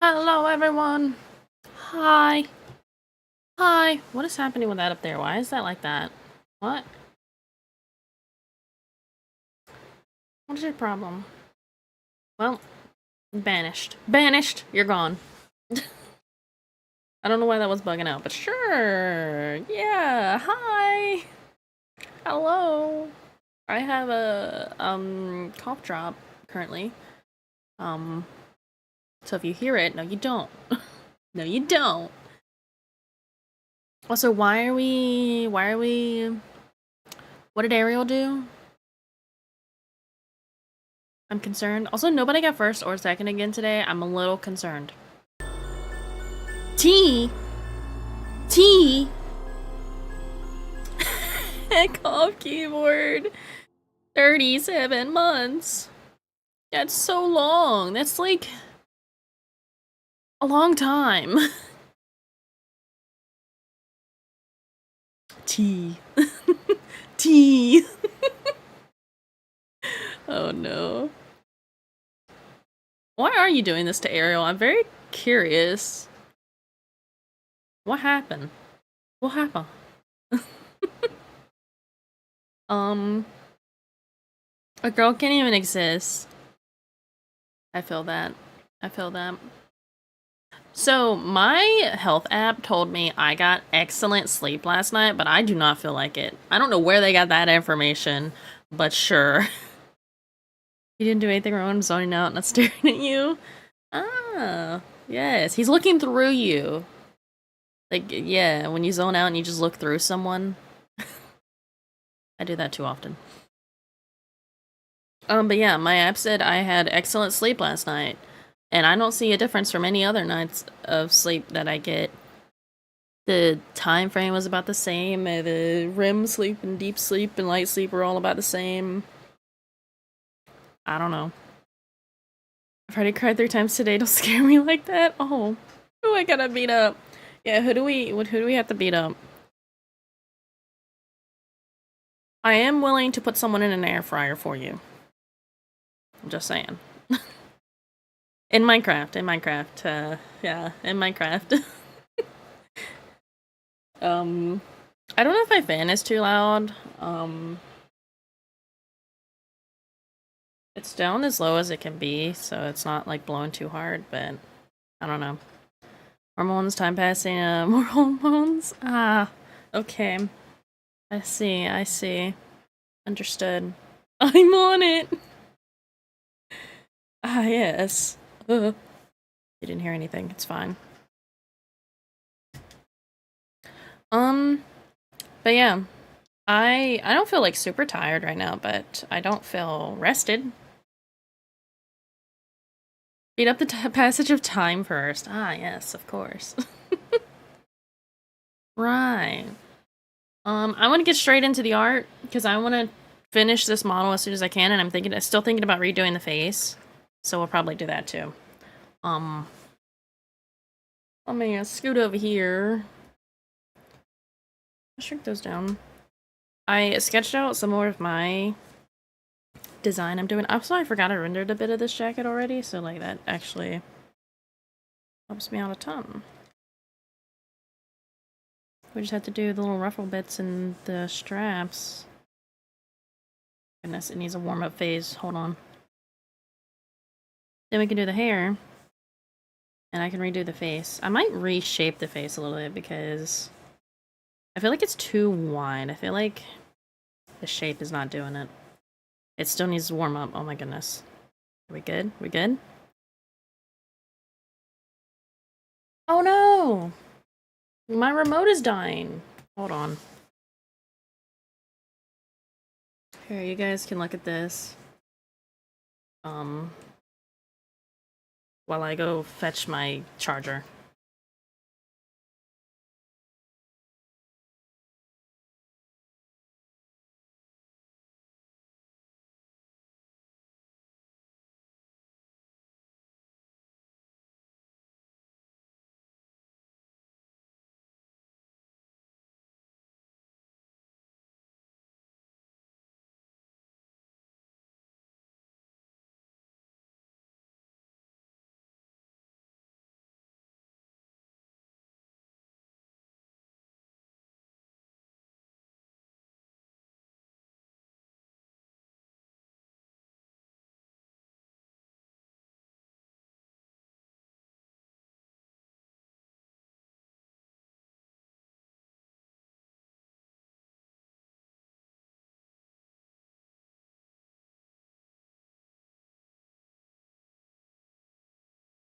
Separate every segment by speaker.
Speaker 1: Hello, everyone. Hi. Hi. What is happening with that up there? Why is that like that? What? What is your problem? Well, banished. Banished! You're gone. I don't know why that was bugging out, but sure. Yeah. Hi. Hello. I have a cough drop currently. Um so if you hear it, no you don't. No you don't. Also, why are we what did Ariel do? I'm concerned. Also, nobody got first or second again today. I'm a little concerned. T. T. Heck off keyboard. 37 months. That's so long. That's like a long time. T. T. Oh no. Why are you doing this to Ariel? I'm very curious. What happened? What happened? um, a girl can't even exist. I feel that. I feel that. So, my health app told me I got excellent sleep last night, but I do not feel like it. I don't know where they got that information, but sure. You didn't do anything wrong. I'm zoning out, not staring at you. Ah, yes. He's looking through you. Like, yeah, when you zone out and you just look through someone. I do that too often. But yeah, my app said I had excellent sleep last night, and I don't see a difference from any other nights of sleep that I get. The time frame was about the same. The REM sleep and deep sleep and light sleep were all about the same. I don't know. I've already cried 3 times today. Don't scare me like that. Oh, who I gotta beat up? Yeah, who do we have to beat up? I am willing to put someone in an air fryer for you. I'm just saying. In Minecraft, yeah, in Minecraft. I don't know if my fan is too loud. It's down as low as it can be, so it's not like blowing too hard, but I don't know. Hormones, time passing, more hormones? Ah, okay. I see, I see. Understood. I'm on it! Ah, yes. You didn't hear anything, it's fine. Um, but yeah. I don't feel like super tired right now, but I don't feel rested. Beat up the passage of time first. Ah, yes, of course. Right. I want to get straight into the art because I want to finish this model as soon as I can, and I'm still thinking about redoing the face, so we'll probably do that too. I'm gonna scoot over here. I'll shrink those down. I sketched out some more of my design I'm doing. Also, I forgot I rendered a bit of this jacket already, so like that actually helps me out a ton. We just have to do the little ruffle bits and the straps. Goodness, it needs a warm-up phase. Hold on. Then we can do the hair. And I can redo the face. I might reshape the face a little bit because I feel like it's too wide. I feel like the shape is not doing it. It still needs to warm up. Oh my goodness. Are we good? We good? Oh no! My remote is dying. Hold on. Here, you guys can look at this. While I go fetch my charger.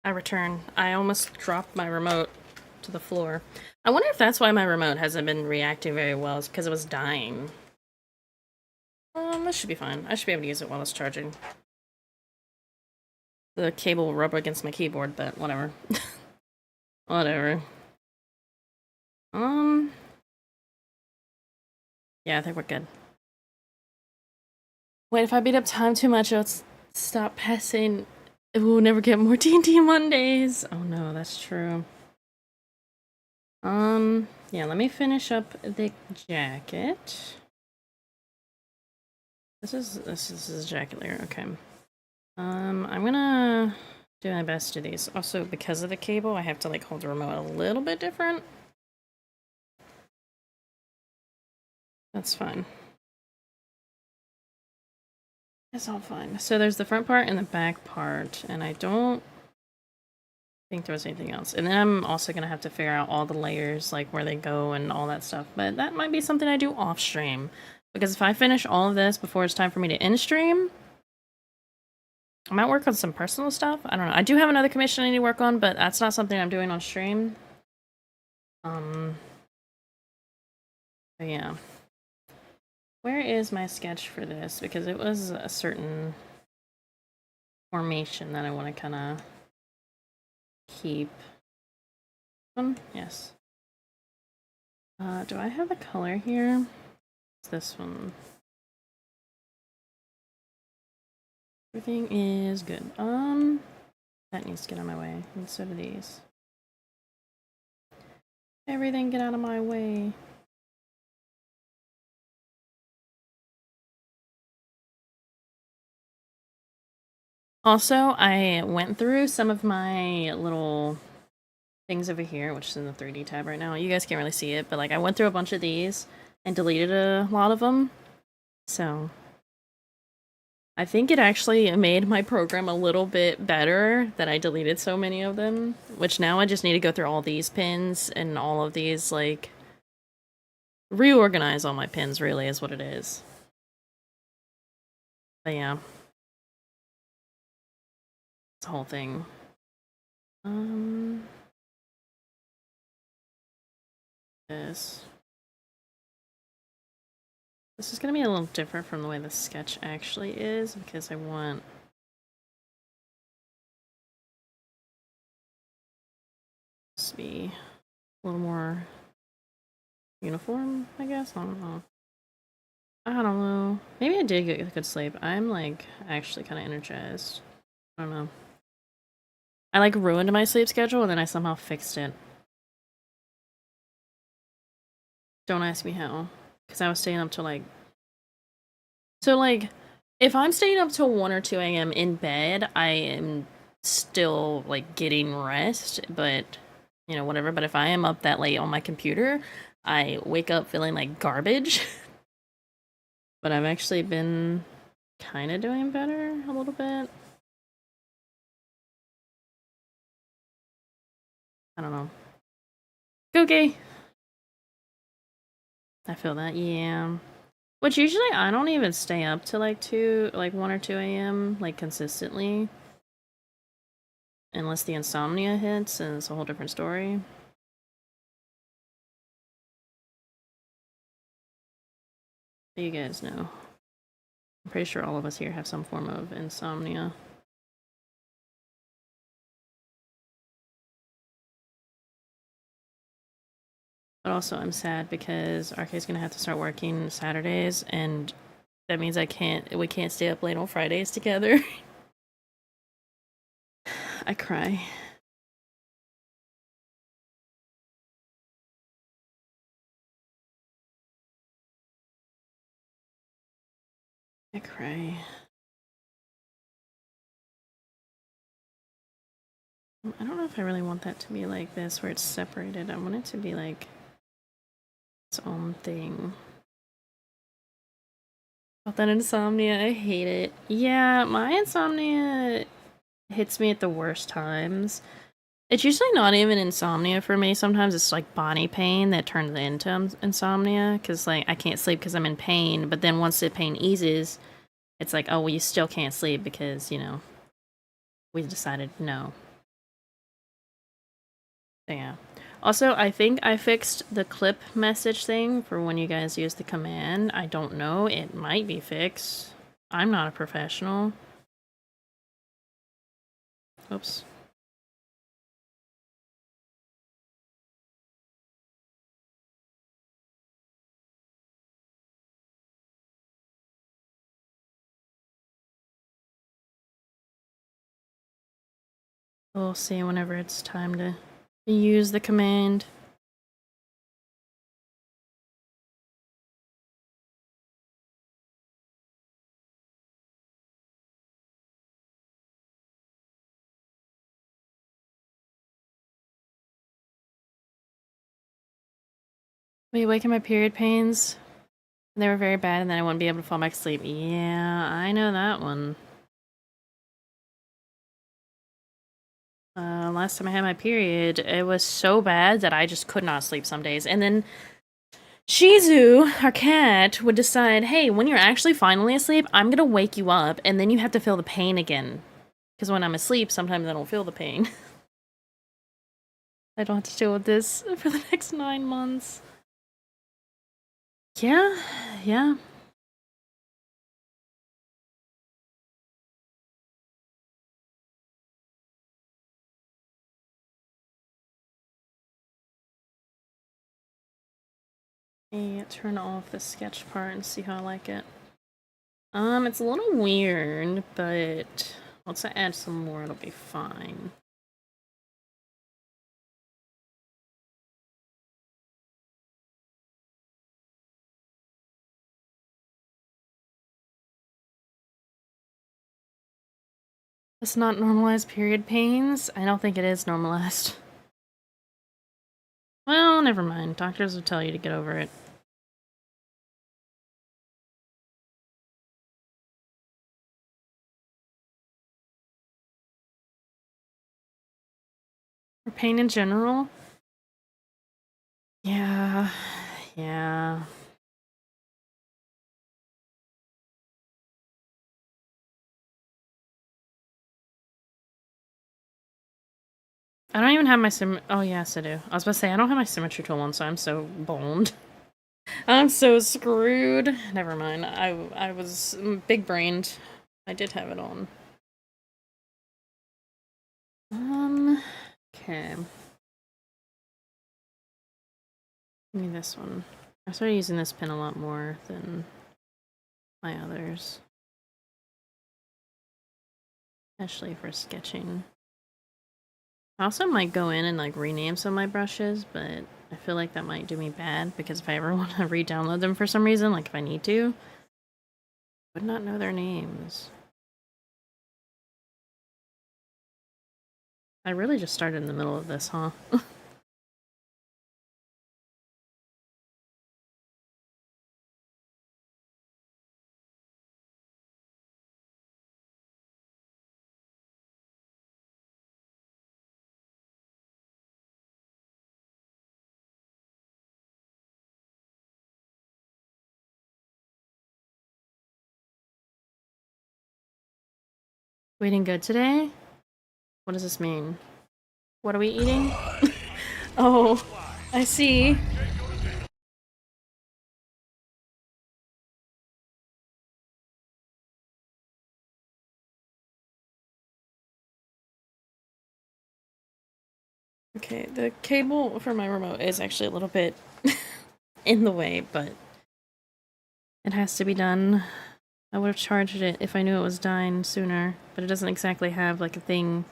Speaker 1: I return. I almost dropped my remote to the floor. I wonder if that's why my remote hasn't been reacting very well. It's because it was dying. This should be fine. I should be able to use it while it's charging. The cable will rub against my keyboard, but whatever. Whatever. Yeah, I think we're good. Wait, if I beat up time too much, it'll stop passing. We'll never get more D&D Mondays. Oh no, that's true. Yeah, let me finish up the jacket. This is a jacket layer, okay. I'm gonna do my best to do these. Also, because of the cable, I have to like hold the remote a little bit different. That's fine. It's all fine. So there's the front part and the back part, and I don't think there was anything else. And then I'm also gonna have to figure out all the layers, like where they go and all that stuff. But that might be something I do off stream. Because if I finish all of this before it's time for me to end stream, I might work on some personal stuff. I don't know. I do have another commission I need to work on, but that's not something I'm doing on stream. But yeah. Where is my sketch for this? Because it was a certain formation that I want to kind of keep. Yes. Do I have the color here? It's this one. Everything is good. That needs to get out of my way. And so do these. Everything get out of my way. Also, I went through some of my little things over here, which is in the 3D tab right now. You guys can't really see it, but like I went through a bunch of these and deleted a lot of them. So I think it actually made my program a little bit better that I deleted so many of them, which now I just need to go through all these pins and all of these, like, reorganize all my pins, really, is what it is. But yeah. This whole thing. This is gonna be a little different from the way the sketch actually is, because I want this to be a little more uniform, I guess. I don't know. I don't know. Maybe I did get a good sleep. I'm like actually kind of energized. I don't know. I like ruined my sleep schedule and then I somehow fixed it. Don't ask me how. Because I was staying up till like... So like, if I'm staying up till 1 or 2 a.m. in bed, I am still like getting rest, but you know, whatever. But if I am up that late on my computer, I wake up feeling like garbage. But I've actually been kind of doing better a little bit. I don't know. Okay. I feel that, yeah. Which usually I don't even stay up to like 1 or 2 a.m. like consistently. Unless the insomnia hits, and it's a whole different story. But you guys know. I'm pretty sure all of us here have some form of insomnia. But also I'm sad because RK's gonna have to start working Saturdays, and that means we can't stay up late on Fridays together. I cry. I cry. I don't know if I really want that to be like this, where it's separated. I want it to be like its own thing. About that insomnia, I hate it. Yeah, my insomnia hits me at the worst times. It's usually not even insomnia for me. Sometimes it's like body pain that turns into insomnia, because like I can't sleep because I'm in pain, but then once the pain eases, it's like, oh, well, you still can't sleep because, you know, we decided no. Yeah. Also, I think I fixed the clip message thing for when you guys use the command. I don't know. It might be fixed. I'm not a professional. Oops. We'll see whenever it's time to use the command. Wait, waking my period pains? They were very bad and then I wouldn't be able to fall back to sleep. Yeah, I know that one. Last time I had my period, it was so bad that I just could not sleep some days. And then Shizu, our cat, would decide, hey, when you're actually finally asleep, I'm gonna wake you up, and then you have to feel the pain again. Because when I'm asleep, sometimes I don't feel the pain. I don't have to deal with this for the next 9 months. Yeah, yeah. Hey, turn off the sketch part and see how I like it. It's a little weird, but once I add some more, it'll be fine. It's not normalized period pains? I don't think it is normalized. Well, never mind. Doctors will tell you to get over it. For pain in general? Yeah, yeah. I don't even have my oh yes I do. I was about to say, I don't have my symmetry tool on, so I'm so boned. I'm so screwed. Never mind. I was big-brained. I did have it on. Okay. Give me this one. I started using this pen a lot more than my others. Especially for sketching. I also might go in and like rename some of my brushes, but I feel like that might do me bad because if I ever want to re-download them for some reason, like if I need to, I would not know their names. I really just started in the middle of this, huh? Eating good today? What does this mean? What are we eating? Oh, I see. Okay, the cable for my remote is actually a little bit in the way, but it has to be done. I would have charged it if I knew it was dying sooner, but it doesn't exactly have like a thing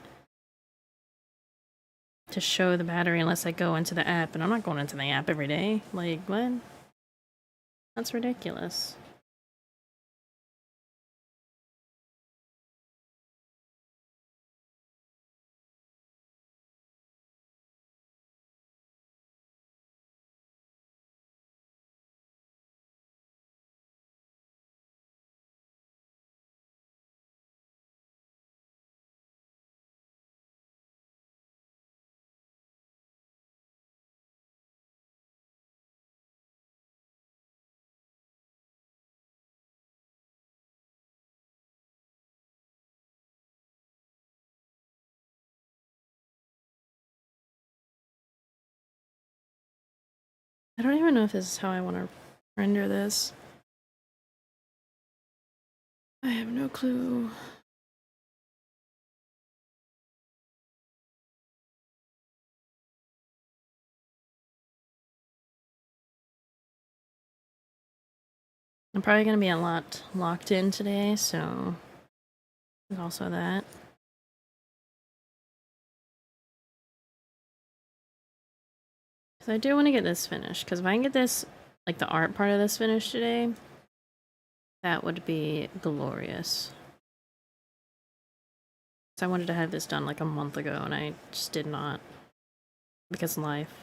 Speaker 1: to show the battery unless I go into the app, and I'm not going into the app every day. Like, what? That's ridiculous. I don't even know if this is how I want to render this. I have no clue. I'm probably gonna be a lot locked in today, so there's also that. Because I do want to get this finished, because if I can get this, like the art part of this finished today, that would be glorious. So I wanted to have this done like a month ago, and I just did not. Because life.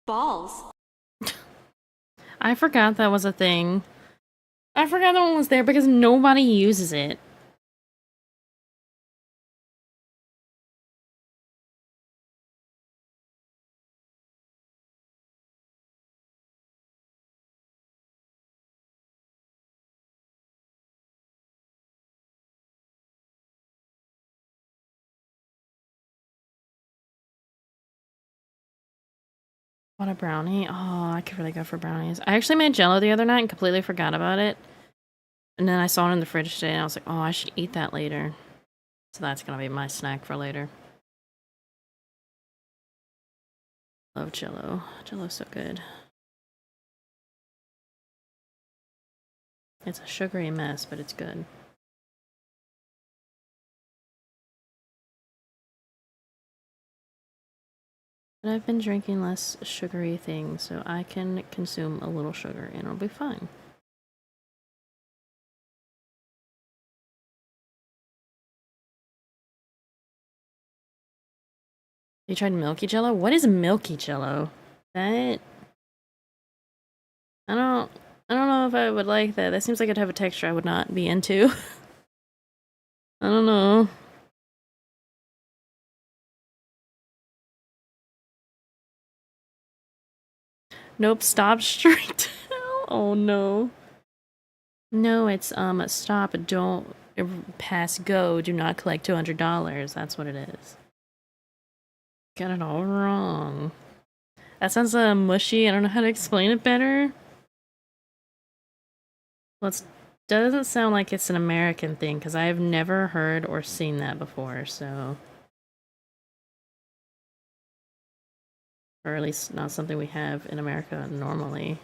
Speaker 2: Balls.
Speaker 1: I forgot that was a thing. I forgot that one was there because nobody uses it. What a brownie. Oh, I could really go for brownies. I actually made Jello the other night and completely forgot about it. And then I saw it in the fridge today and I was like, oh, I should eat that later. So that's gonna be my snack for later. Love Jello. Jello's so good. It's a sugary mess, but it's good. And I've been drinking less sugary things, so I can consume a little sugar and it'll be fine. You tried Milky Jello? What is Milky Jello? That... I don't know if I would like that. That seems like it'd have a texture I would not be into. I don't know. Nope, stop straight. Oh no. No, it's stop, don't pass go, do not collect $200. That's what it is. Got it all wrong. That sounds mushy. I don't know how to explain it better. Well, it doesn't sound like it's an American thing because I have never heard or seen that before, so. Or at least not something we have in America normally.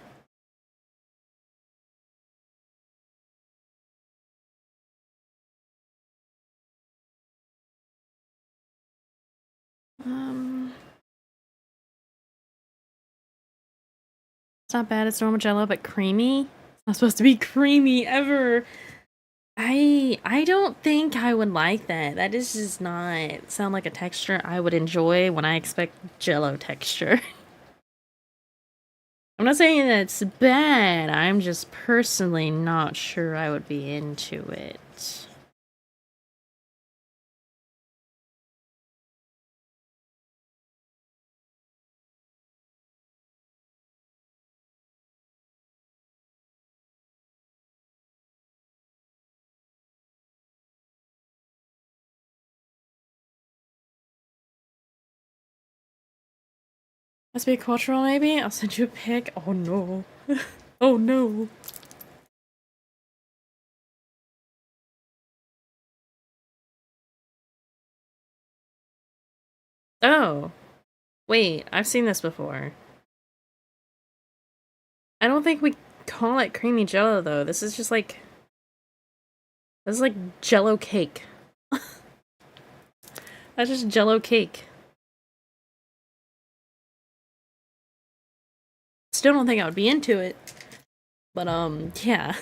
Speaker 1: It's not bad, it's normal Jello, but creamy? It's not supposed to be creamy ever! I don't think I would like that. That is just not sound like a texture I would enjoy when I expect Jello texture. I'm not saying that it's bad, I'm just personally not sure I would be into it. Must be cultural, maybe? I'll send you a pic. Oh no. Oh no. Oh. Wait, I've seen this before. I don't think we call it creamy Jello though. This is just like... This is like Jello cake. That's just Jello cake. Still don't think I would be into it. But, yeah.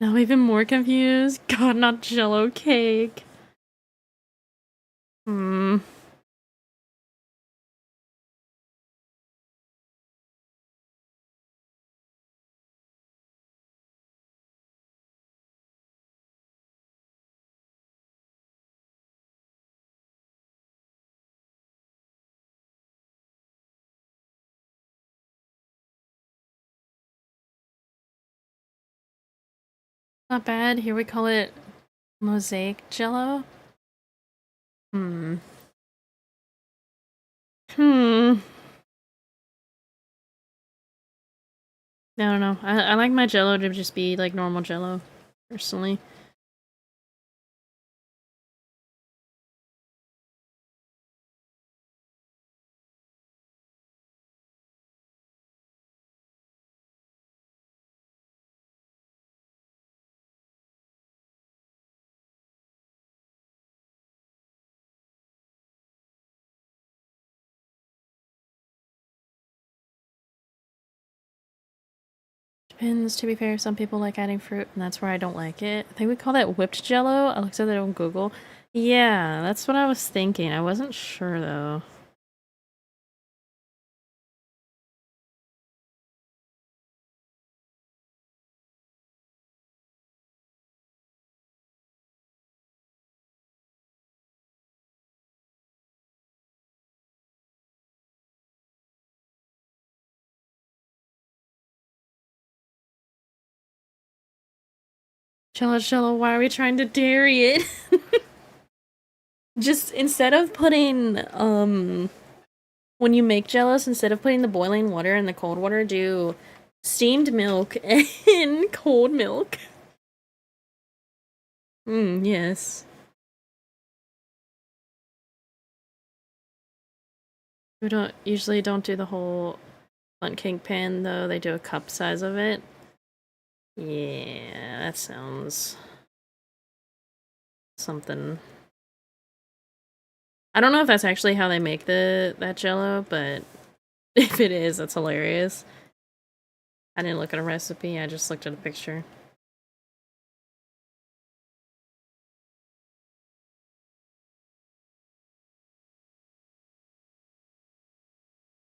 Speaker 1: Now I'm even more confused. God, not Jello cake. Hmm. Not bad. Here we call it mosaic jello. Hmm. Hmm. I don't know. I like my jello to just be like normal jello, personally. Depends, to be fair. Some people like adding fruit, and that's where I don't like it. I think we call that whipped jello. I looked at it on Google. Yeah, that's what I was thinking. I wasn't sure, though. Jello, jello, why are we trying to dairy it? Just instead of putting, when you make jellos, instead of putting the boiling water in the cold water, do steamed milk and cold milk. Yes. We don't usually don't do the whole Bundt cake pan though. They do a cup size of it. Yeah, that sounds something. I don't know if that's actually how they make that jello, but if it is, that's hilarious. I didn't look at a recipe, I just looked at a picture.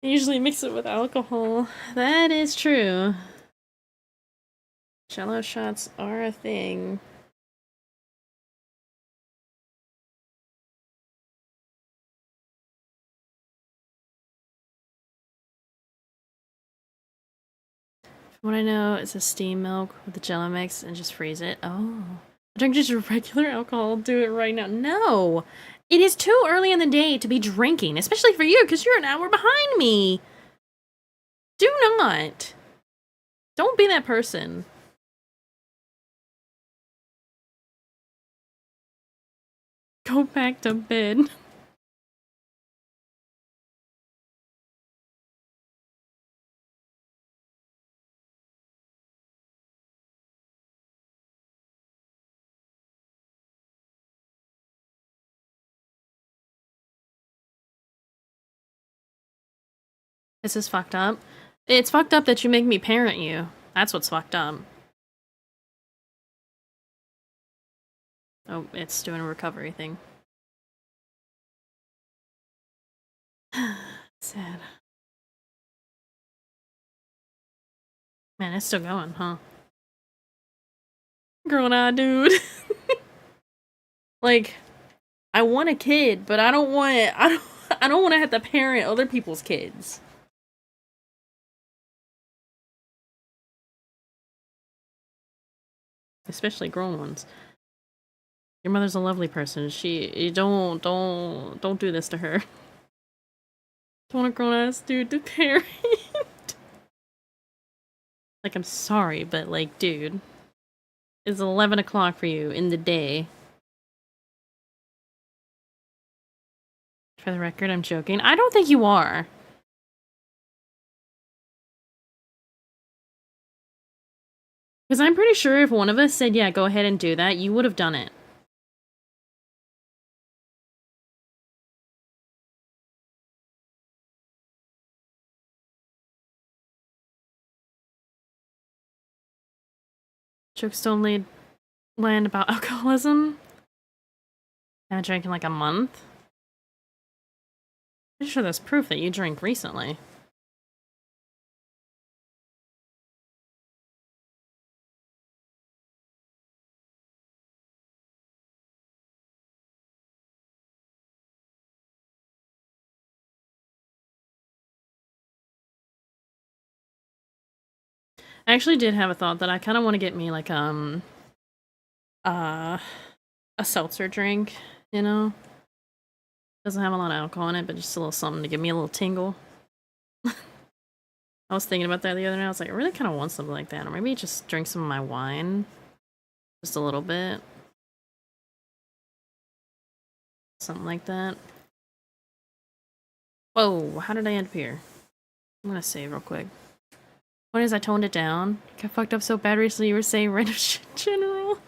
Speaker 1: I usually mix it with alcohol. That is true. Jello shots are a thing. From what I know, it's a steam milk with the jello mix and just freeze it. Oh. I drink just regular alcohol. Do it right now. No! It is too early in the day to be drinking, especially for you, because you're an hour behind me. Do not. Don't be that person. Go back to bed. This is fucked up. It's fucked up that you make me parent you. That's what's fucked up. Oh, it's doing a recovery thing. Sad. Man, it's still going, huh? Girl, nah, dude. Like, I want a kid, but I don't want I don't want to have to parent other people's kids. Especially grown ones. Your mother's a lovely person. You don't do this to her. Don't want a grown ass dude to parent. Like, I'm sorry, but like, dude, it's 11 o'clock for you in the day. For the record, I'm joking. I don't think you are. Because I'm pretty sure if one of us said, yeah, go ahead and do that, you would have done it. Jokes don't land about alcoholism. I drank in like a month. Pretty sure that's proof that you drank recently. I actually did have a thought that I kind of want to get me like uh a seltzer drink, you know? Doesn't have a lot of alcohol in it, but just a little something to give me a little tingle. I was thinking about that the other night. I was like, I really kind of want something like that. Or maybe just drink some of my wine. Just a little bit. Something like that. Whoa, how did I end up here? I'm gonna save real quick. What is I toned it down? Got fucked up so bad recently you were saying random shit in general.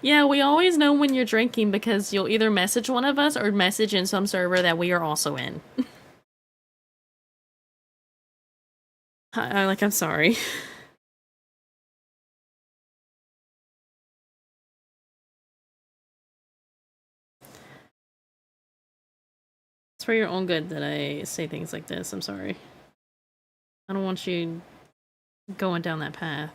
Speaker 1: Yeah, we always know when you're drinking because you'll either message one of us or message in some server that we are also in. I'm sorry. It's for your own good that I say things like this. I'm sorry. I don't want you going down that path.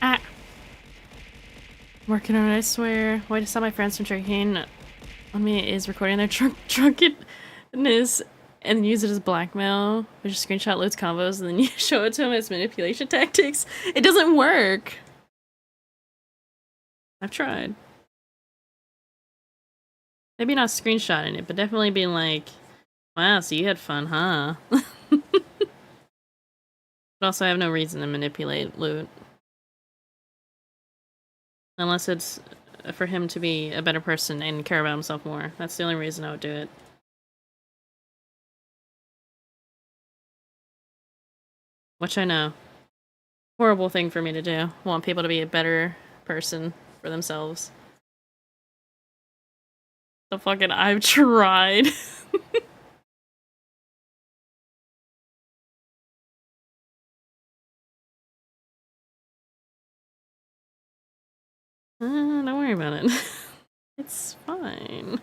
Speaker 1: Ah! Working on it, I swear. Why to stop my friends from drinking on me is recording their drunkenness and use it as blackmail. We just screenshot loads combos and then you show it to them as manipulation tactics. It doesn't work. I've tried. Maybe not screenshotting it, but definitely being like, wow, so you had fun, huh? But also, I have no reason to manipulate loot. Unless it's for him to be a better person and care about himself more. That's the only reason I would do it. Which I know. Horrible thing for me to do. Want people to be a better person for themselves. The fucking I've tried. Don't worry about it. It's fine.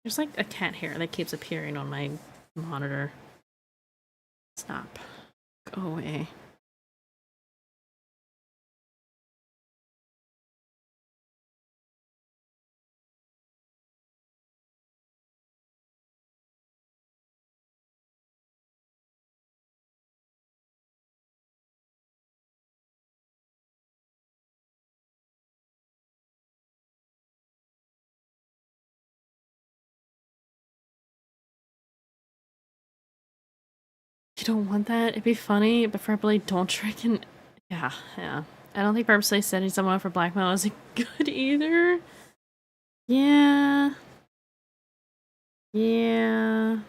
Speaker 1: There's like a cat hair that keeps appearing on my monitor. Stop. Go away. You don't want that? It'd be funny, but preferably don't trick and... Yeah, yeah. I don't think purposely setting someone up for blackmail is good either. Yeah. Yeah.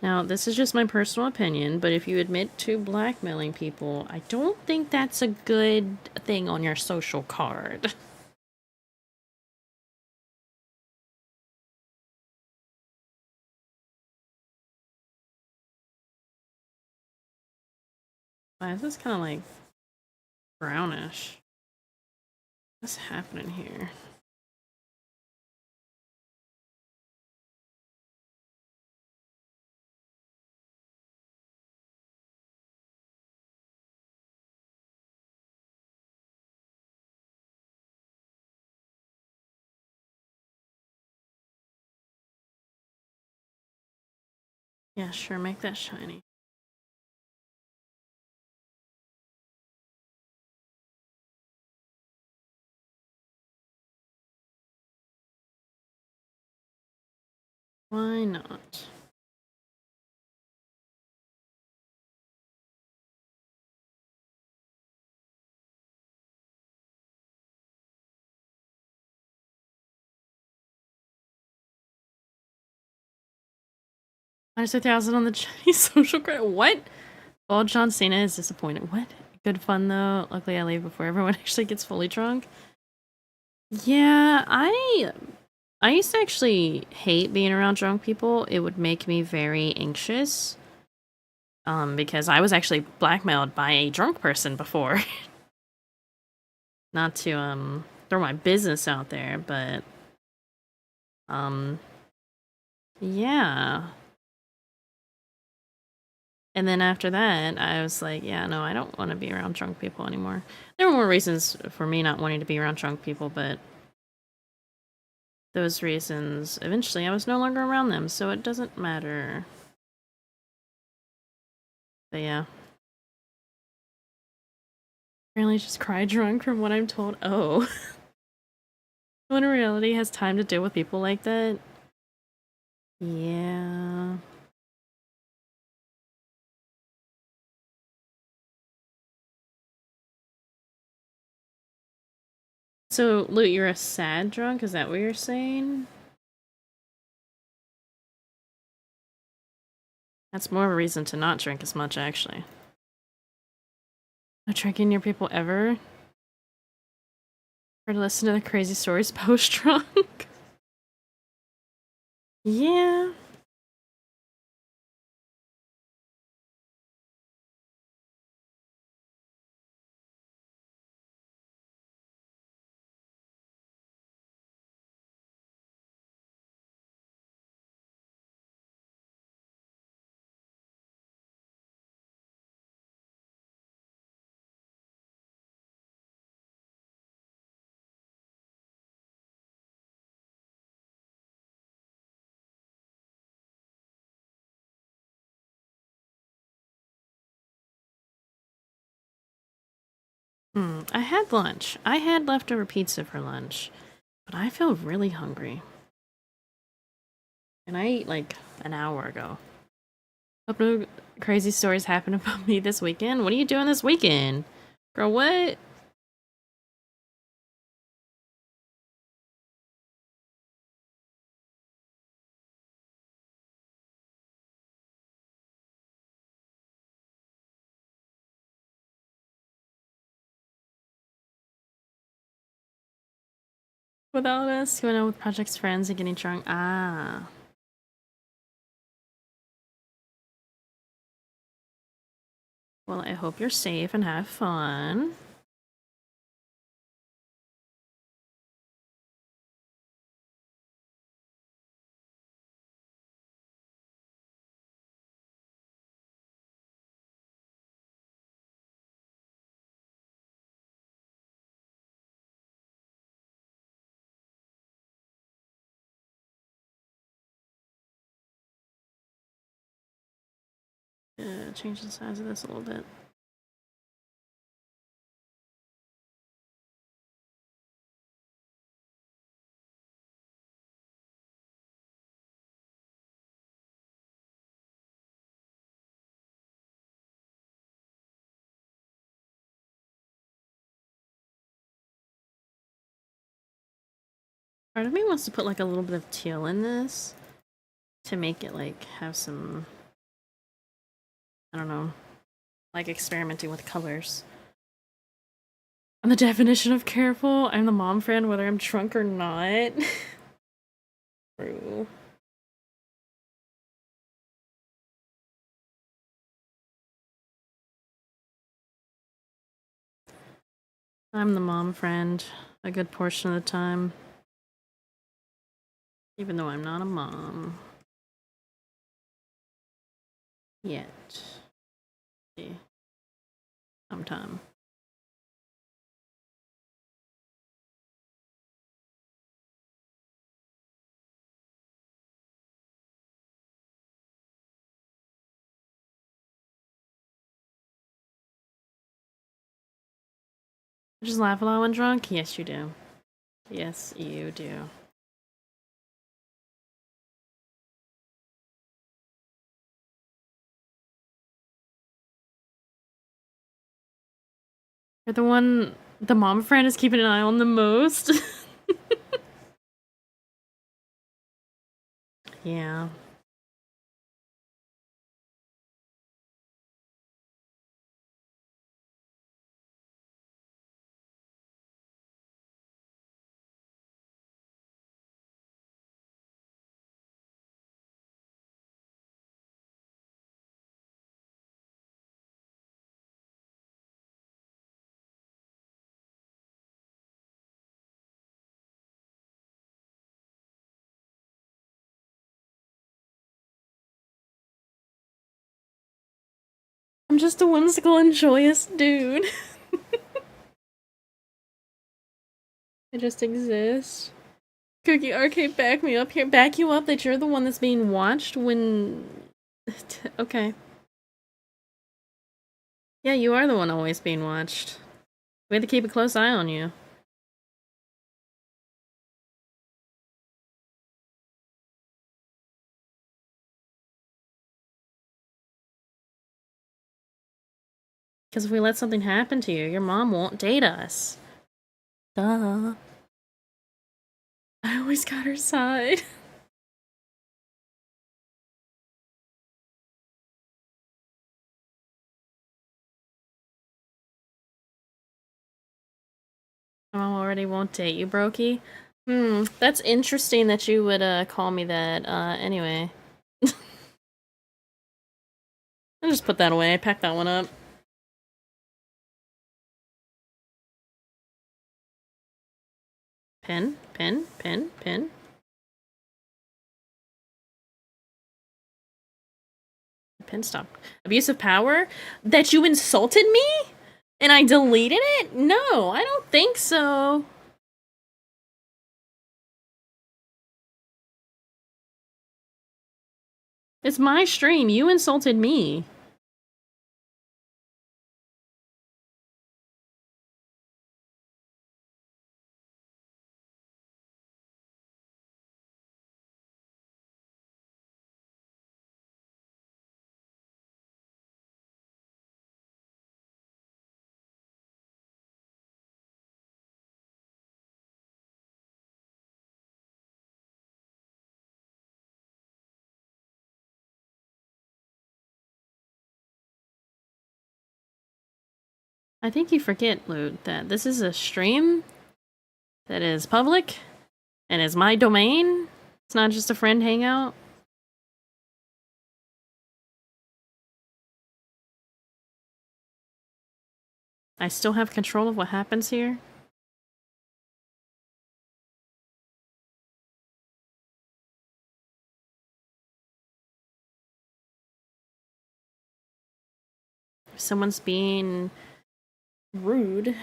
Speaker 1: Now, this is just my personal opinion, but if you admit to blackmailing people, I don't think that's a good thing on your social card. Why is this kind of like brownish? What's happening here? Yeah, sure, make that shiny. Why not? Minus 1,000 on the Chinese social credit. What? Oh, John Cena is disappointed. What? Good fun though. Luckily, I leave before everyone actually gets fully drunk. Yeah, I used to actually hate being around drunk people. It would make me very anxious. Because I was actually blackmailed by a drunk person before. Not to throw my business out there, but yeah. And then after that, I was like, yeah, no, I don't want to be around drunk people anymore. There were more reasons for me not wanting to be around drunk people, but those reasons, eventually I was no longer around them, so it doesn't matter. But yeah. Apparently just cry drunk from what I'm told. Oh. When reality has time to deal with people like that. Yeah. So, Loot, you're a sad drunk? Is that what you're saying? That's more of a reason to not drink as much, actually. No drinking near people ever? Or to listen to the crazy stories post-drunk? Yeah. I had lunch. I had leftover pizza for lunch. But I feel really hungry. And I ate like an hour ago. Hope no crazy stories happen about me this weekend. What are you doing this weekend? Girl, what? Without us, going out with Project's friends and getting drunk. Ah. Well, I hope you're safe and have fun. Change the size of this a little bit. Part of me wants to put like a little bit of teal in this to make it like have some, I don't know, like experimenting with colors. I'm the definition of careful. I'm the mom friend whether I'm drunk or not. True. I'm the mom friend a good portion of the time. Even though I'm not a mom. Yet. See. Sometime. You just laugh a lot when drunk? Yes, you do. Yes, you do. You're the one the mom friend is keeping an eye on the most. Yeah. I'm just a whimsical and joyous dude. I just exist. Cookie Arcade, back me up here. Back you up that you're the one that's being watched when... Okay. Yeah, you are the one always being watched. We have to keep a close eye on you. Because if we let something happen to you, your mom won't date us. Duh. I always got her side. My mom already won't date you, Brokey. That's interesting that you would call me that. Anyway. I'll just put that away. Pack that one up. Pin, pin, pin, pin. Pin stop. Abuse of power? That you insulted me? And I deleted it? No, I don't think so. It's my stream. You insulted me. I think you forget, Loot, that this is a stream that is public and is my domain. It's not just a friend hangout. I still have control of what happens here. If someone's being rude.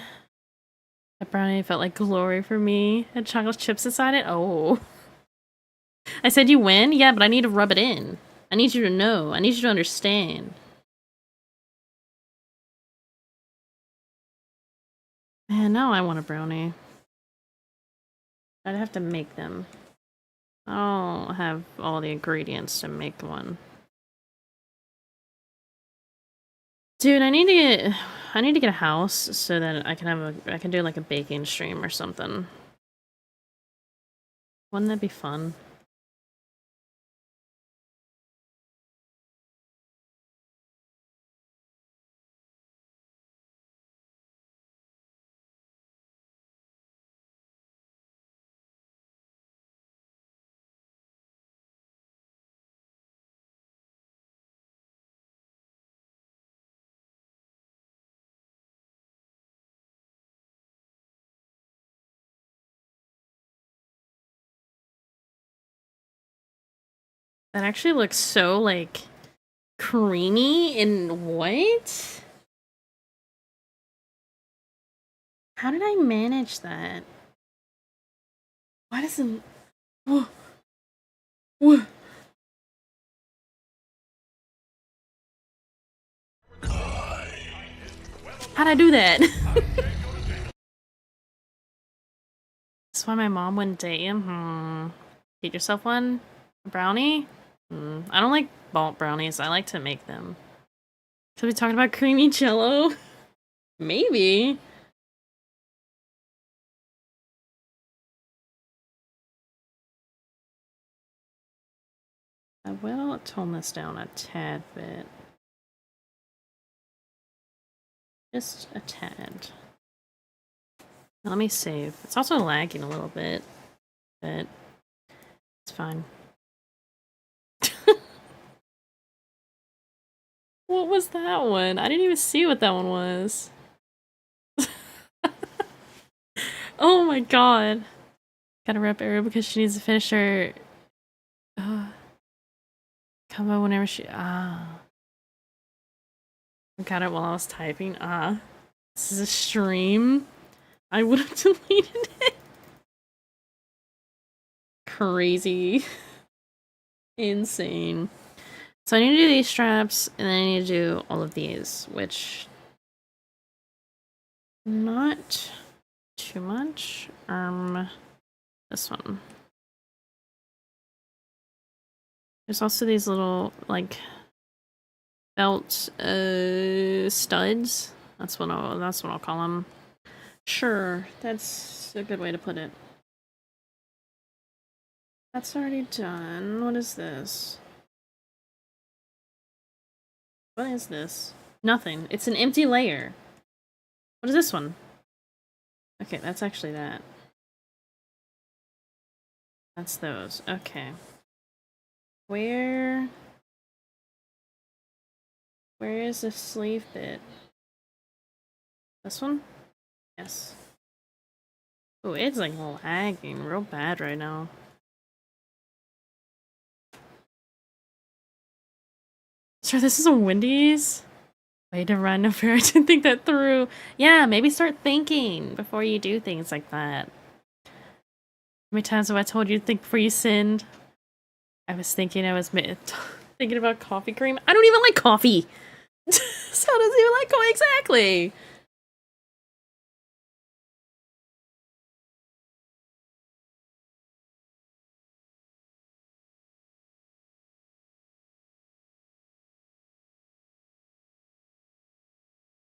Speaker 1: That brownie felt like glory for me. Had chocolate chips inside it? Oh. I said you win? Yeah, but I need to rub it in. I need you to know. I need you to understand. Man, now I want a brownie. I'd have to make them. I don't have all the ingredients to make one. Dude, I need to get a house so that I can do like a baking stream or something. Wouldn't that be fun? That actually looks so like creamy and white. How did I manage that? Why doesn't... Whoa. Whoa. How'd I do that? That's why my mom wouldn't date you. Get yourself one? A brownie? I don't like malt brownies. I like to make them. Should we talk about creamy jello? Maybe. I will tone this down a tad bit. Just a tad. Let me save. It's also lagging a little bit, but it's fine. What was that one? I didn't even see what that one was. Oh my god. Gotta rep Arrow because she needs to finish her combo whenever she... I got it while I was typing. This is a stream. I would have deleted it. Crazy. Insane. So I need to do these straps, and then I need to do all of these, which... not too much. This one. There's also these little, like, belt, studs. That's what I'll call them. Sure, that's a good way to put it. That's already done. What is this? What is this? Nothing. It's an empty layer. What is this one? Okay, that's actually that. That's those. Okay. Where is the sleeve bit? This one? Yes. Oh, it's like lagging real bad right now. Sure, this is a Wendy's? Way to run over. I didn't think that through. Yeah, maybe start thinking before you do things like that. How many times have I told you to think before you sinned? I was thinking thinking about coffee cream. I don't even like coffee! So how does he even like coffee? Exactly!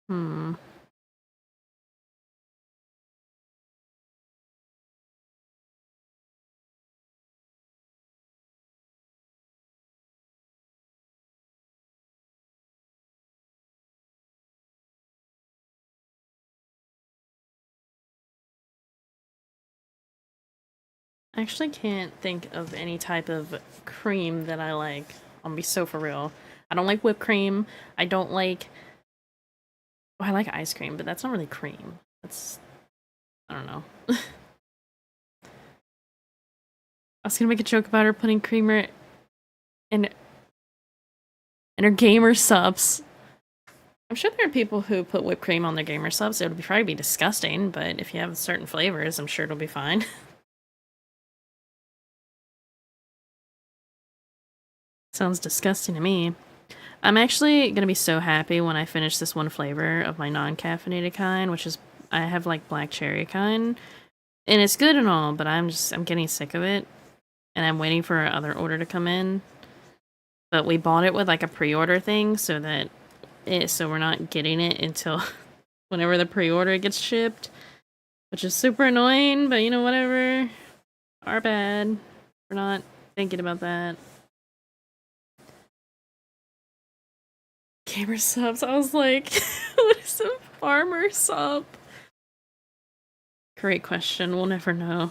Speaker 1: Hmm. I actually can't think of any type of cream that I like. I'll be so for real. I don't like whipped cream. I don't like... Oh, I like ice cream, but that's not really cream. That's... I don't know. I was gonna make a joke about her putting creamer in her gamer subs. I'm sure there are people who put whipped cream on their gamer subs. It would probably be disgusting, but if you have certain flavors, I'm sure it'll be fine. Sounds disgusting to me. I'm actually gonna be so happy when I finish this one flavor of my non-caffeinated kind, which is I have like black cherry kind, and it's good and all, but I'm getting sick of it, and I'm waiting for our other order to come in. But we bought it with like a pre-order thing, so we're not getting it until whenever the pre-order gets shipped, which is super annoying. But you know, whatever. Our bad. We're not thinking about that. Gamer subs. I was like, what is a farmer sub? Great question. We'll never know.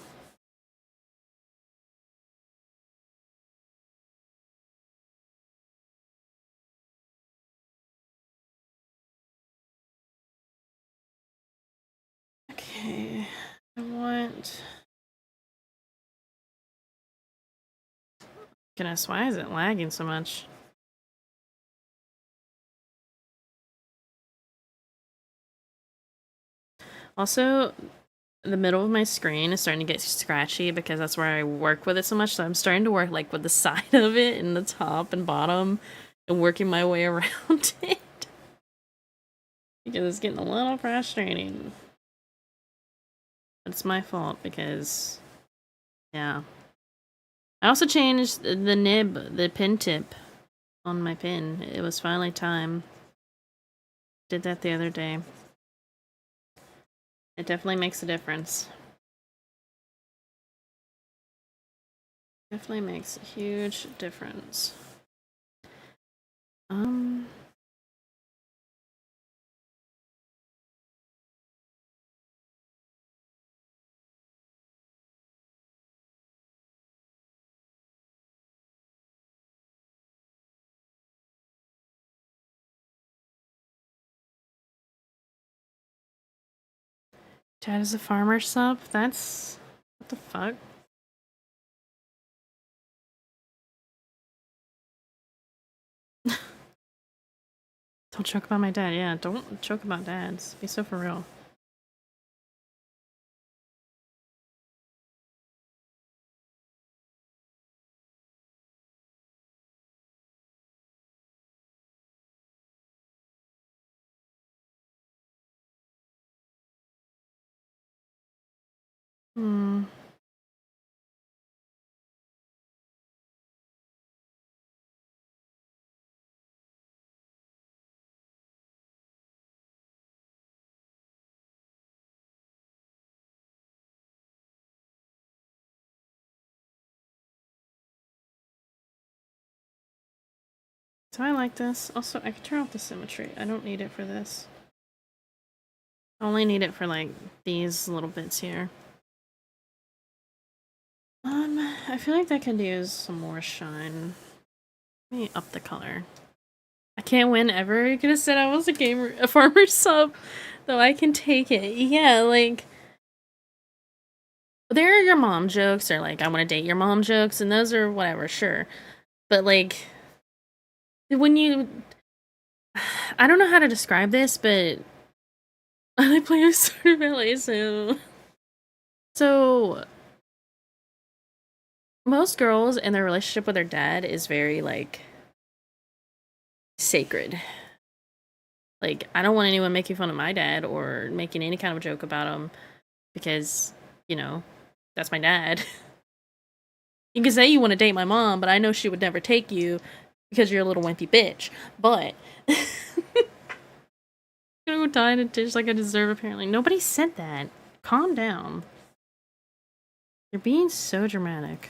Speaker 1: Okay. I want... Goodness, why is it lagging so much? Also, the middle of my screen is starting to get scratchy because that's where I work with it so much. So I'm starting to work like with the side of it and the top and bottom and working my way around it. Because it's getting a little frustrating. But it's my fault because, yeah. I also changed the nib, the pin tip on my pin. It was finally time. Did that the other day. It definitely makes a difference. Definitely makes a huge difference. Dad is a farmer sub? That's... What the fuck? Don't joke about my dad. Yeah, don't joke about dads. Be so for real. Hmm. Do I like this? Also, I can turn off the symmetry. I don't need it for this. I only need it for, like, these little bits here. I feel like that could use some more shine. Let me up the color. I can't win ever. You could have said I was a farmer sub, though I can take it. Yeah, like, there are your mom jokes, or like, I want to date your mom jokes, and those are whatever, sure. But like, when you, I don't know how to describe this, but I like playing with Stardew Valley, so most girls in their relationship with their dad is very like sacred. Like, I don't want anyone making fun of my dad or making any kind of joke about him because, you know, that's my dad. You can say you want to date my mom, but I know she would never take you because you're a little wimpy bitch. But I'm gonna go die in a ditch like I deserve, apparently. Nobody said that. Calm down. You're being so dramatic.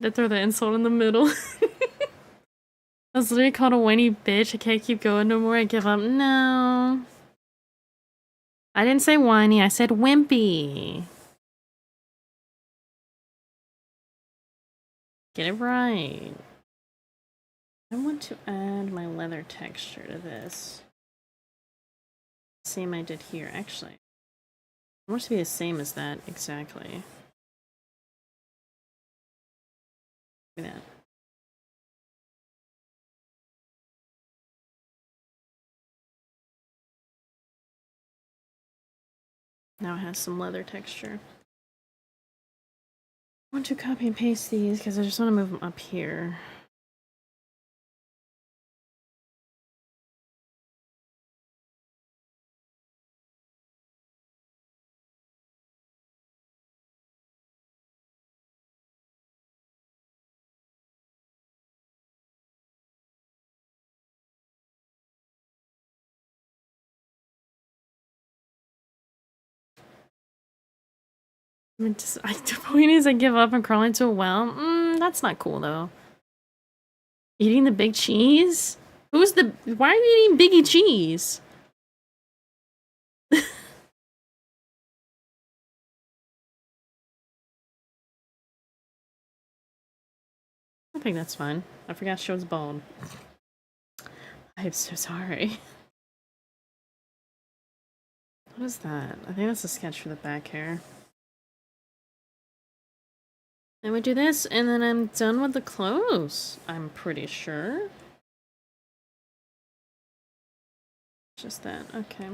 Speaker 1: They throw the insult in the middle. I was literally called a whiny bitch. I can't keep going no more. I give up. No. I didn't say whiny. I said wimpy. Get it right. I want to add my leather texture to this. Same I did here, actually. It wants to be the same as that, exactly. Look at that. Now it has some leather texture. I want to copy and paste these because I just want to move them up here. The point is I give up and crawl into a well. That's not cool though. Eating the big cheese? Why are you eating Biggie cheese? I think that's fine. I forgot she was bald. I'm so sorry. What is that? I think that's a sketch for the back hair. And we do this, and then I'm done with the clothes. I'm pretty sure. Just that. Okay.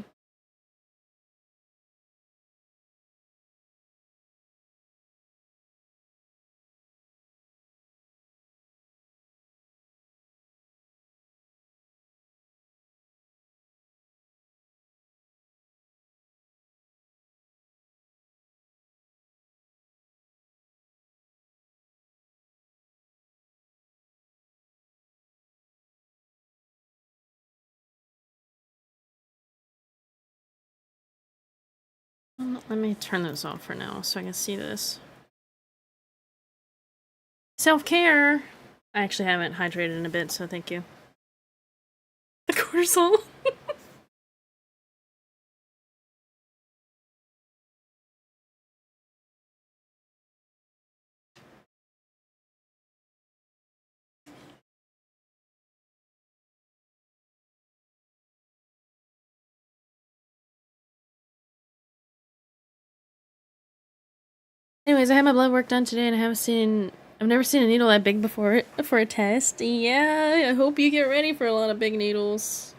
Speaker 1: Let me turn those off for now so I can see this. Self-care! I actually haven't hydrated in a bit, so thank you. The cortisol. Anyways, I had my blood work done today, and I've never seen a needle that big before for a test. Yeah, I hope you get ready for a lot of big needles.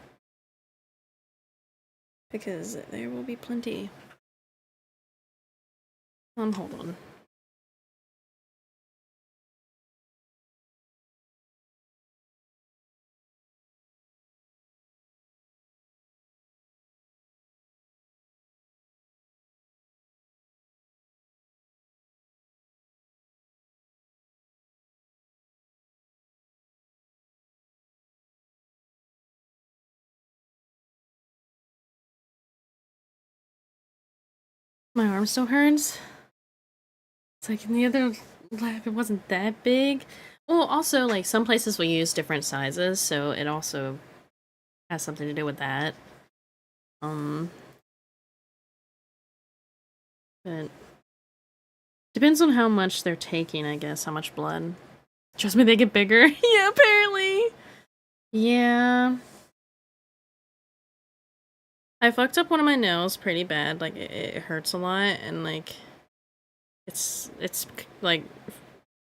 Speaker 1: Because there will be plenty. Hold on. My arm still hurts. It's like in the other lab, it wasn't that big. Well, also, like, some places we use different sizes, so it also has something to do with that. Um, but depends on how much they're taking, I guess, how much blood. Trust me, they get bigger. Yeah, apparently. Yeah. I fucked up one of my nails pretty bad. Like, it hurts a lot, and, like, it's like,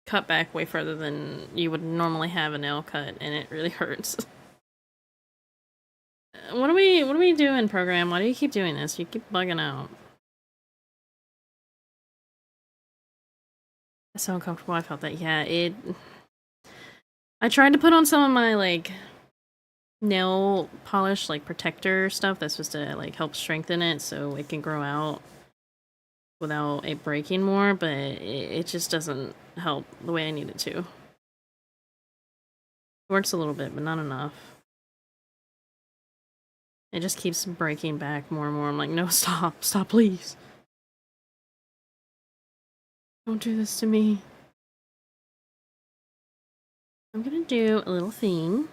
Speaker 1: cut back way further than you would normally have a nail cut, and it really hurts. What are we doing, program? Why do you keep doing this? You keep bugging out. It's so uncomfortable. I felt that. Yeah, I tried to put on some of my, like, nail polish, like, protector stuff that's supposed to, like, help strengthen it so it can grow out without it breaking more, but it just doesn't help the way I need it to. It works a little bit, but not enough. It just keeps breaking back more and more. I'm like, no, stop, please. Don't do this to me. I'm gonna do a little thing.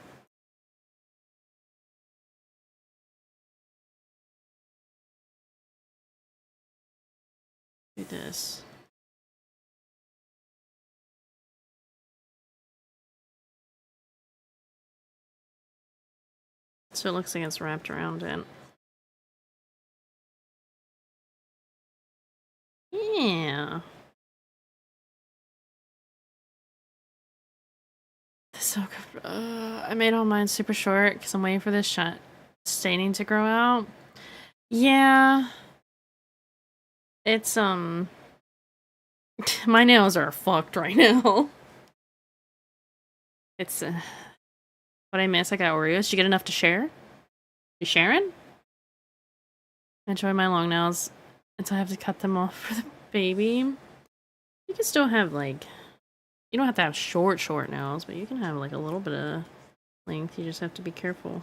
Speaker 1: Do this. So it looks like it's wrapped around it. Yeah. So good. I made all mine super short because I'm waiting for this staining to grow out. Yeah. It's, my nails are fucked right now. It's, what I miss, I got Oreos. Did you get enough to share? You sharing? I enjoy my long nails until I have to cut them off for the baby. You can still have, like, you don't have to have short nails, but you can have, like, a little bit of length. You just have to be careful.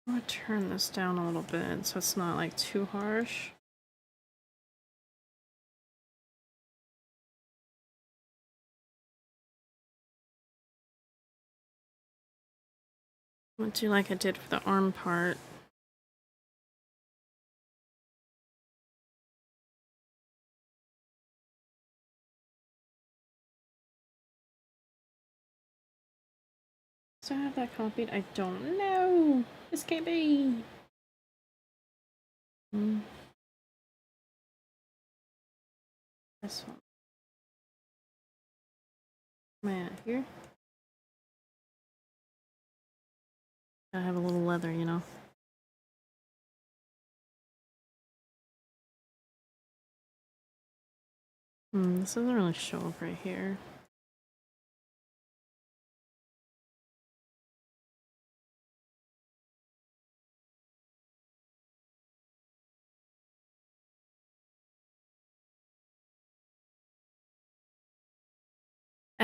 Speaker 1: I'm gonna turn this down a little bit so it's not, like, too harsh. I'm gonna do like I did for the arm part. So I have that copied? I don't know. This can't be. This one. Am I at here? I have a little leather, you know. This doesn't really show up right here.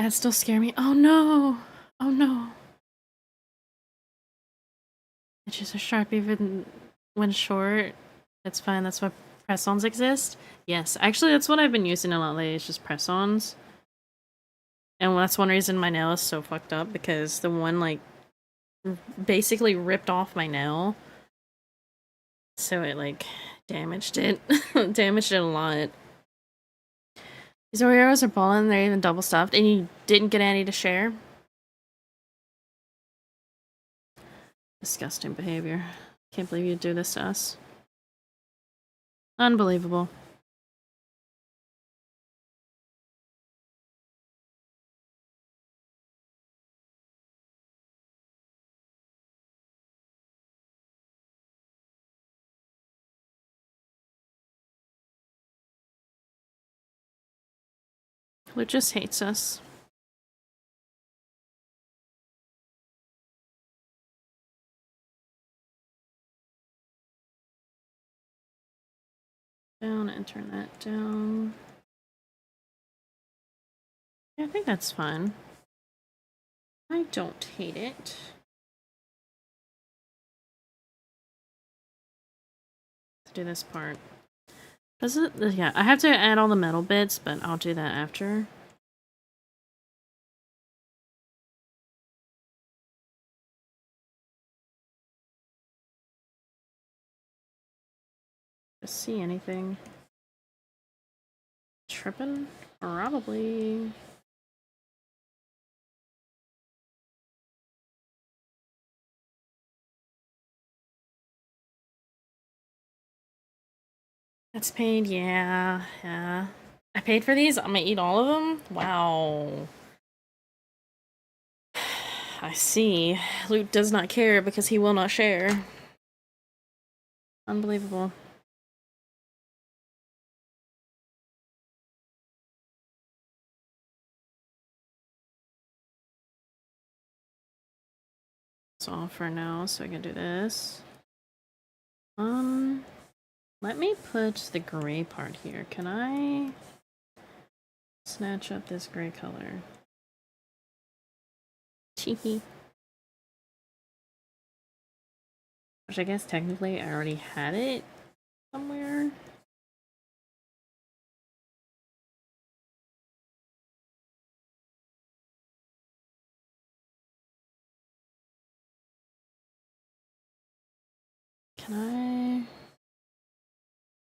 Speaker 1: Ads still scare me. Oh no! Oh no! Edges are sharp even when short. That's fine, that's why press-ons exist. Yes, actually that's what I've been using a lot lately, it's just press-ons. And that's one reason my nail is so fucked up, because the one, like, basically ripped off my nail. So it, like, damaged it. Damaged it a lot. These Oreos are ballin', they're even double stuffed, and you didn't get any to share? Disgusting behavior. Can't believe you'd do this to us. Unbelievable. Luke just hates us. Down and turn that down. Yeah, I think that's fine. I don't hate it. Let's do this part. Does it? Yeah, I have to add all the metal bits, but I'll do that after. See anything? Tripping? Probably. That's paid, yeah, yeah. I paid for these? I'm gonna eat all of them? Wow. I see. Luke does not care because he will not share. Unbelievable. That's all for now, so I can do this. Let me put the gray part here. Can I snatch up this gray color? Cheeky. Which I guess technically I already had it somewhere. Can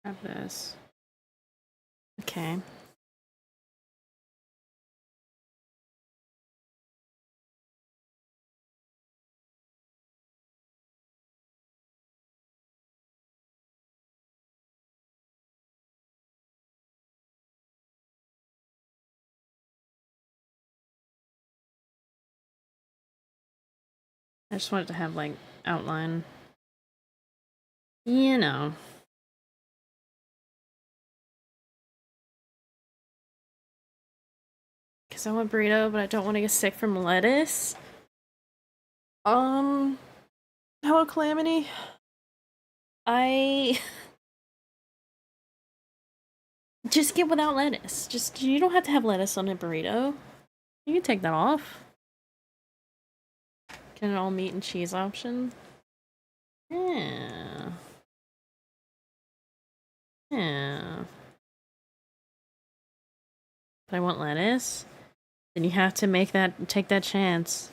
Speaker 1: I grab this? Okay. I just wanted to have, like, outline. You know. Because I want burrito, but I don't want to get sick from lettuce. Hello, Calamity. I... Just get without lettuce. Just, you don't have to have lettuce on a burrito. You can take that off. Can an all meat and cheese option? Yeah. Yeah. But I want lettuce? Then you have to take that chance.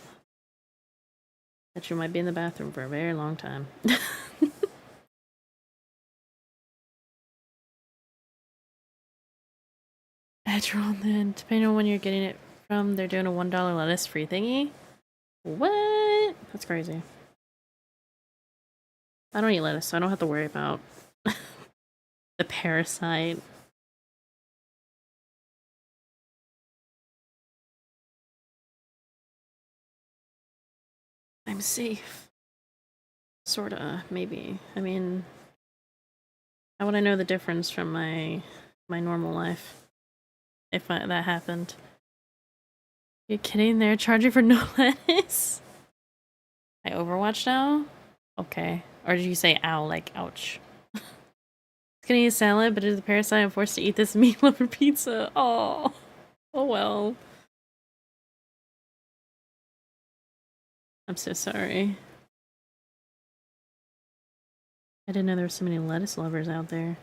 Speaker 1: That you might be in the bathroom for a very long time. Adron then, depending on when you're getting it from, they're doing a $1 lettuce free thingy. What? That's crazy. I don't eat lettuce, so I don't have to worry about the parasite. I'm safe. Sorta, maybe. I mean, how would I know the difference from my normal life if that happened? You kidding? They're charging for no lettuce? I Overwatch now? Okay. Or did you say ow, like ouch? Gonna eat a salad, but due to the parasite, I'm forced to eat this meatloaf pizza. Oh well. I'm so sorry. I didn't know there were so many lettuce lovers out there.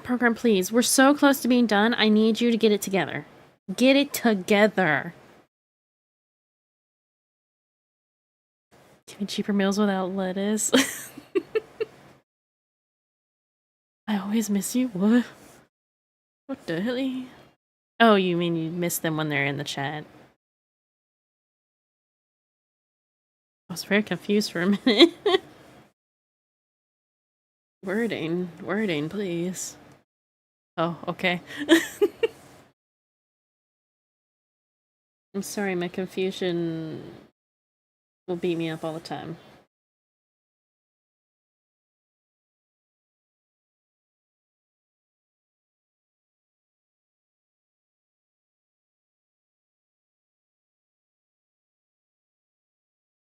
Speaker 1: Program, please. We're so close to being done. I need you to get it together. Get it together. Give me cheaper meals without lettuce. I always miss you. What? What the hell? Oh, you mean you miss them when they're in the chat? I was very confused for a minute. Wording, please. Oh, okay. I'm sorry, my confusion will beat me up all the time.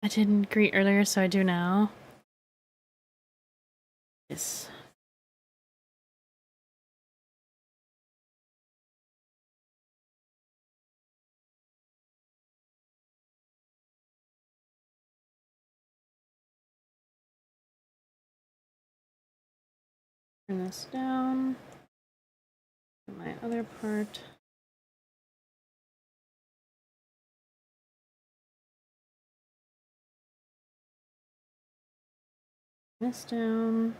Speaker 1: I didn't greet earlier, so I do now. Yes. Turn this down. My other part. This down.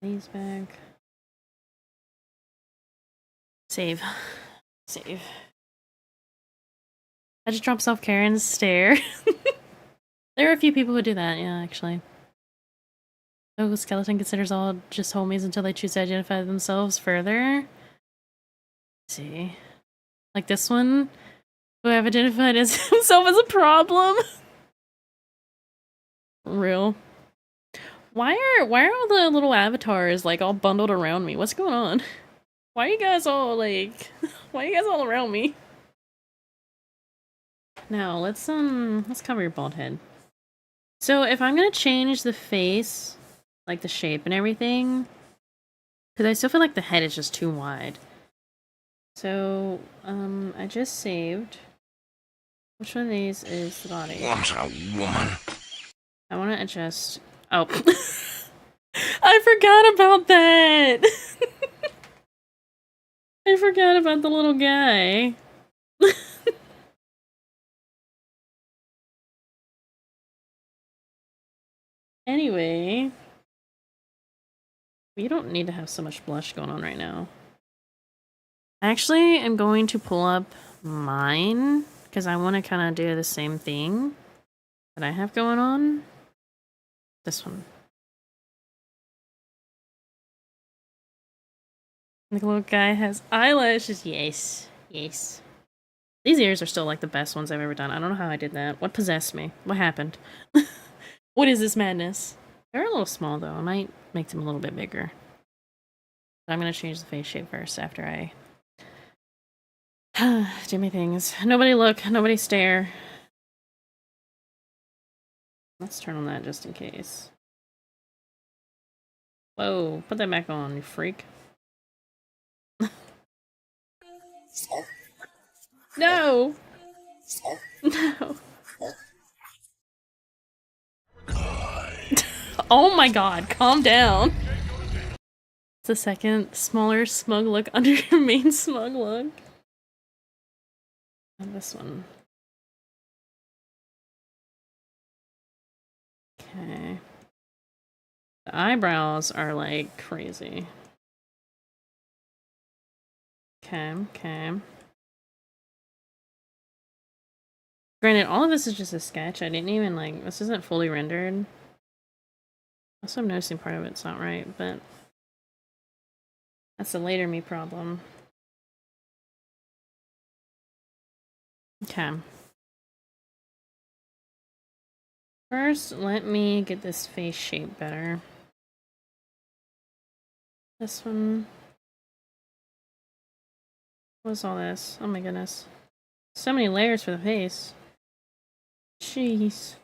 Speaker 1: These back. Save. Save. I just dropped self-care and stare. There are a few people who do that, yeah, actually. Oh, Skeleton considers all just homies until they choose to identify themselves further. Let's see. Like this one, who I've identified as himself as a problem. Real. Why are all the little avatars like all bundled around me? What's going on? Why are you guys all like why are you guys all around me? Now let's cover your bald head. So if I'm gonna change the face, like the shape and everything, because I still feel like the head is just too wide. So I just saved. Which one of these is the body?
Speaker 3: What a woman.
Speaker 1: I want to adjust. Oh. I forgot about that! I forgot about the little guy. Anyway. You don't need to have so much blush going on right now. Actually, I'm going to pull up mine, because I want to kind of do the same thing that I have going on. This one. The little guy has eyelashes. Yes. Yes. These ears are still like the best ones I've ever done. I don't know how I did that. What possessed me? What happened? What is this madness? They're a little small though. I might make them a little bit bigger. But I'm gonna change the face shape first after I do my things. Nobody look, nobody stare. Let's turn on that just in case. Whoa, put that back on, you freak. No! No. Oh my god, calm down. It's a second smaller smug look under your main smug look. And this one. Okay. The eyebrows are like crazy. Okay, okay. Granted, all of this is just a sketch. I didn't even like, this isn't fully rendered. Also, I'm noticing part of it's not right, but that's a later me problem. Okay. First, let me get this face shape better. This one. What's all this? Oh my goodness. So many layers for the face. Jeez.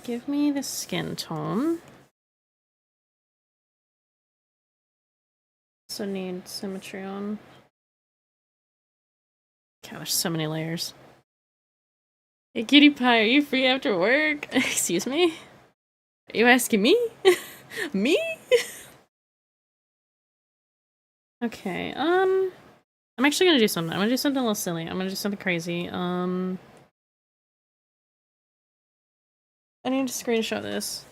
Speaker 1: Give me the skin tone. So need symmetry on. God, there's so many layers. Hey, Cutie Pie, are you free after work? Excuse me? Are you asking me? Me? Okay, I'm actually gonna do something. I'm gonna do something a little silly. I'm gonna do something crazy. I need to screenshot this.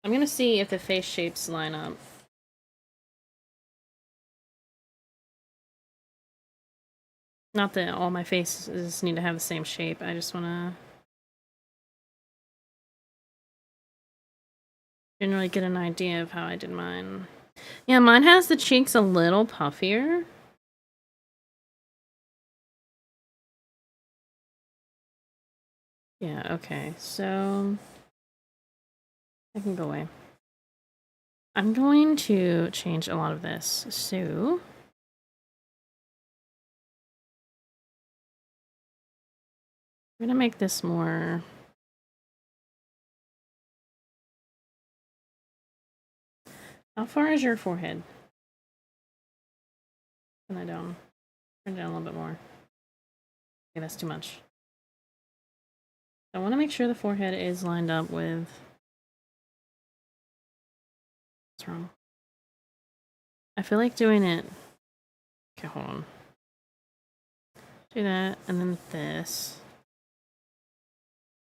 Speaker 1: I'm gonna see if the face shapes line up. Not that all my faces need to have the same shape, I just wanna generally get an idea of how I did mine. Yeah, mine has the cheeks a little puffier. Yeah, okay, so I can go away. I'm going to change a lot of this, so I'm gonna make this more. How far is your forehead? Turn that down. Turn it down a little bit more. Okay, that's too much. I want to make sure the forehead is lined up with. What's wrong? I feel like doing it. Okay, hold on. Do that, and then this.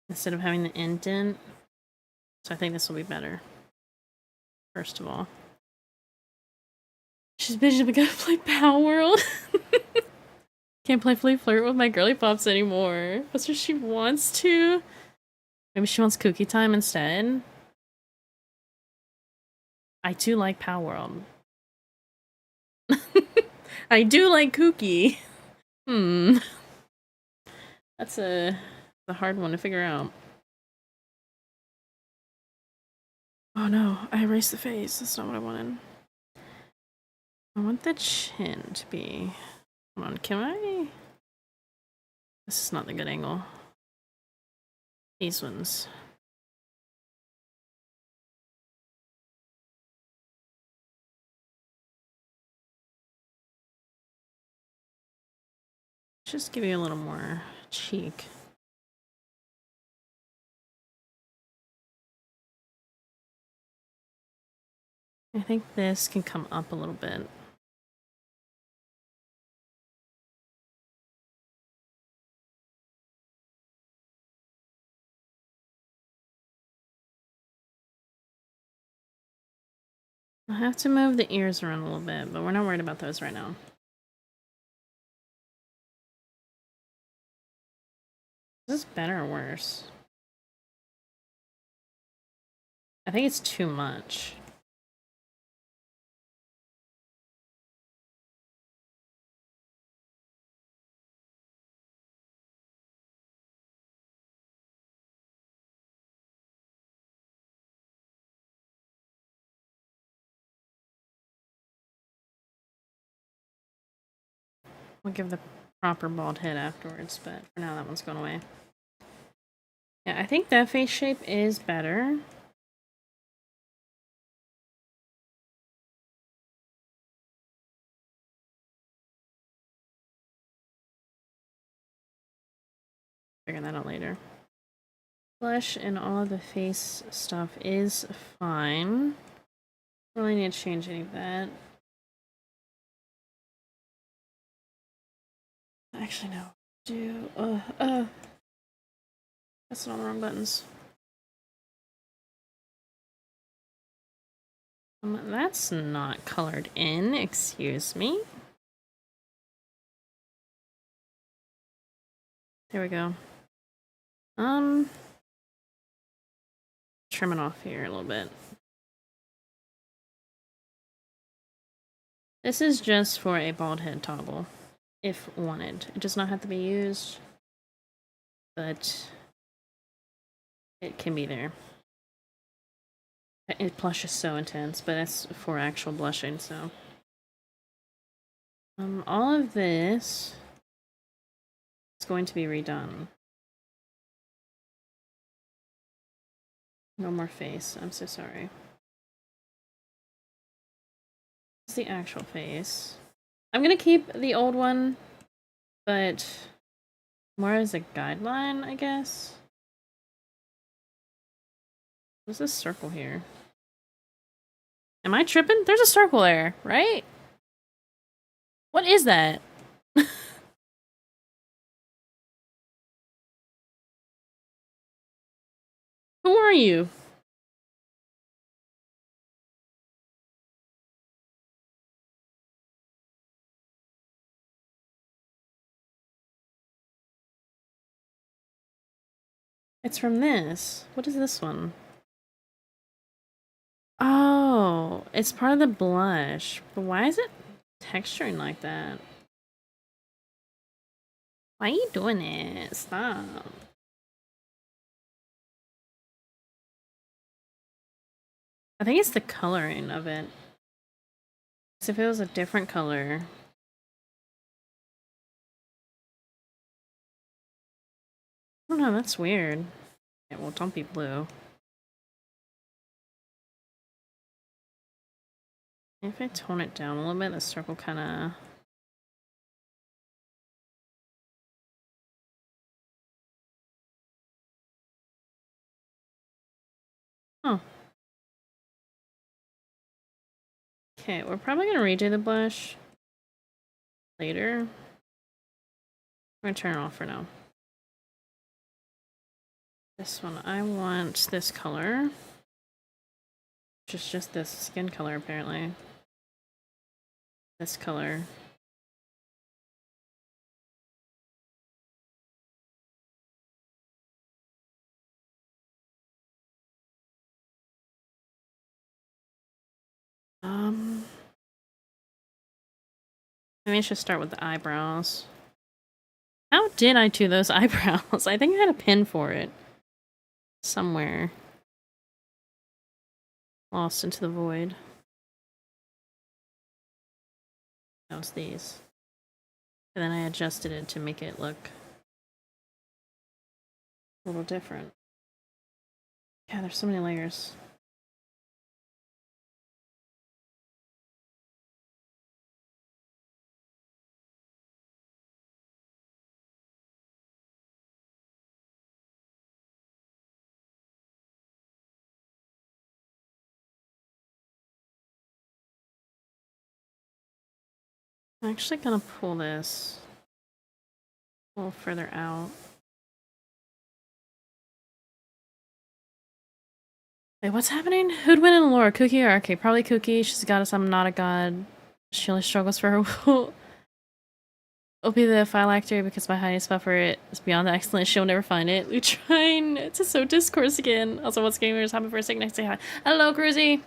Speaker 1: Instead of having the indent. So I think this will be better. First of all. She's bitching, we gotta play Power World. Can't play Flirt with my girly pops anymore. That's what she wants to. Maybe she wants cookie time instead. I do like Power World. I do like cookie. That's a hard one to figure out. Oh no, I erased the face. That's not what I wanted. I want the chin to be. Come on, can I? This is not the good angle. These ones. Just give you a little more cheek. I think this can come up a little bit. I have to move the ears around a little bit, but we're not worried about those right now. Is this better or worse? I think it's too much. We'll give the proper bald head afterwards, but for now that one's going away. Yeah, I think that face shape is better. Figure that out later. Blush and all of the face stuff is fine. Don't really need to change any of that. Actually, no. That's not the wrong buttons. That's not colored in, excuse me. There we go. Trim it off here a little bit. This is just for a bald head toggle, if wanted. It does not have to be used, but it can be there. It blush is so intense, but that's for actual blushing, so. All of this is going to be redone. No more face. I'm so sorry. It's the actual face. I'm gonna keep the old one, but more as a guideline, I guess. What's this circle here? Am I tripping? There's a circle there, right? What is that? Who are you? It's from this. What is this one? Oh, it's part of the blush. But why is it texturing like that? Why are you doing it? Stop. I think it's the coloring of it. Because if it was a different color... I don't know, that's weird. Yeah, well, don't be blue. If I tone it down a little bit, the circle kind of... Oh. Okay, we're probably gonna redo the blush later. I'm gonna turn it off for now. This one, I want this color. Which is just this skin color, apparently. This color. Maybe I should start with the eyebrows. How did I do those eyebrows? I think I had a pin for it. Somewhere. Lost into the void. That was these. And then I adjusted it to make it look a little different. Yeah, there's so many layers. I'm actually gonna pull this a little further out. Wait, what's happening? Who'd win in lore? Cookie or RK? Probably Cookie. She's a goddess, I'm not a god. She only struggles for her will be the phylactery because my highest spot for it is beyond the excellent. She'll never find it. We trying to sow discourse again. Also, what's gamers happen for a second? Next say hi. Hello, Cruzy.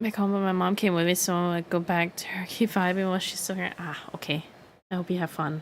Speaker 1: Back home, but my mom came with me, so I go back to her. Keep vibing while she's still here. Ah, okay. I hope you have fun.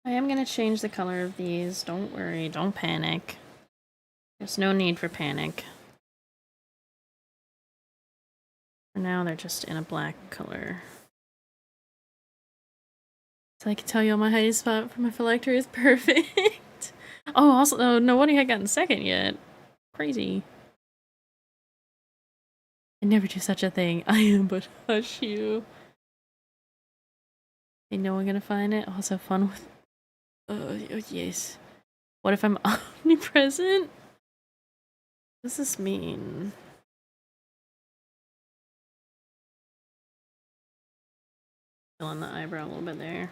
Speaker 1: I am gonna change the color of these. Don't worry, don't panic. There's no need for panic. For now, they're just in a black color. So I can tell you my hiding spot for my phylactery is perfect. Oh, also, oh, nobody had gotten second yet. Crazy. I never do such a thing. I am but hush you. Ain't no one gonna find it. Also fun with... Oh, yes. What if I'm omnipresent? What does this mean? Fill in the eyebrow a little bit there.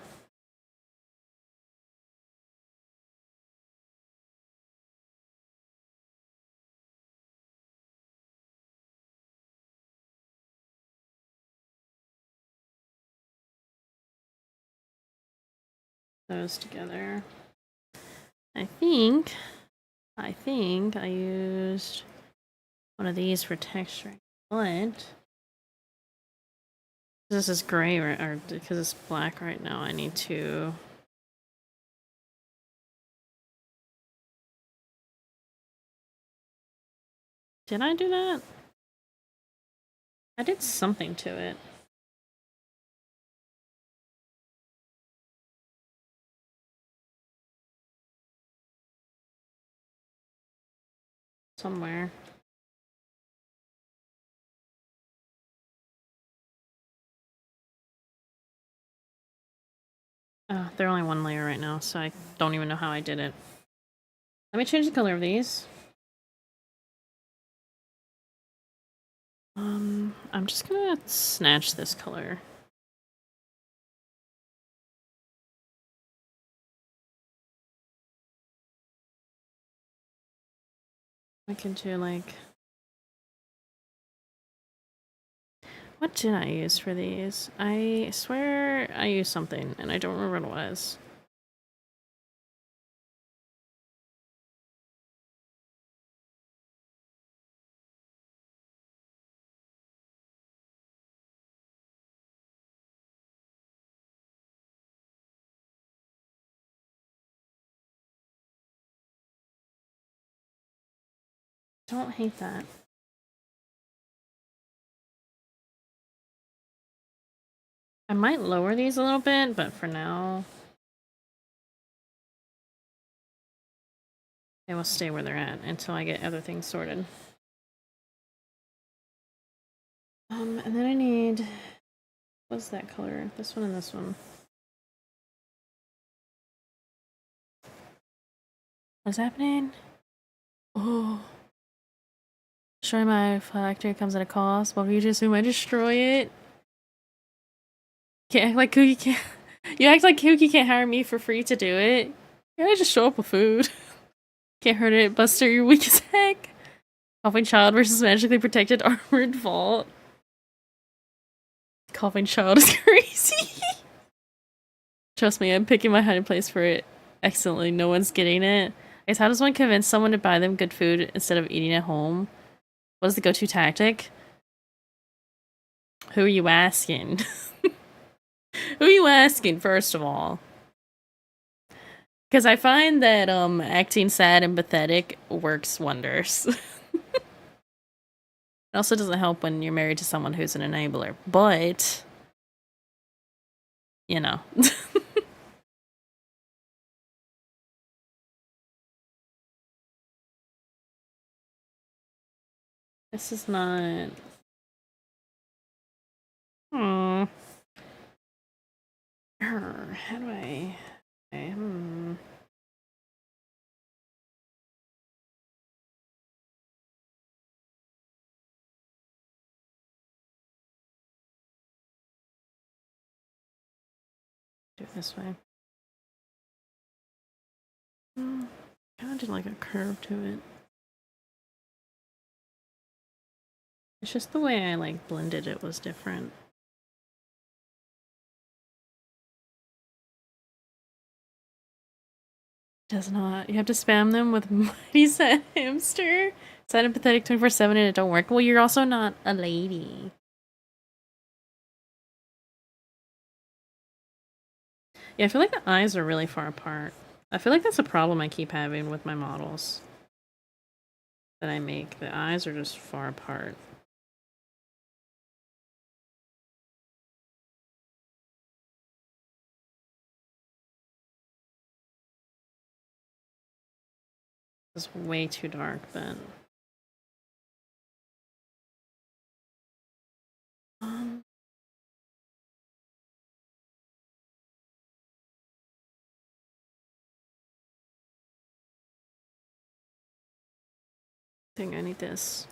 Speaker 1: Those together. I think I used one of these for texturing, but this is gray, or because it's black right now, I need to. Did I do that? I did something to it. Somewhere. They're only one layer right now, so I don't even know how I did it. Let me change the color of these. I'm just gonna snatch this color. I can do like... What did I use for these? I swear I used something, and I don't remember what it was. Don't hate that. I might lower these a little bit, but for now... they will stay where they're at until I get other things sorted. And then I need... what's that color? This one and this one. What's happening? Oh. Destroy my factory comes at a cost. Well, you just might destroy it. Can't act like Cookie can't... You act like Cookie can't hire me for free to do it. Yeah, I just show up with food. Can't hurt it, Buster, you're weak as heck. Coughing Child versus Magically Protected Armored Vault. Coughing Child is crazy. Trust me, I'm picking my hiding place for it excellently. No one's getting it. I guess how does one convince someone to buy them good food instead of eating at home? What is the go-to tactic? Who are you asking? Who are you asking, first of all? Because I find that acting sad and pathetic works wonders. It also doesn't help when you're married to someone who's an enabler, but... you know. This is not... Hmm. How do I... Okay, do it this way. Kind of did like a curve to it. It's just the way I like blended it was different. Does not. You have to spam them with Mighty Sad Hamster. Sad and pathetic 24/7 and it don't work. Well, you're also not a lady. Yeah, I feel like the eyes are really far apart. I feel like that's a problem I keep having with my models that I make. The eyes are just far apart. It's way too dark, but... I think I need this.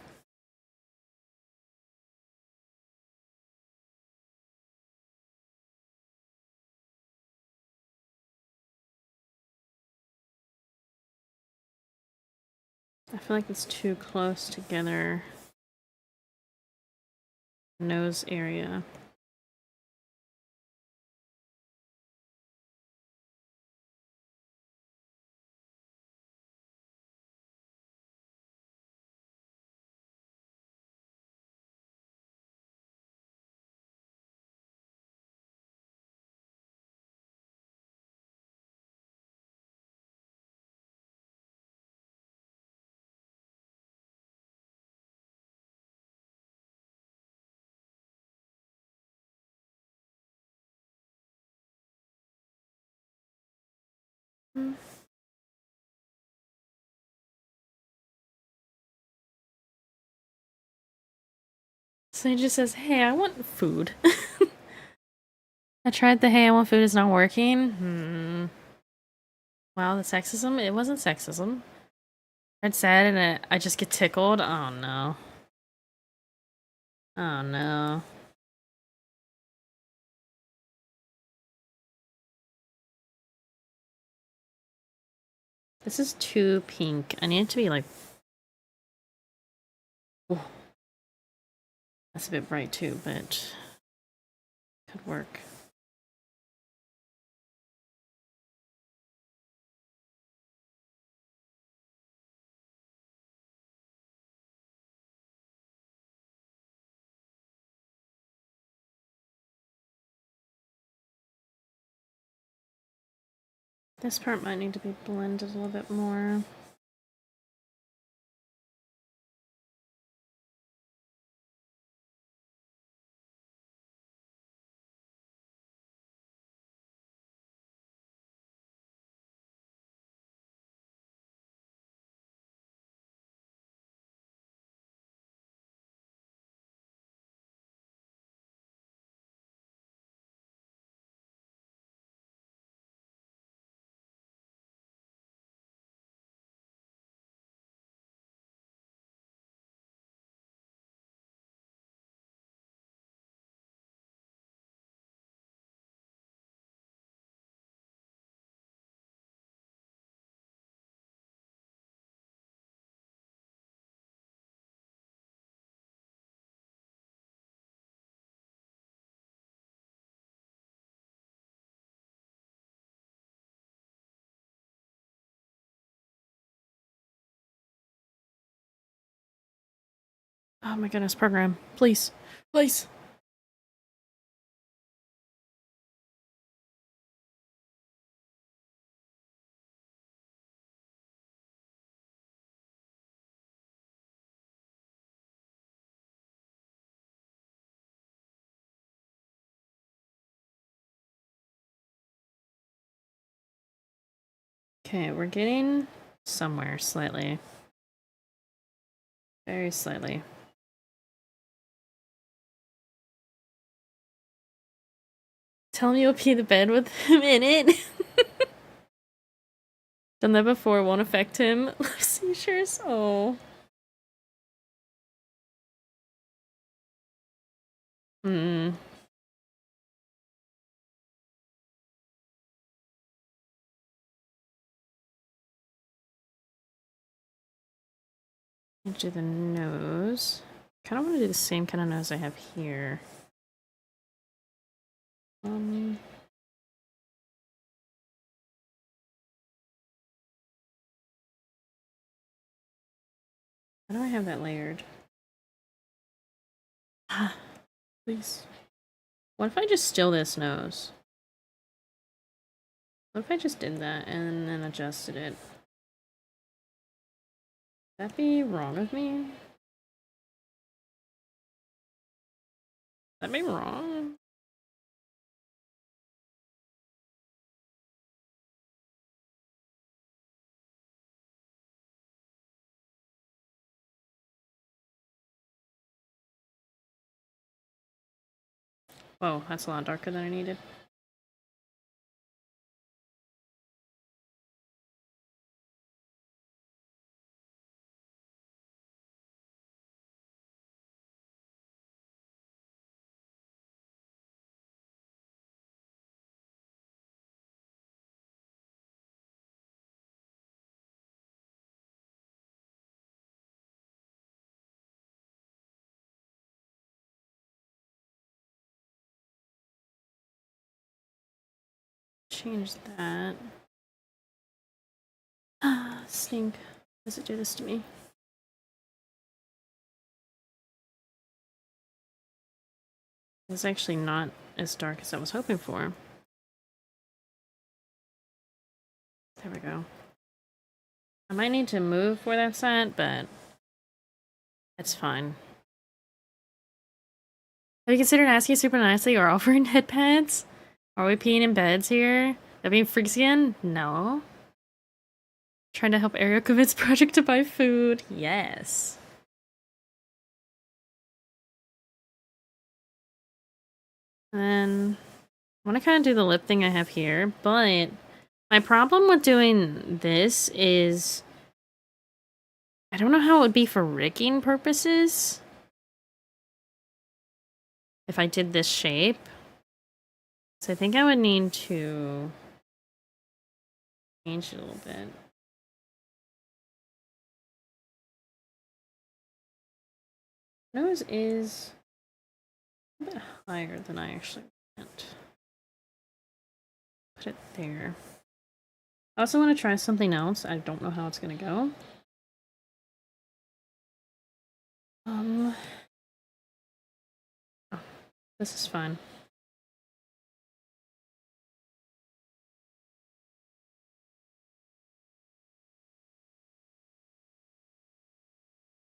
Speaker 1: I feel like it's too close together. Nose area. So he just says, hey, I want food. I tried the hey, I want food is not working. Wow, the sexism? It wasn't sexism. I'd said and I just get tickled. Oh no. Oh no. This is too pink. I need it to be like... Ooh. That's a bit bright too, but... could work. This part might need to be blended a little bit more. Oh my goodness, program. Please. Please. Okay, we're getting somewhere slightly. Very slightly. Tell me you'll pee the bed with him in it. Done that before, won't affect him. Seizures? Oh. Hmm. Do the nose. Kind of want to do the same kind of nose I have here. How do I have that layered? Ah, please. What if I just still this nose? What if I just did that and then adjusted it? Would that be wrong of me? Would that be wrong? Whoa, that's a lot darker than I needed. Change that. Ah, stink. Does it do this to me? It's actually not as dark as I was hoping for. There we go. I might need to move where that's at, but it's fine. Have you considered asking super nicely or offering head pads? Are we peeing in beds here? That being freaks again? No. Trying to help Ariel convince Project to buy food. Yes. And then I want to kind of do the lip thing I have here, but my problem with doing this is I don't know how it would be for rigging purposes if I did this shape. So I think I would need to change it a little bit. Nose is a bit higher than I actually want. Put it there. I also want to try something else. I don't know how it's going to go. Oh, this is fine.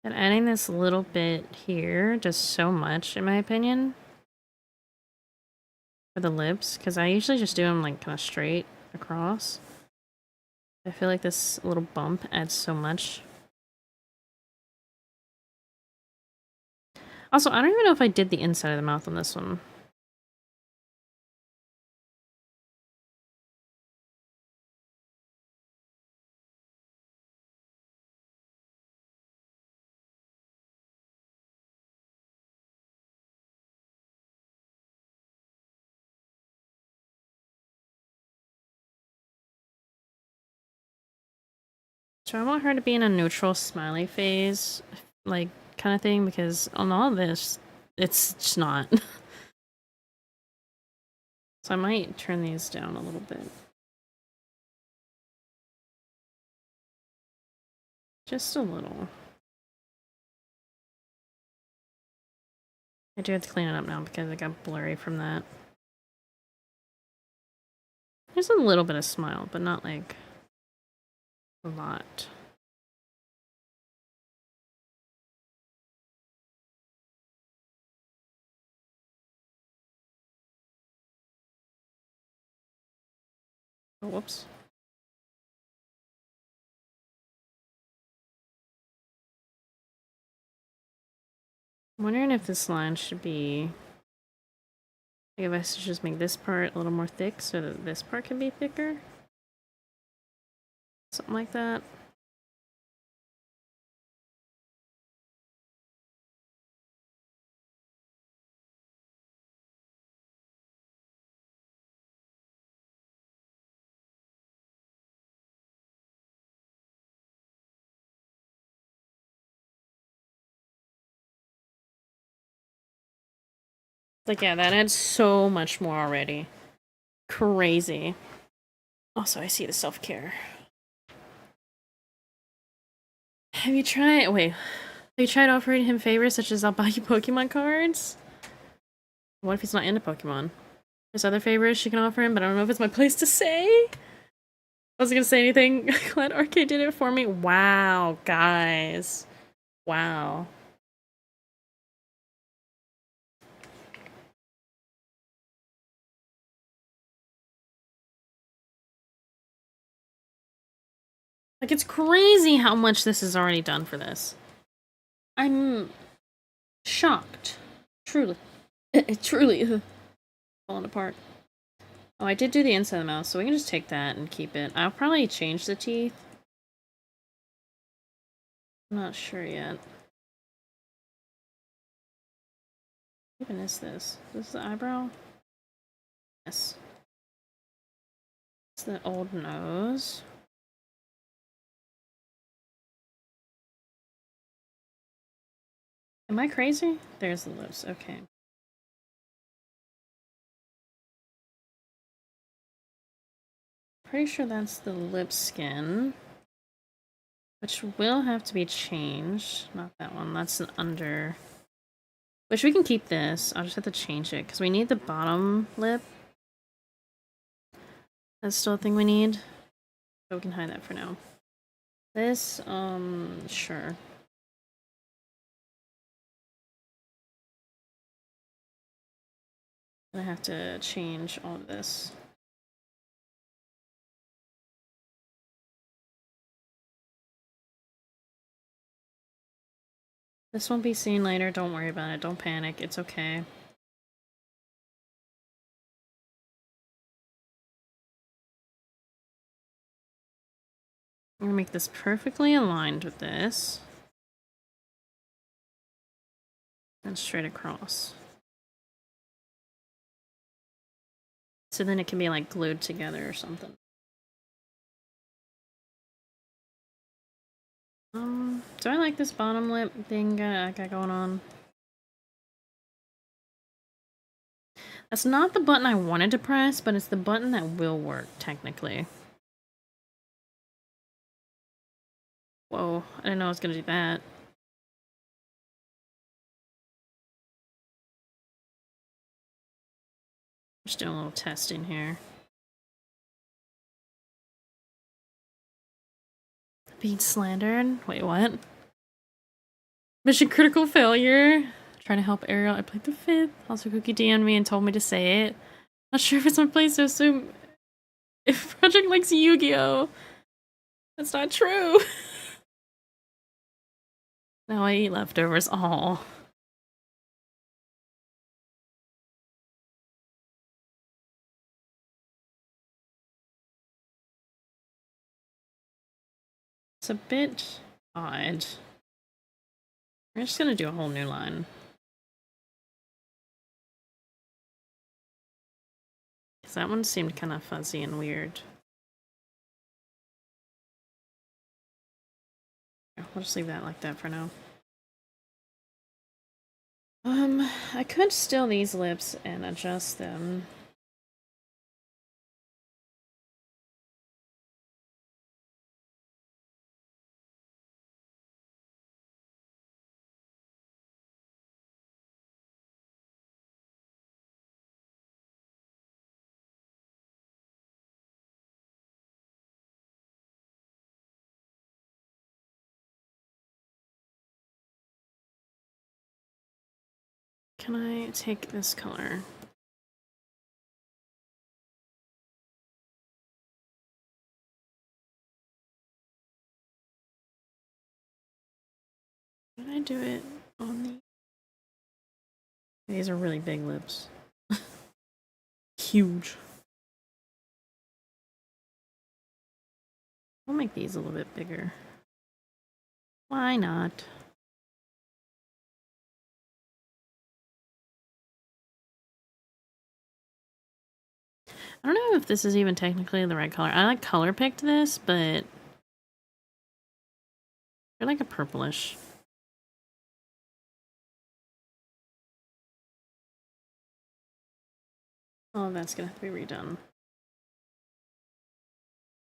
Speaker 1: And adding this little bit here does so much, in my opinion, for the lips, because I usually just do them like kind of straight across. I feel like this little bump adds so much. Also, I don't even know if I did the inside of the mouth on this one. So I want her to be in a neutral smiley phase, like, kind of thing, because on all of this, it's just not. So I might turn these down a little bit. Just a little. I do have to clean it up now because it got blurry from that. There's a little bit of smile, but not like a lot. Oh, whoops. I'm wondering if this line should be... Like if I should just make this part a little more thick so that this part can be thicker. Something like that. Like, yeah, that adds so much more already. Crazy. Also, I see the self-care. Have you tried... Wait. Have you tried offering him favors such as I'll buy you Pokemon cards? What if he's not into Pokemon? There's other favors she can offer him, but I don't know if it's my place to say. I wasn't gonna say anything. Glad Arcade did it for me. Wow, guys. Wow. Like, it's crazy how much this is already done for this. I'm shocked. Truly. Truly. Falling apart. Oh, I did do the inside of the mouth, so we can just take that and keep it. I'll probably change the teeth. I'm not sure yet. What even is this? This is the eyebrow? Yes. It's the old nose. Am I crazy? There's the lips. Okay. Pretty sure that's the lip skin. Which will have to be changed. Not that one. That's an under. Which we can keep this. I'll just have to change it because we need the bottom lip. That's still a thing we need. So we can hide that for now. This, sure. I have to change all of this. This won't be seen later. Don't worry about it. Don't panic. It's okay. I'm gonna make this perfectly aligned with this. And straight across. So then it can be like glued together or something. Do I like this bottom lip thing I got going on? That's not the button I wanted to press, but it's the button that will work, technically. Whoa, I didn't know I was gonna do that. Just doing a little testing here. Being slandered? Wait, what? Mission critical failure. Trying to help Ariel. I played the 5th. Also, Cookie DM'd me and told me to say it. Not sure if it's my place to assume if Project likes Yu-Gi-Oh! That's not true. Now I eat leftovers. All. It's a bit odd. We're just gonna do a whole new line. Because that one seemed kind of fuzzy and weird. We'll just leave that like that for now. I could steal these lips and adjust them. Can I take this color? Can I do it on the... These are really big lips. Huge. I'll make these a little bit bigger. Why not? I don't know if this is even technically the right color. I like color picked this, but they're like a purplish. Oh, that's gonna have to be redone.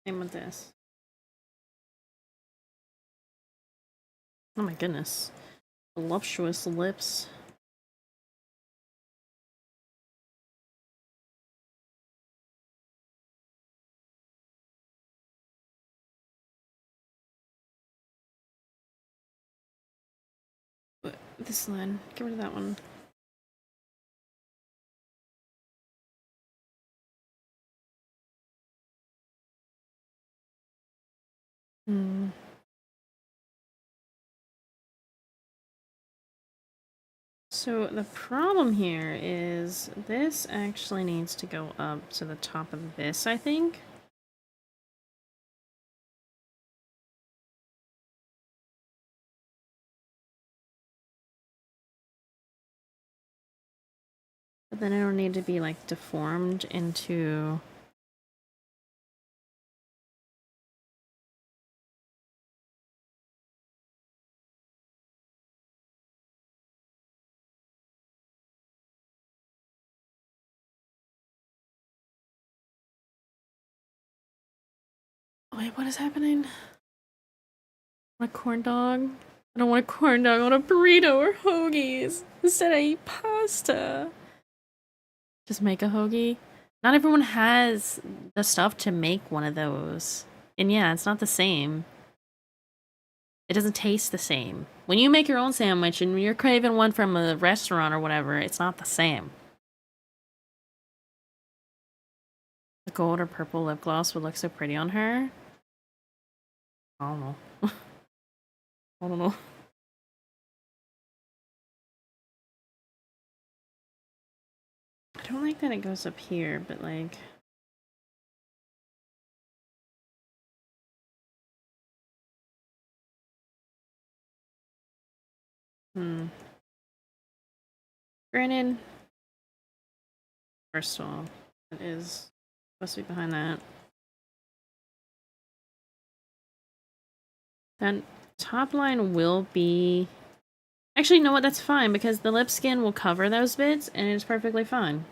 Speaker 1: Same with this. Oh my goodness. Voluptuous lips. This line. Get rid of that one. Hmm. So the problem here is this actually needs to go up to the top of this, I think. But then it'll need to be like deformed into... Wait, what is happening? I want a corn dog? I don't want a corn dog, I want a burrito or hoagies. Instead I eat pasta. Just make a hoagie. Not everyone has the stuff to make one of those. And yeah, it's not the same. It doesn't taste the same. When you make your own sandwich and you're craving one from a restaurant or whatever, it's not the same. The gold or purple lip gloss would look so pretty on her. I don't know. I don't know. don't like that it goes up here, but like... Granted, first of all, it is supposed to be behind that. That top line will be... Actually, you know what? That's fine, because the lip skin will cover those bits, and it's perfectly fine.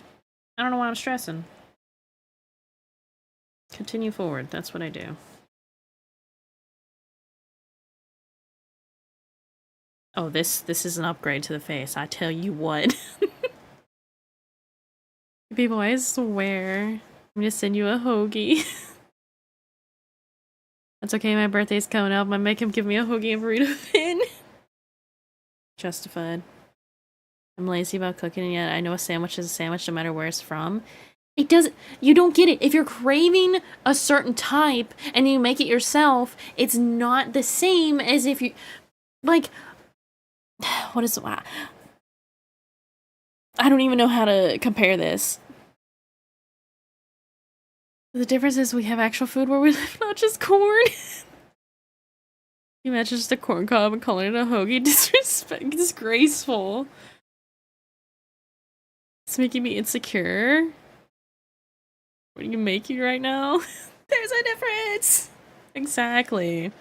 Speaker 1: I don't know why I'm stressing. Continue forward. That's what I do. Oh, this is an upgrade to the face. I tell you what. People, I swear. I'm gonna send you a hoagie. That's okay, my birthday's coming up. I make him give me a hoagie and burrito pin. Justified. I'm lazy about cooking, and yet I know a sandwich is a sandwich no matter where it's from. It doesn't... You don't get it. If you're craving a certain type and you make it yourself, it's not the same as if you... Like... What is... I don't even know how to compare this. The difference is we have actual food where we live, not just corn. You imagine just a corn cob and calling it a hoagie? Disgraceful. It's making me insecure. What are you making right now? There's a difference! Exactly.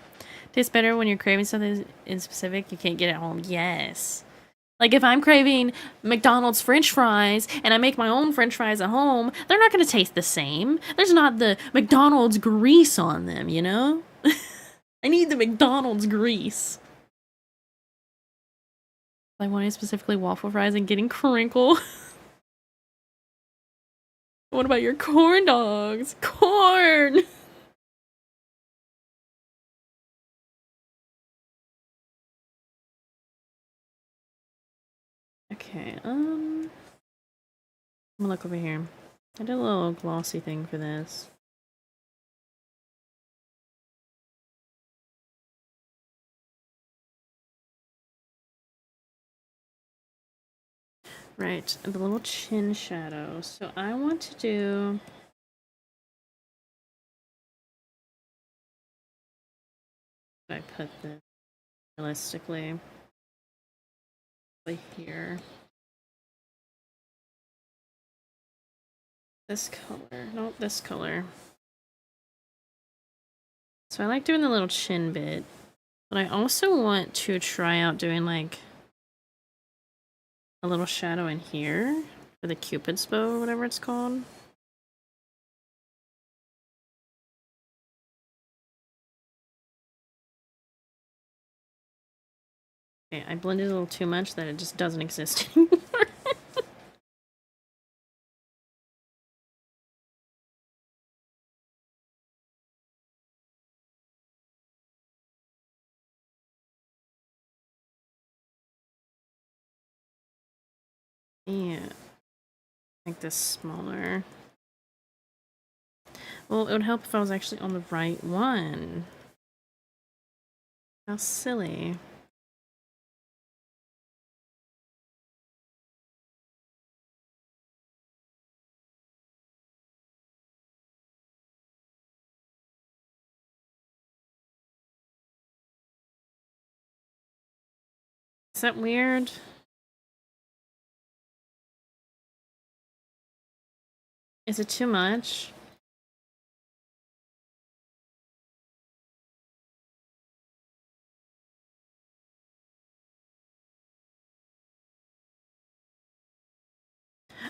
Speaker 1: Tastes better when you're craving something in specific you can't get at home. Yes. Like, if I'm craving McDonald's french fries and I make my own french fries at home, they're not going to taste the same. There's not the McDonald's grease on them, you know? I need the McDonald's grease. I wanted specifically waffle fries and getting crinkle. What about your corn dogs? Corn! Okay, I'm gonna look over here. I did a little glossy thing for this. Right, the little chin shadow. So I want to do... I put this realistically right here. This color. Nope, this color. So I like doing the little chin bit, but I also want to try out doing like a little shadow in here for the Cupid's bow or whatever it's called. Okay, I blended a little too much that it just doesn't exist anymore. Yeah. Make this smaller. Well, it would help if I was actually on the right one. How silly. Is that weird? Is it too much?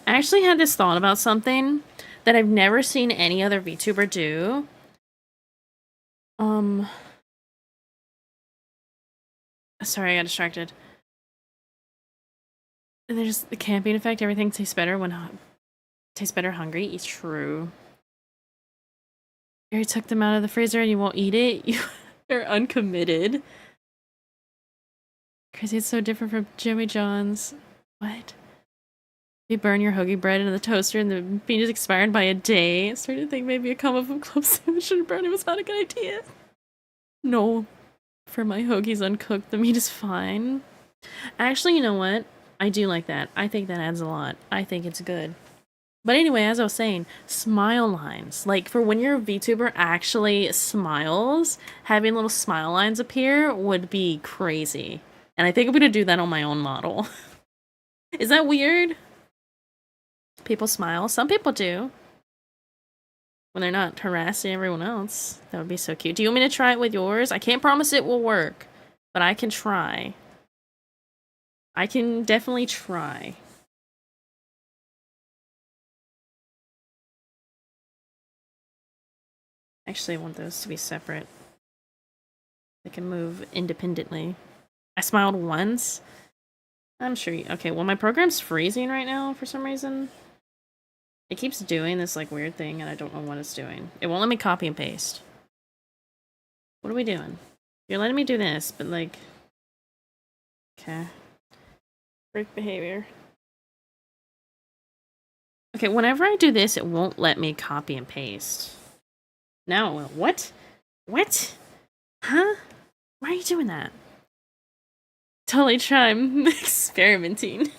Speaker 1: I actually had this thought about something that I've never seen any other VTuber do. Sorry, I got distracted. There's the camping effect. Everything tastes better when hungry. It's true. You already took them out of the freezer and you won't eat it? They're uncommitted. Crazy, it's so different from Jimmy John's. What? You burn your hoagie bread into the toaster and the bean is expired by a day. I started to think maybe a combo from club sandwich and burning was not a good idea. No. For my hoagies uncooked, the meat is fine. Actually, you know what? I do like that. I think that adds a lot. I think it's good. But anyway, as I was saying, smile lines. Like, for when your VTuber actually smiles, having little smile lines appear would be crazy. And I think I'm gonna do that on my own model. Is that weird? People smile. Some people do. When they're not harassing everyone else. That would be so cute. Do you want me to try it with yours? I can't promise it will work, but I can try. I can definitely try. Actually, I want those to be separate. They can move independently. I smiled once. I'm sure you... Okay, well, my program's freezing right now for some reason. It keeps doing this, like, weird thing, and I don't know what it's doing. It won't let me copy and paste. What are we doing? You're letting me do this, but, like... Okay. Freak behavior. Okay, whenever I do this, it won't let me copy and paste. Now it will. What? What? Huh? Why are you doing that? Totally try. I'm experimenting.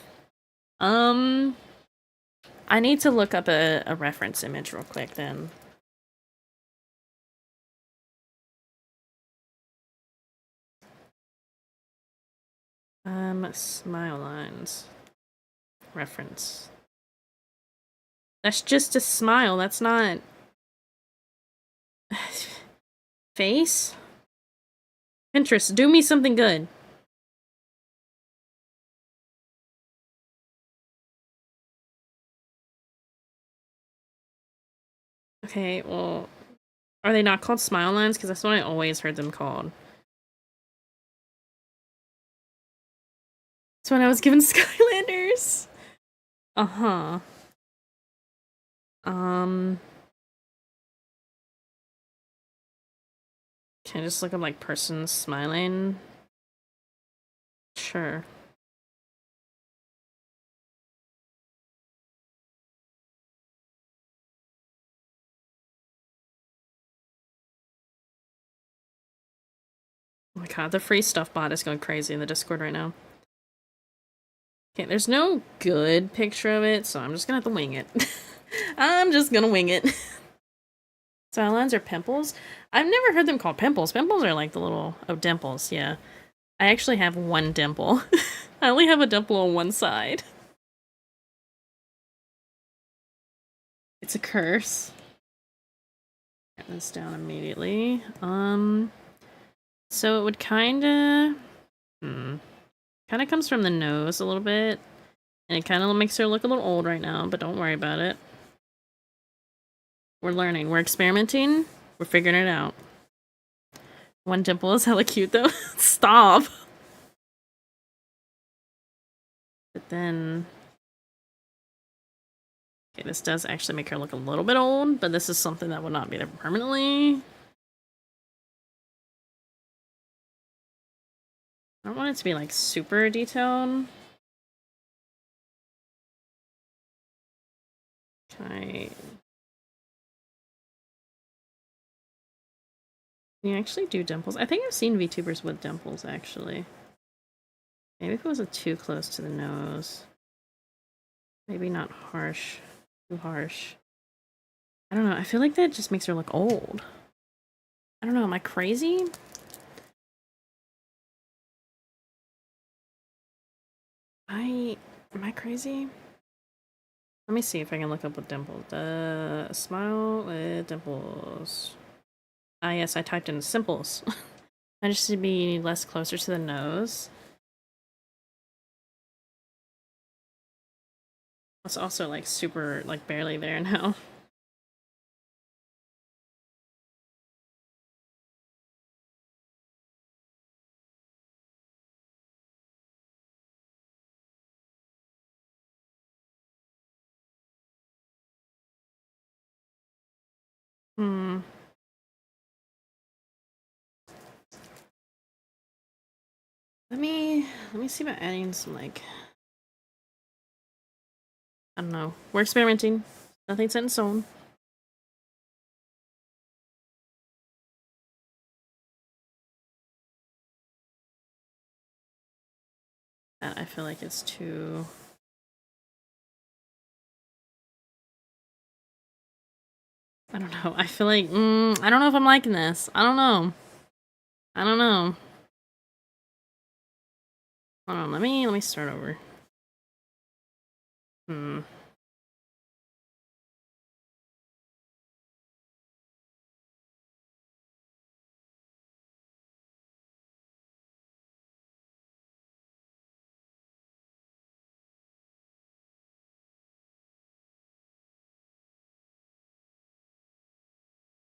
Speaker 1: I need to look up a reference image real quick then. Smile lines. Reference. That's just a smile, that's not... Face? Pinterest, do me something good. Okay, well... Are they not called smile lines? Because that's what I always heard them called. That's when I was given Skylanders! Uh-huh. Can I just look up, like, person smiling? Sure. Oh my god, the free stuff bot is going crazy in the Discord right now. Okay, there's no good picture of it, so I'm just gonna have to wing it. I'm just gonna wing it. Smile lines are pimples? I've never heard them called pimples. Pimples are like the little... Oh, dimples, yeah. I actually have one dimple. I only have a dimple on one side. It's a curse. Get this down immediately. So it would kinda... Kinda comes from the nose a little bit. And it kinda makes her look a little old right now, but don't worry about it. We're learning. We're experimenting. We're figuring it out. One dimple is hella cute, though. Stop! But then... Okay, this does actually make her look a little bit old, but this is something that will not be there permanently. I don't want it to be, like, super detailed. Can you actually do dimples? I think I've seen VTubers with dimples, actually. Maybe if it wasn't too close to the nose. Maybe not harsh. Too harsh. I don't know, I feel like that just makes her look old. I don't know, am I crazy? Am I crazy? Let me see if I can look up with dimples. Smile with dimples. Ah, yes, I typed in simples. I just to be less closer to the nose. It's also like super, like barely there now. Hmm. Let me see about adding some, like, I don't know. We're experimenting. Nothing's set in stone. That, I feel like it's too... I don't know. I feel like, I don't know if I'm liking this. I don't know. I don't know. Hold on, let me start over.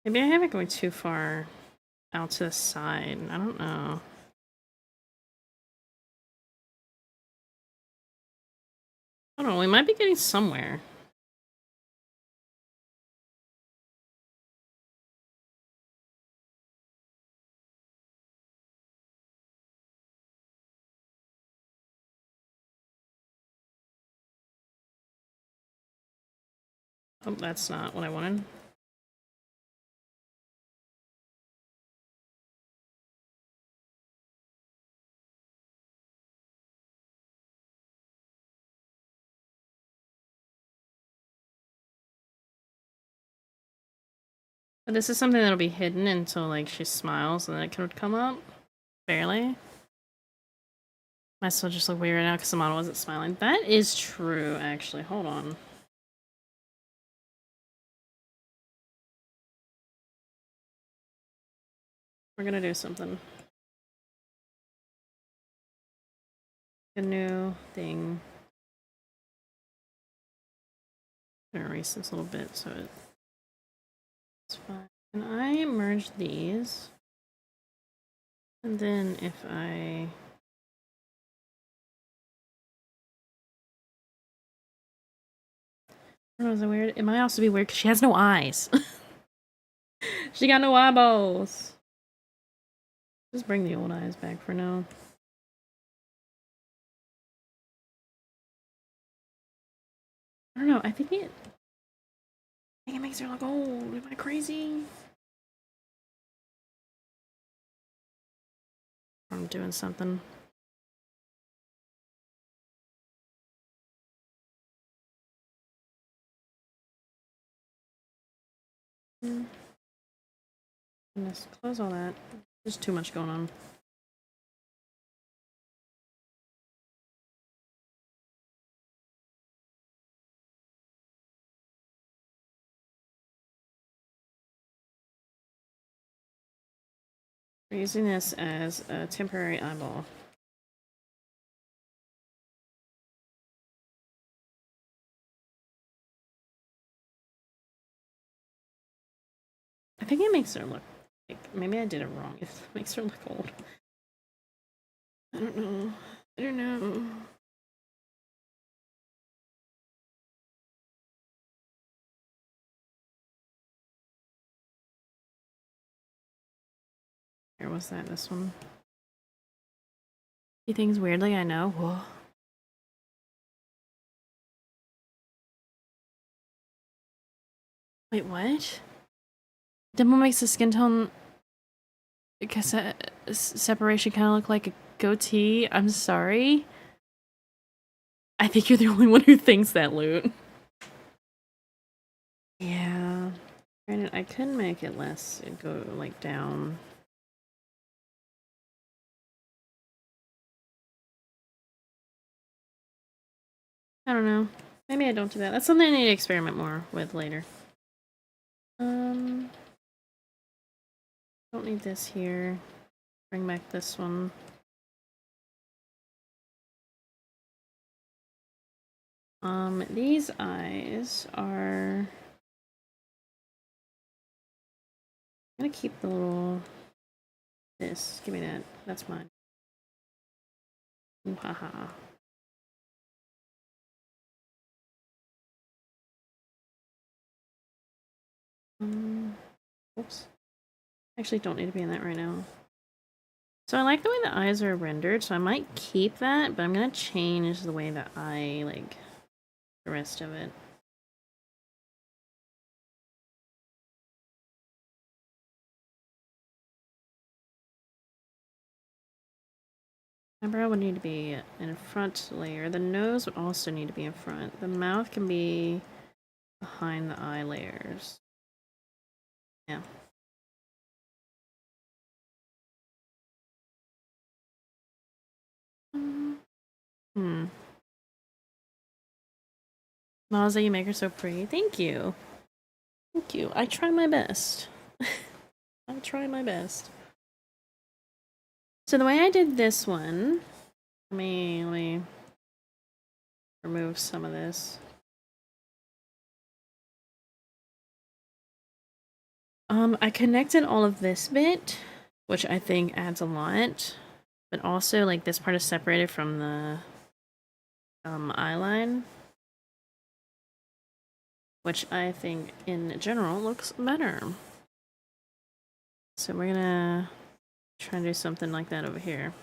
Speaker 1: Maybe I have it going too far out to the side. I don't know. I don't know. We might be getting somewhere. Oh, that's not what I wanted. But this is something that'll be hidden until, like, she smiles and then it could come up. Barely. Might still just look weird right now because the model wasn't smiling. That is true, actually. Hold on. We're gonna do something. A new thing. I'm gonna erase this a little bit so it's fine. Can I merge these? And then if I... I don't know, is that weird? It might also be weird because she has no eyes. She got no eyeballs. Just bring the old eyes back for now. I don't know, I think it makes her look old. Am I crazy? I'm doing something. Goodness, close all that. There's too much going on. We're using this as a temporary eyeball. I think it makes her look like, maybe I did it wrong. It makes her look old. I don't know. I don't know. Where was that? This one? See things weirdly, I know. Whoa. Wait, what? Dimple makes the skin tone because separation kind of look like a goatee. I'm sorry. I think you're the only one who thinks that, Loot. Yeah. Granted, I could make it less and go like down. I don't know. Maybe I don't do that. That's something I need to experiment more with later. Don't need this here. Bring back this one. These eyes are... I'm gonna keep the little... This. Give me that. That's mine. Ooh, haha. Oops. Actually, don't need to be in that right now. So I like the way the eyes are rendered, so I might keep that, but I'm gonna change the way that I like the rest of it. My brow would need to be in front layer. The nose would also need to be in front. The mouth can be behind the eye layers. Yeah. Hmm. Maza, you make her so pretty. Thank you. Thank you. I try my best. I try my best. So the way I did this one, let me remove some of this. I connected all of this bit, which I think adds a lot, but also like this part is separated from the eye line, which I think in general looks better. So we're gonna try and do something like that over here.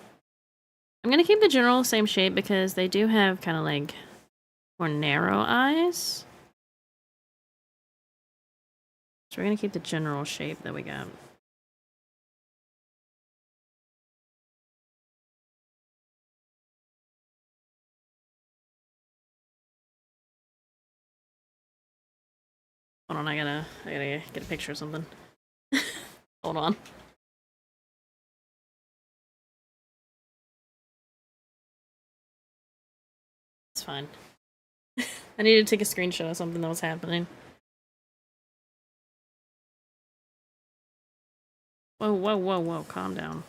Speaker 1: I'm gonna keep the general same shape because they do have kind of like more narrow eyes. So we're gonna keep the general shape that we got. Hold on, I gotta get a picture of something. Hold on. It's fine. I needed to take a screenshot of something that was happening. Whoa, whoa, whoa, whoa, calm down.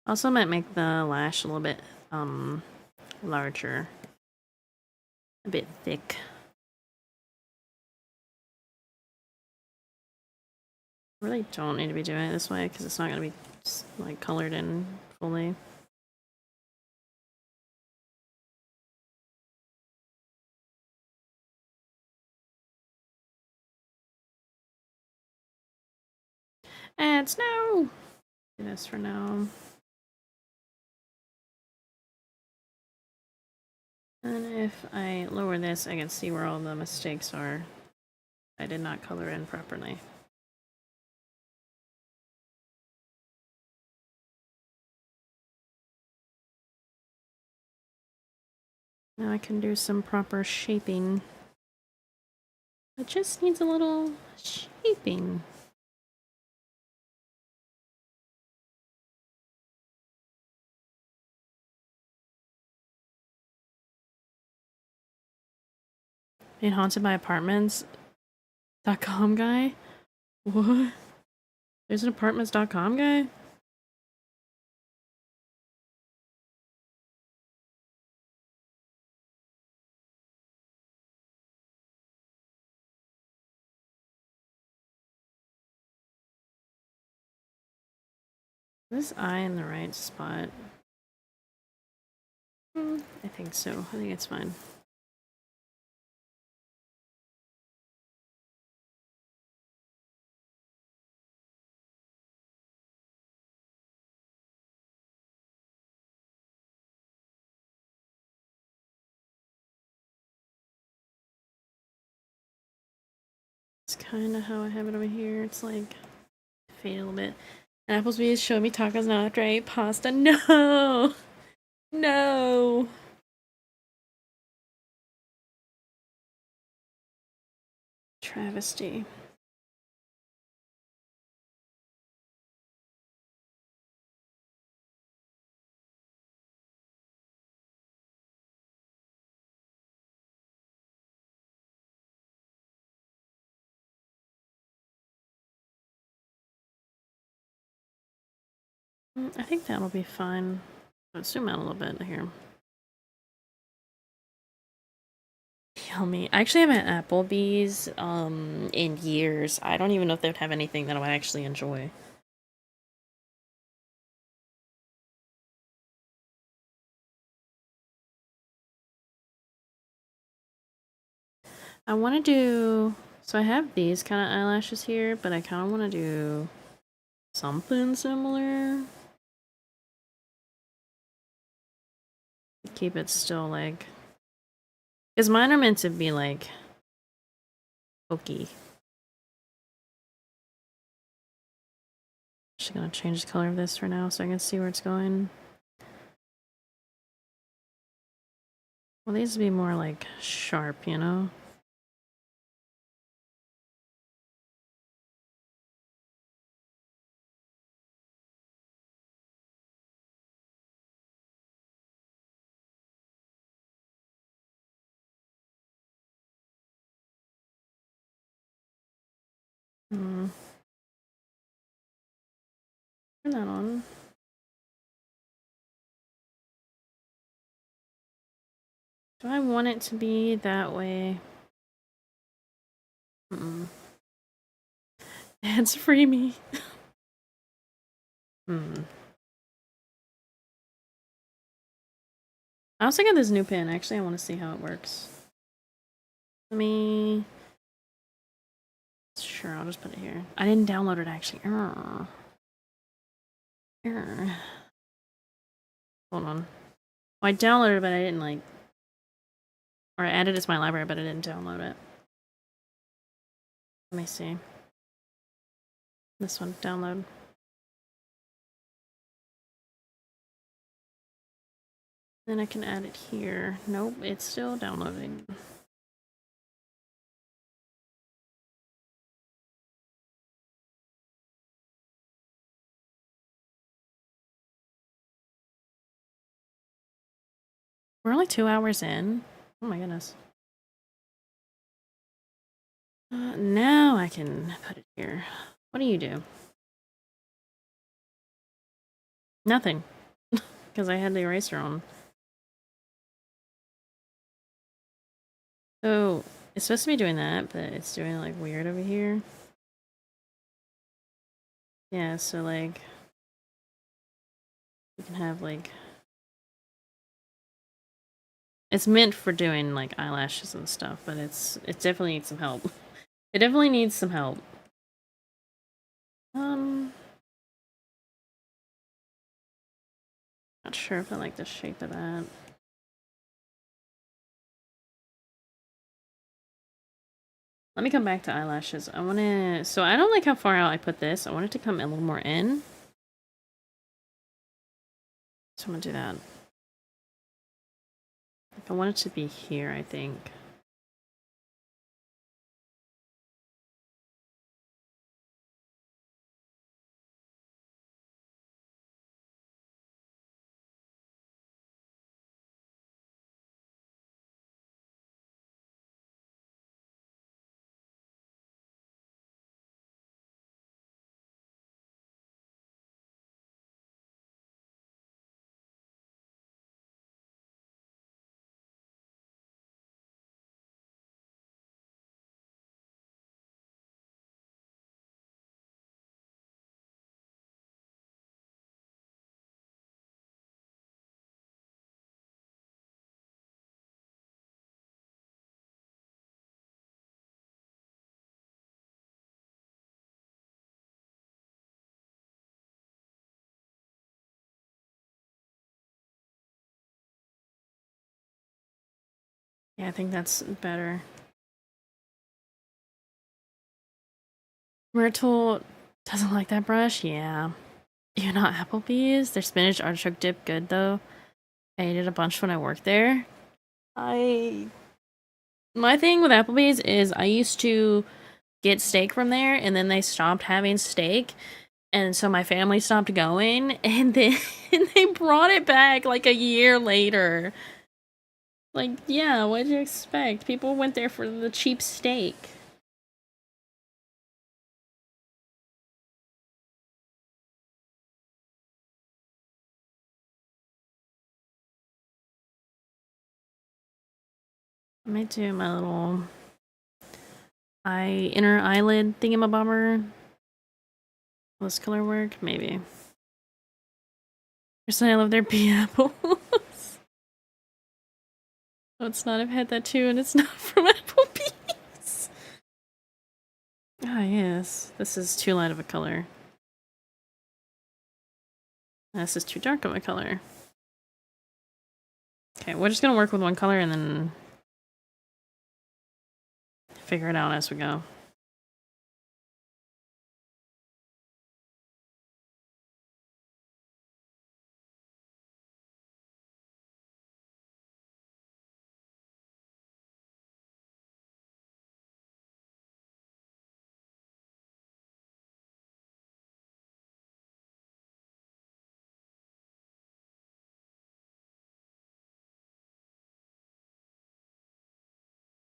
Speaker 1: Also might make the lash a little bit larger. A bit thick. Really don't need to be doing it this way because it's not gonna be like colored in fully. And snow. Do this for now. And if I lower this, I can see where all the mistakes are. I did not color in properly. Now I can do some proper shaping. It just needs a little shaping. Being haunted by apartments.com guy? What? There's an apartments.com guy? This eye in the right spot? I think so. I think it's fine. It's kind of how I have it over here. It's like fade a little bit. And Applebee's showed me tacos now after I ate pasta. No! No! Travesty. I think that'll be fine. Let's zoom out a little bit here. Yummy. I actually haven't had Applebee's in years. I don't even know if they would have anything that I would actually enjoy. I want to do... So I have these kind of eyelashes here, but I kind of want to do something similar. Keep it still like... Because mine are meant to be like... pokey. Just gonna change the color of this for now so I can see where it's going. Well, these would be more like sharp, you know? Hmm. Turn that on. Do I want it to be that way? Mm-mm. It's free me. Hmm. I also got this new pen. Actually, I want to see how it works. Let me... Sure, I'll just put it here. I didn't download it, actually. Err. Err. Hold on. Well, I downloaded it, but I didn't, like... Or I added it to my library, but I didn't download it. Let me see. This one, download. Then I can add it here. Nope, it's still downloading. We're only 2 hours in. Oh my goodness. Now I can put it here. What do you do? Nothing. Because I had the eraser on. So, it's supposed to be doing that, but it's doing like weird over here. Yeah, so like... You can have like... It's meant for doing like eyelashes and stuff, but it definitely needs some help. It definitely needs some help. Not sure if I like the shape of that. Let me come back to eyelashes. I want to... So I don't like how far out I put this. I want it to come a little more in. So I'm going to do that. Like, I want it to be here, I think. Yeah, I think that's better. Myrtle doesn't like that brush? Yeah. You're not Applebee's? Their spinach artichoke dip good, though. I ate it a bunch when I worked there. My thing with Applebee's is I used to get steak from there, and then they stopped having steak. And so my family stopped going, and then they brought it back like a year later. Like, yeah, what'd you expect? People went there for the cheap steak. I might do my little inner eyelid thingamabobber. Will this color work? Maybe. Personally, I love their pea apples. Oh, it's not. I've had that too, and it's not from Applebee's. Ah, yes. This is too light of a color. This is too dark of a color. Okay, we're just gonna work with one color and then figure it out as we go.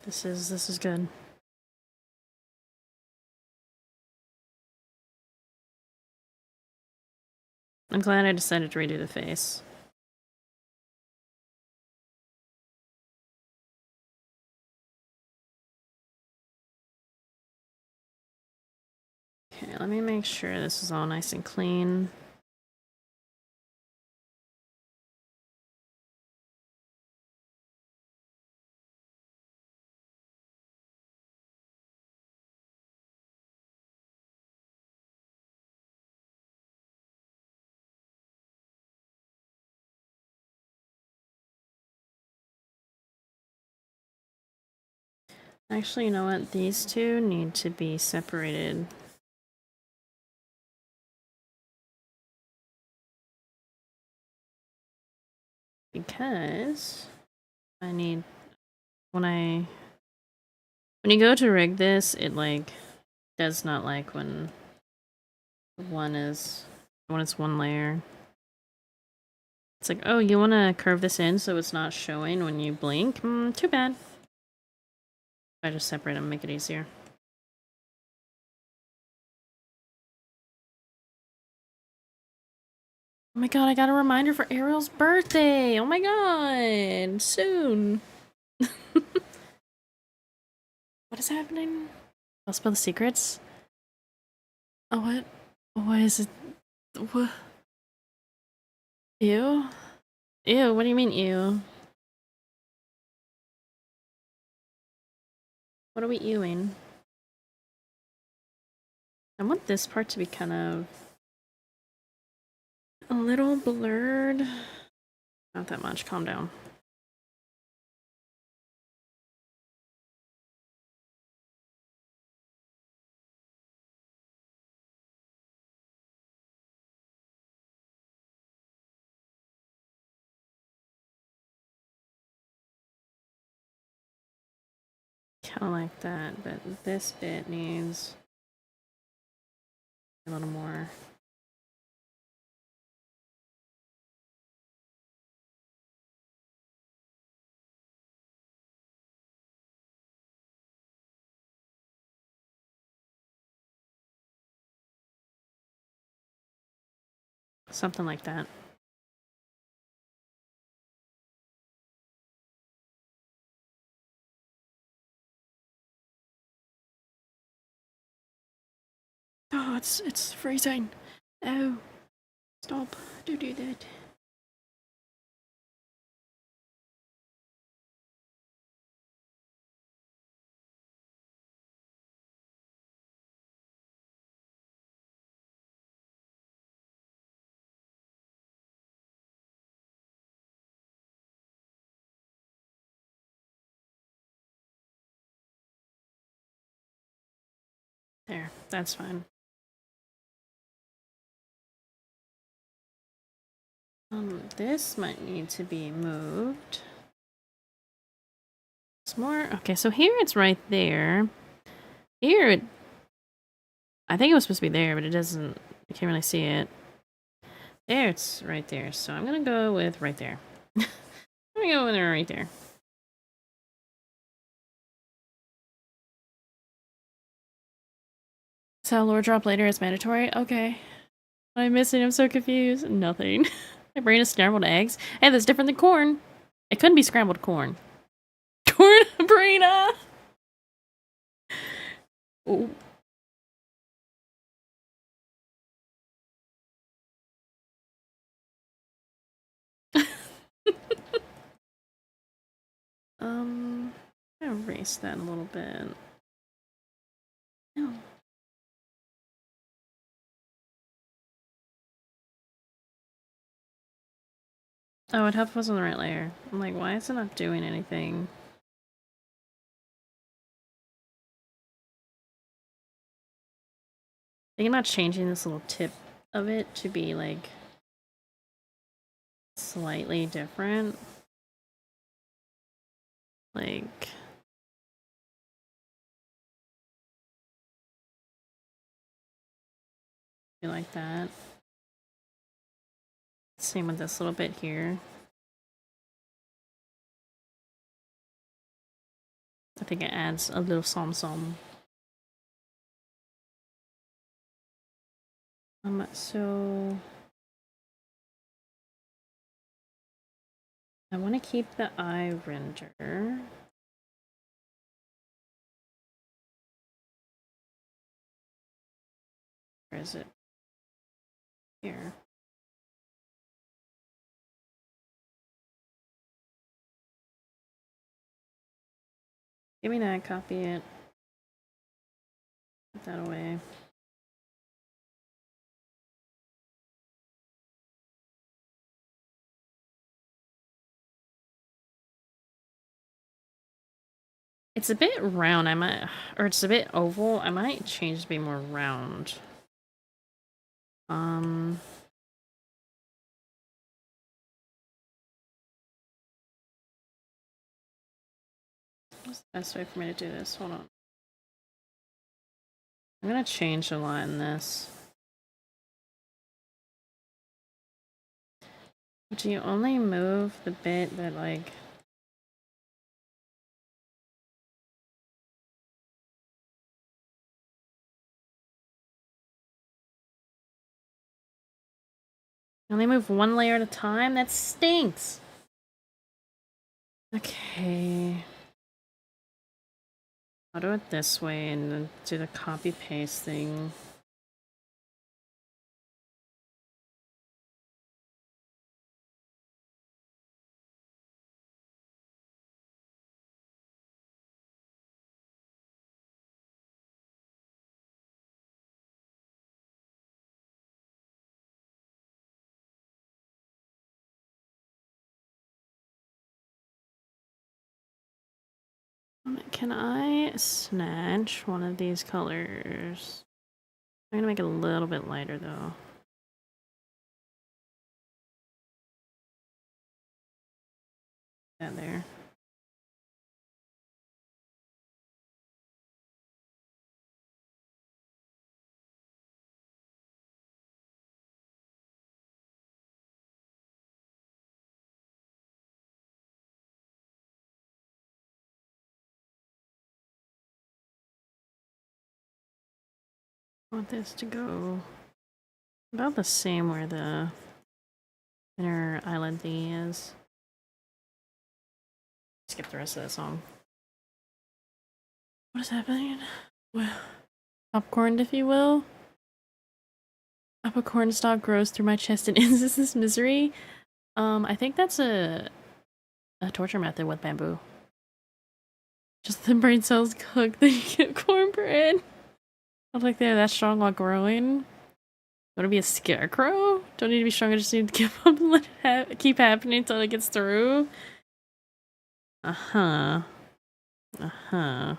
Speaker 1: This is good. I'm glad I decided to redo the face. Okay, let me make sure this is all nice and clean. Actually, you know what? These two need to be separated. Because I need when you go to rig this, it like does not like when it's one layer. It's like, oh, you want to curve this in so it's not showing when you blink? Too bad. I just separate them, make it easier. Oh my god, I got a reminder for Ariel's birthday! Oh my god! Soon! What is happening? I'll spill the secrets? Oh, what? What is it? What? Ew? Ew, what do you mean, ew? What are we ewing? I want this part to be kind of a little blurred. Not that much, calm down. Kind of like that, but this bit needs a little more. Something like that. Oh, it's freezing. Oh, stop. Don't do that. There, that's fine. This might need to be moved. It's more. Okay, so here it's right there. Here, I think it was supposed to be there, but it doesn't. You can't really see it. There, it's right there. So I'm gonna go with right there. I'm gonna go with right there. So lore drop later is mandatory? Okay. I'm missing, I'm so confused. Nothing. My brain is scrambled eggs. Hey, that's different than corn. It couldn't be scrambled corn. Corn Brina! Oh. Erase that a little bit. No. Oh, it helped was on the right layer. I'm like, why is it not doing anything? Thinking about changing this little tip of it to be like slightly different. Like like that. Same with this little bit here. I think it adds a little som. So I want to keep the eye render. Where is it? Here. Give me that, copy it. Put that away. It's a bit round, or it's a bit oval. I might change to be more round. What's the best way for me to do this? Hold on. I'm gonna change a lot in this. Do you only move the bit that, like... You only move one layer at a time? That stinks! Okay. I'll do it this way and then do the copy paste thing. Can I snatch one of these colors? I'm gonna make it a little bit lighter though. That there. I want this to go about the same where the inner island thingy is. Skip the rest of that song. What is happening? Well, popcorn, if you will. A popcorn stalk grows through my chest and ends this misery. I think that's a torture method with bamboo. Just the brain cells cook, then you get cornbread. I don't think they're that strong while growing. Want to be a scarecrow? Don't need to be strong, I just need to give up and let it keep happening until it gets through. Uh-huh. Uh-huh.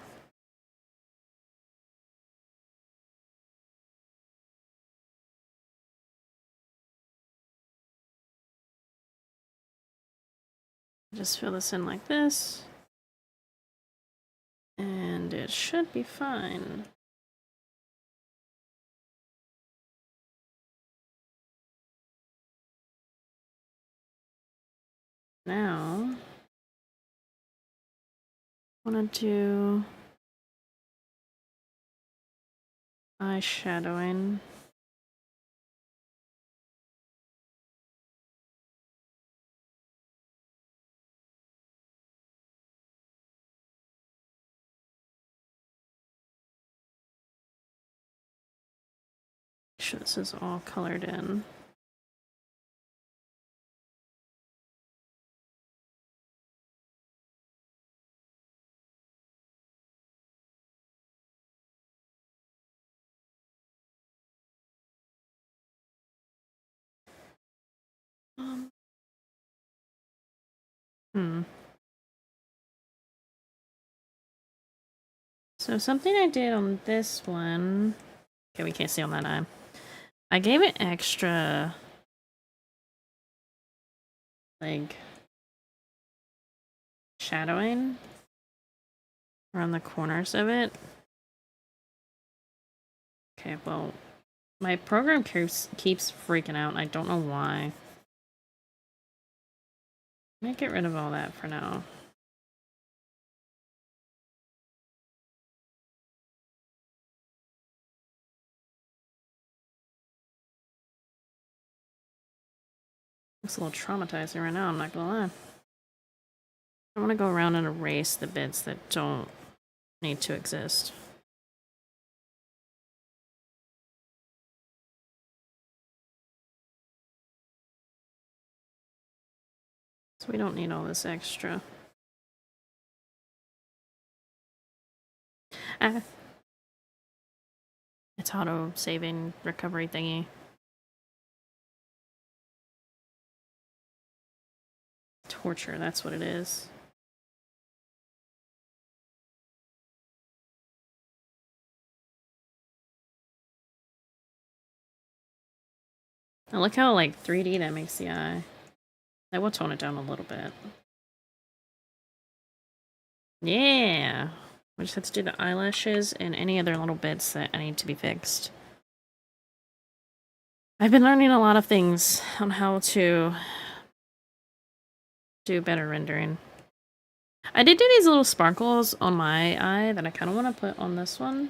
Speaker 1: Just fill this in like this. And it should be fine. Now, I want to do eyeshadowing. Make sure this is all colored in. So something I did on this one... Okay, we can't see on that eye. I gave it extra... like... shadowing around the corners of it. Okay, well... my program keeps freaking out and I don't know why. I'm gonna get rid of all that for now. It's a little traumatizing right now, I'm not gonna lie. I want to go around and erase the bits that don't need to exist. So we don't need all this extra. Ah. It's auto-saving recovery thingy. Torture, that's what it is. I like how, like, 3D that makes the eye. I will tone it down a little bit. Yeah! We just have to do the eyelashes and any other little bits that I need to be fixed. I've been learning a lot of things on how to do better rendering. I did do these little sparkles on my eye that I kind of want to put on this one.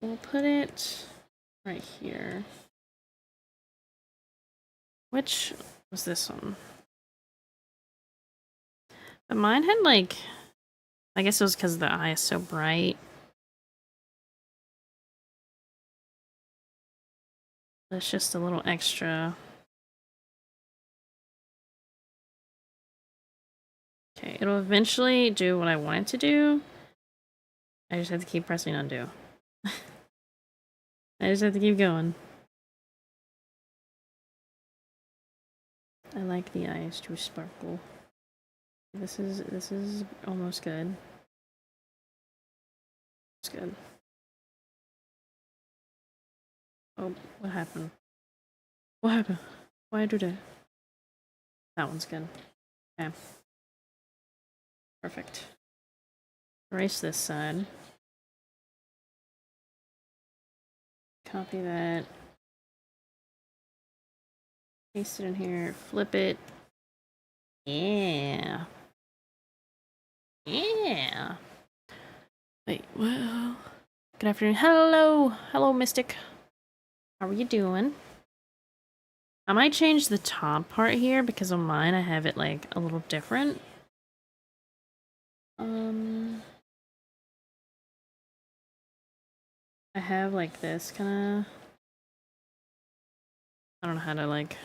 Speaker 1: We'll put it right here. Which was this one? But mine had like, I guess it was because the eye is so bright. It's just a little extra. Okay, it'll eventually do what I want it to do. I just have to keep pressing undo. I just have to keep going. I like the eyes to sparkle. This is almost good. It's good. Oh, what happened? What happened? Why did I do that? That one's good. Okay. Perfect. Erase this side. Copy that. Paste it in here. Flip it. Yeah. Yeah. Wait, well. Good afternoon. Hello. Hello, Mystic. How are you doing? I might change the top part here because on mine I have it like a little different. I have like this kind of, I don't know how to like,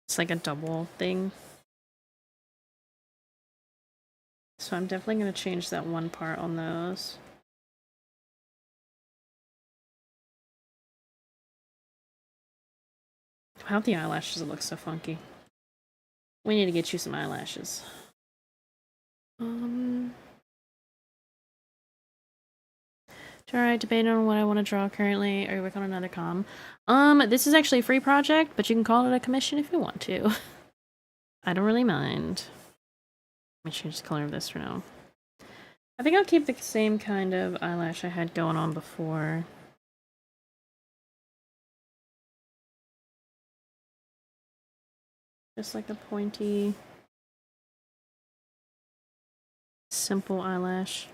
Speaker 1: it's like a double thing. So I'm definitely going to change that one part on those. Without the eyelashes, it looks so funky. We need to get you some eyelashes. Alright, debating on what I want to draw currently. Are you working on another com? This is actually a free project, but you can call it a commission if you want to. I don't really mind. Let me change the color of this for now. I think I'll keep the same kind of eyelash I had going on before. Just like a pointy, simple eyelash.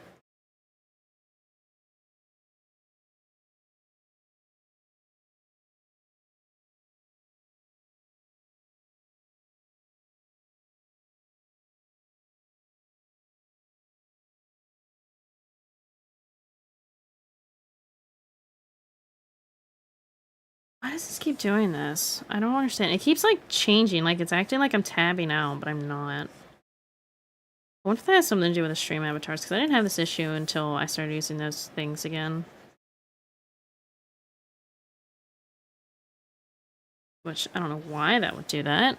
Speaker 1: Why does this keep doing this? I don't understand. It keeps like changing, like it's acting like I'm tabbing out, but I'm not. I wonder if that has something to do with the stream avatars, because I didn't have this issue until I started using those things again. Which, I don't know why that would do that.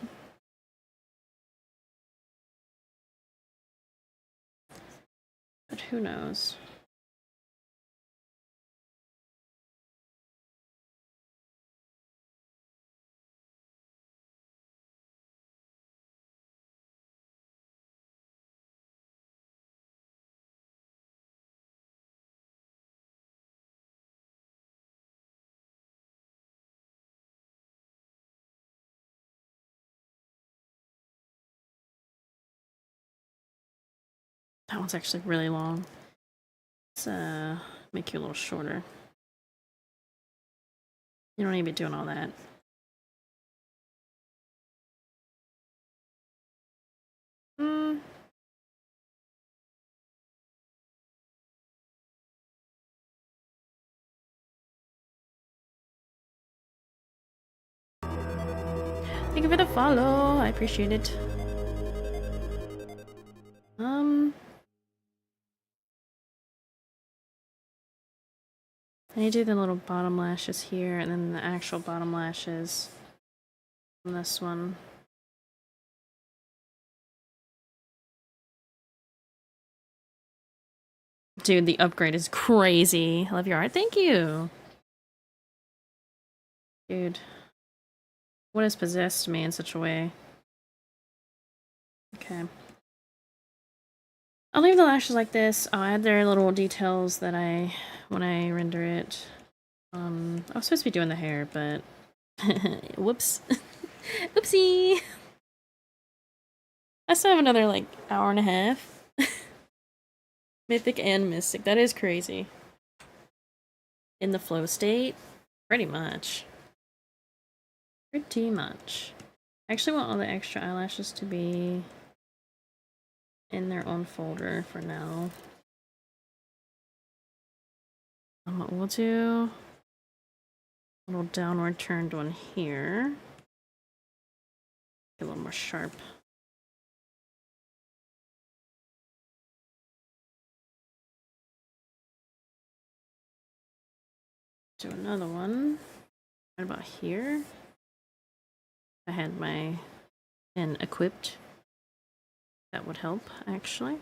Speaker 1: But who knows? That one's actually really long. Let's make you a little shorter. You don't need to be doing all that. Thank you for the follow. I appreciate it. I need to do the little bottom lashes here and then the actual bottom lashes on this one. Dude, the upgrade is crazy. I love your art. Thank you. Dude. What has possessed me in such a way? Okay. I'll leave the lashes like this. I'll add their little details that when I render it. I was supposed to be doing the hair, but whoops. Oopsie. I still have another like hour and a half. Mythic and Mystic. That is crazy. In the flow state? Pretty much. Pretty much. I actually want all the extra eyelashes to be in their own folder for now. We'll do a little downward turned one here. Get a little more sharp. Do another one. Right about here. I had my pen equipped. That would help, actually.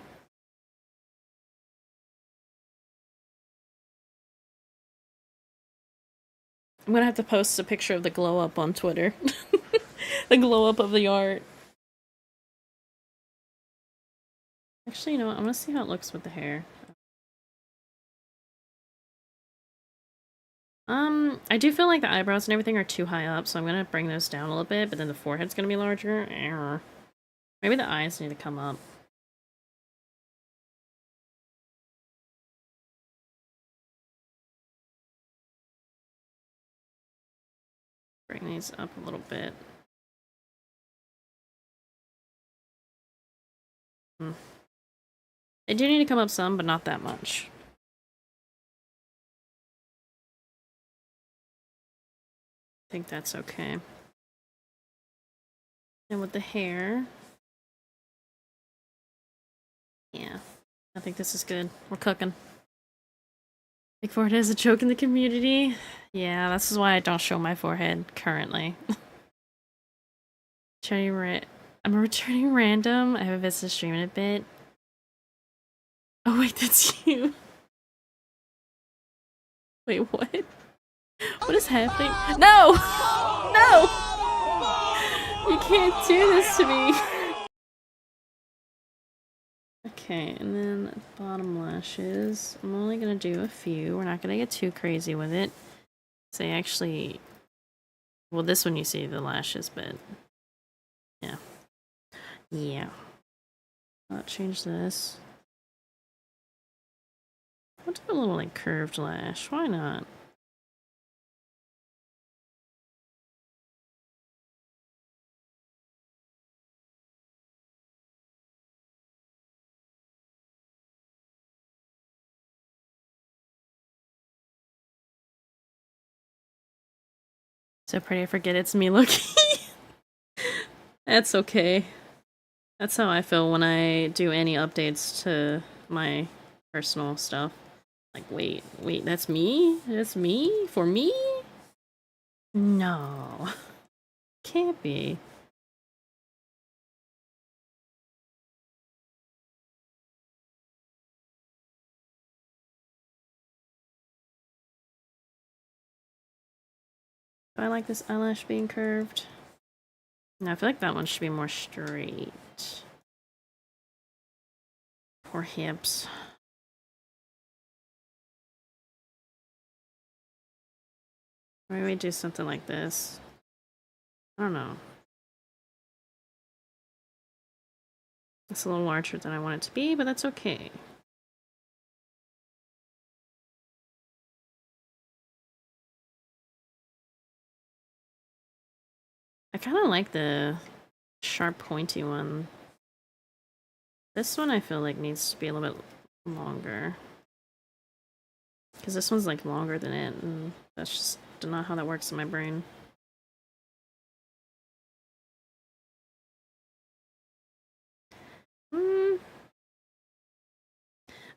Speaker 1: I'm gonna have to post a picture of the glow up on Twitter. The glow up of the art. Actually, you know what? I'm gonna see how it looks with the hair. I do feel like the eyebrows and everything are too high up, so I'm gonna bring those down a little bit, but then the forehead's gonna be larger. Maybe the eyes need to come up. Bring these up a little bit. They do need to come up some, but not that much. I think that's okay. And with the hair... yeah, I think this is good. We're cooking. Big forehead is a joke in the community. Yeah, this is why I don't show my forehead currently. I'm returning random. I have a visit stream in a bit. Oh wait, that's you. Wait, what? What is happening? No! No! You can't do this to me. Okay, and then bottom lashes. I'm only gonna do a few. We're not gonna get too crazy with it. So actually, well, this one you see the lashes, but yeah. Yeah. I'll change this. I'll do a little like curved lash. Why not? So pretty I forget it's me looking. That's okay. That's how I feel when I do any updates to my personal stuff. Like, wait, that's me? That's me? For me? No. Can't be. Do I like this eyelash being curved? No, I feel like that one should be more straight. Poor hips. Maybe we do something like this. I don't know. It's a little larger than I want it to be, but that's okay. I kind of like the sharp, pointy one. This one I feel like needs to be a little bit longer. Because this one's like longer than it, and that's just not how that works in my brain.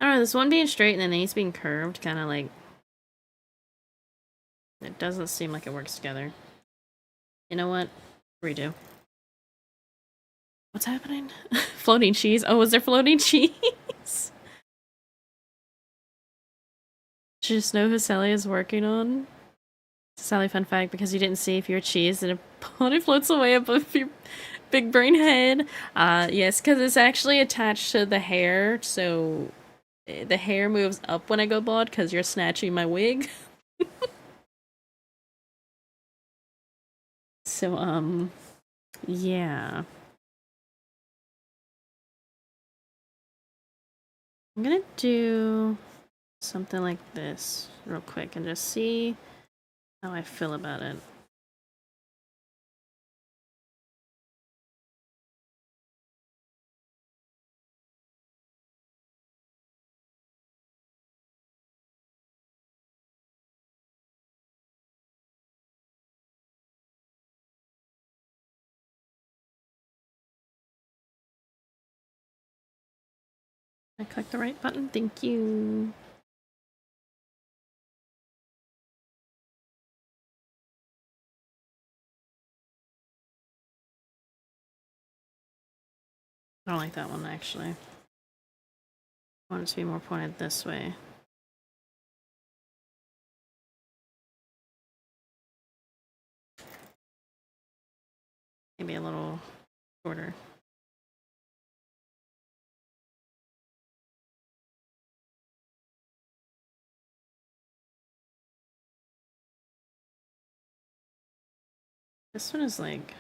Speaker 1: I don't know, this one being straight and then these being curved, kind of like... It doesn't seem like it works together. You know what? Redo. What's happening? Floating cheese? Oh, is there floating cheese? Just know who Sally is working on? Sally, fun fact, because you didn't see if you're cheese and it floats away above your big brain head. Yes, because it's actually attached to the hair, so the hair moves up when I go bald because you're snatching my wig. So, yeah. I'm gonna do something like this real quick and just see how I feel about it. I clicked the right button, thank you. I don't like that one actually. I want it to be more pointed this way. Maybe a little shorter. This one is like...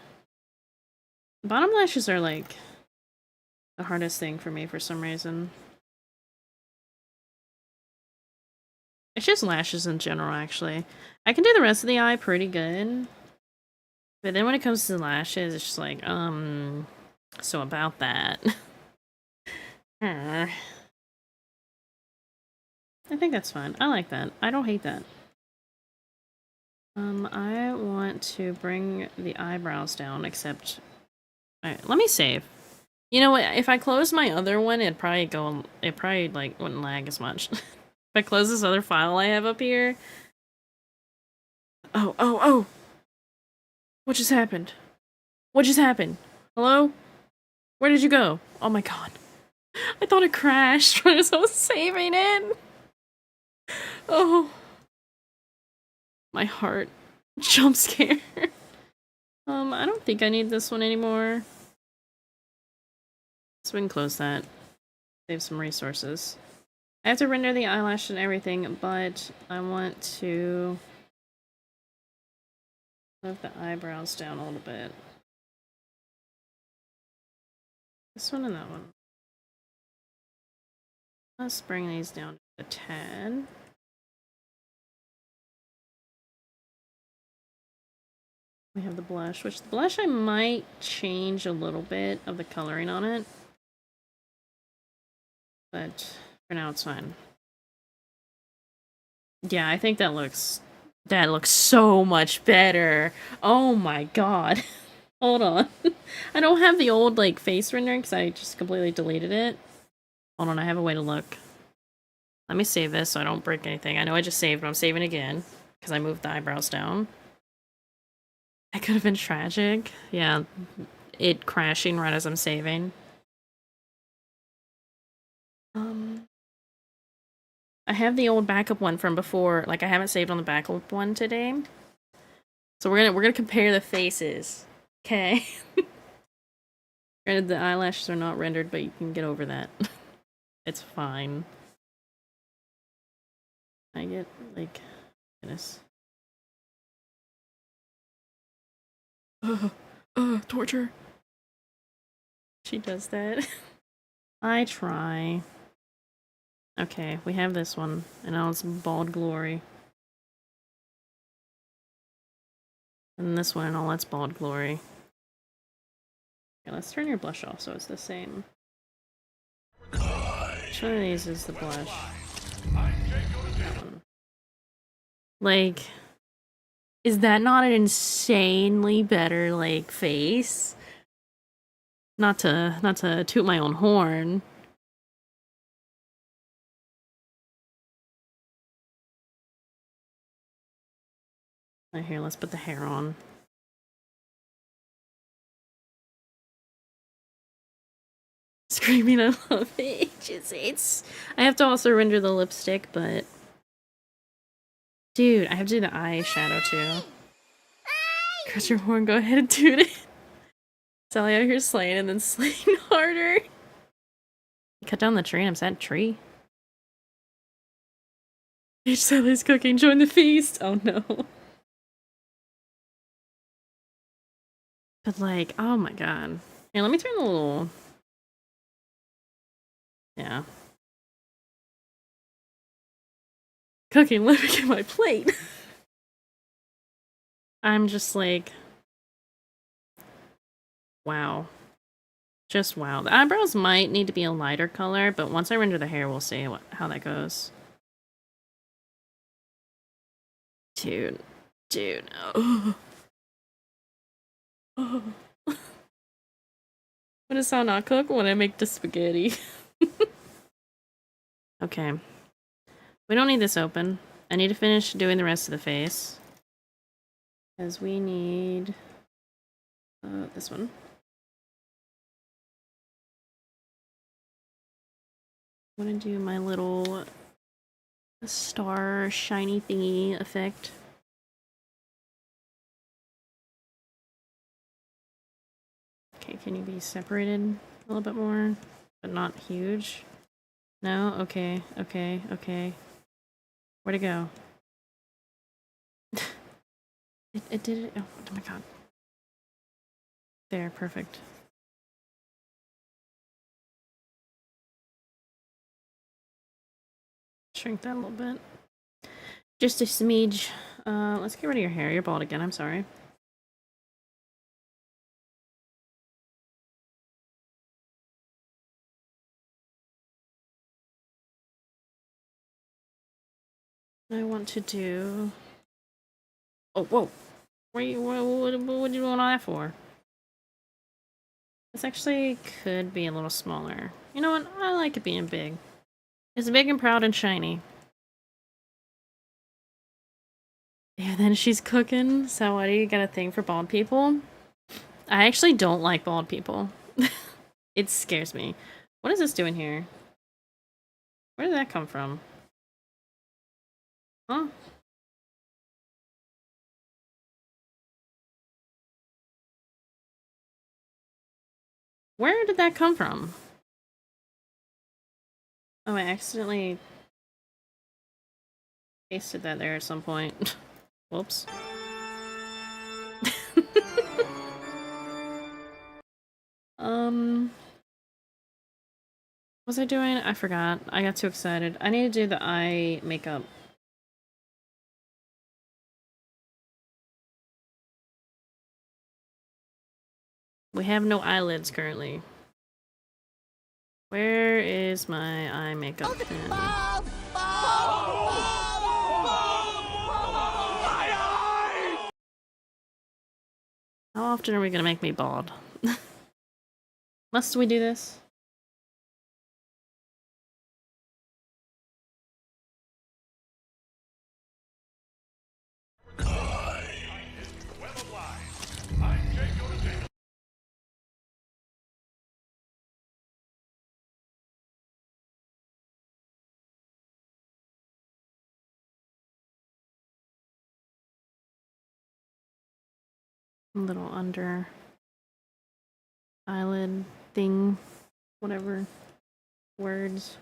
Speaker 1: Bottom lashes are like the hardest thing for me for some reason. It's just lashes in general, actually. I can do the rest of the eye pretty good. But then when it comes to the lashes, it's just like, so about that. I think that's fine. I like that. I don't hate that. I want to bring the eyebrows down, except... Alright, let me save. You know what, if I close my other one, it probably, like, wouldn't lag as much. If I close this other file I have up here... Oh! What just happened? What just happened? Hello? Where did you go? Oh my god. I thought it crashed when I was saving it. Oh. My heart. Jump scare. I don't think I need this one anymore. So we can close that. Save some resources. I have to render the eyelash and everything, but I want to move the eyebrows down a little bit. This one and that one. Let's bring these down a tad. We have the blush, which the blush I might change a little bit of the coloring on it. But for now it's fine. Yeah, I think that looks so much better. Oh my god. Hold on. I don't have the old like face rendering because I just completely deleted it. Hold on, I have a way to look. Let me save this so I don't break anything. I know I just saved, but I'm saving again because I moved the eyebrows down. That could have been tragic. Yeah, it crashing right as I'm saving. I have the old backup one from before. Like, I haven't saved on the backup one today. So we're gonna compare the faces. Okay. Granted, the eyelashes are not rendered, but you can get over that. It's fine. I get, like, goodness. Torture. She does that. I try. Okay, we have this one, and now it's Bald Glory. And this one, and all that's Bald Glory. Okay, let's turn your blush off so it's the same. Which one of these is the blush? That one. Like, is that not an insanely better, like, face? Not to toot my own horn. Right here, let's put the hair on. Screaming I love it. It's I have to also render the lipstick, but dude, I have to do the eyeshadow too. Crush your horn, go ahead and do it. Sally out here slaying and then slaying harder. Cut down the tree and I'm sad tree. H. Sally's cooking, join the feast. Oh no. But like, oh my god. Here, let me turn the little... Yeah. Cooking, let me get my plate. I'm just like... Wow. Just wow. The eyebrows might need to be a lighter color, but once I render the hair, we'll see how that goes. Dude. Dude. Oh. Oh. When does Sal not cook? When I make the spaghetti. Okay. We don't need this open. I need to finish doing the rest of the face. Because we need... this one. I'm gonna do my little star shiny thingy effect. Okay, can you be separated a little bit more? But not huge? No? Okay, okay, okay. Where'd it go? it did it. Oh my god. There, perfect. Shrink that a little bit. Just a smidge. Let's get rid of your hair. You're bald again, I'm sorry. I want to do... Oh, whoa! What do you want that for? This actually could be a little smaller. You know what? I like it being big. It's big and proud and shiny. Yeah, then she's cooking. So what do you got a thing for bald people? I actually don't like bald people. It scares me. What is this doing here? Where did that come from? Huh? Where did that come from? Oh, I accidentally pasted that there at some point. Whoops. What was I doing? I forgot. I got too excited. I need to do the eye makeup. We have no eyelids currently. Where is my eye makeup pen? How often are we gonna make me bald? Must we do this? Little under eyelid thing, whatever words.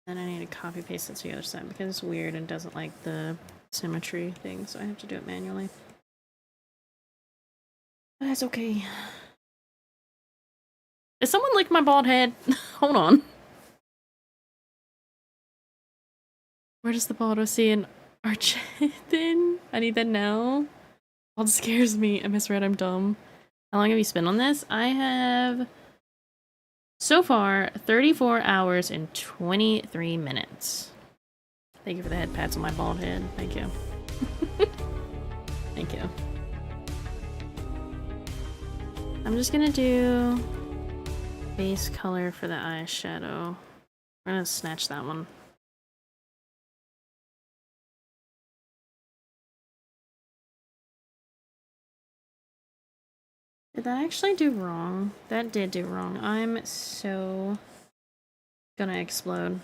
Speaker 1: Then I need to copy paste it to the other side because it's weird and doesn't like the symmetry thing, so I have to do it manually. But that's okay. Did someone lick my bald head? Hold on. Where does the bald see an arch then? I need that now. Bald scares me. I misread. I'm dumb. How long have you spent on this? I have so far 34 hours and 23 minutes. Thank you for the head pats on my bald head. Thank you. Thank you. I'm just gonna do base color for the eyeshadow. We're gonna snatch that one. Did that actually do wrong? That did do wrong. I'm so gonna explode.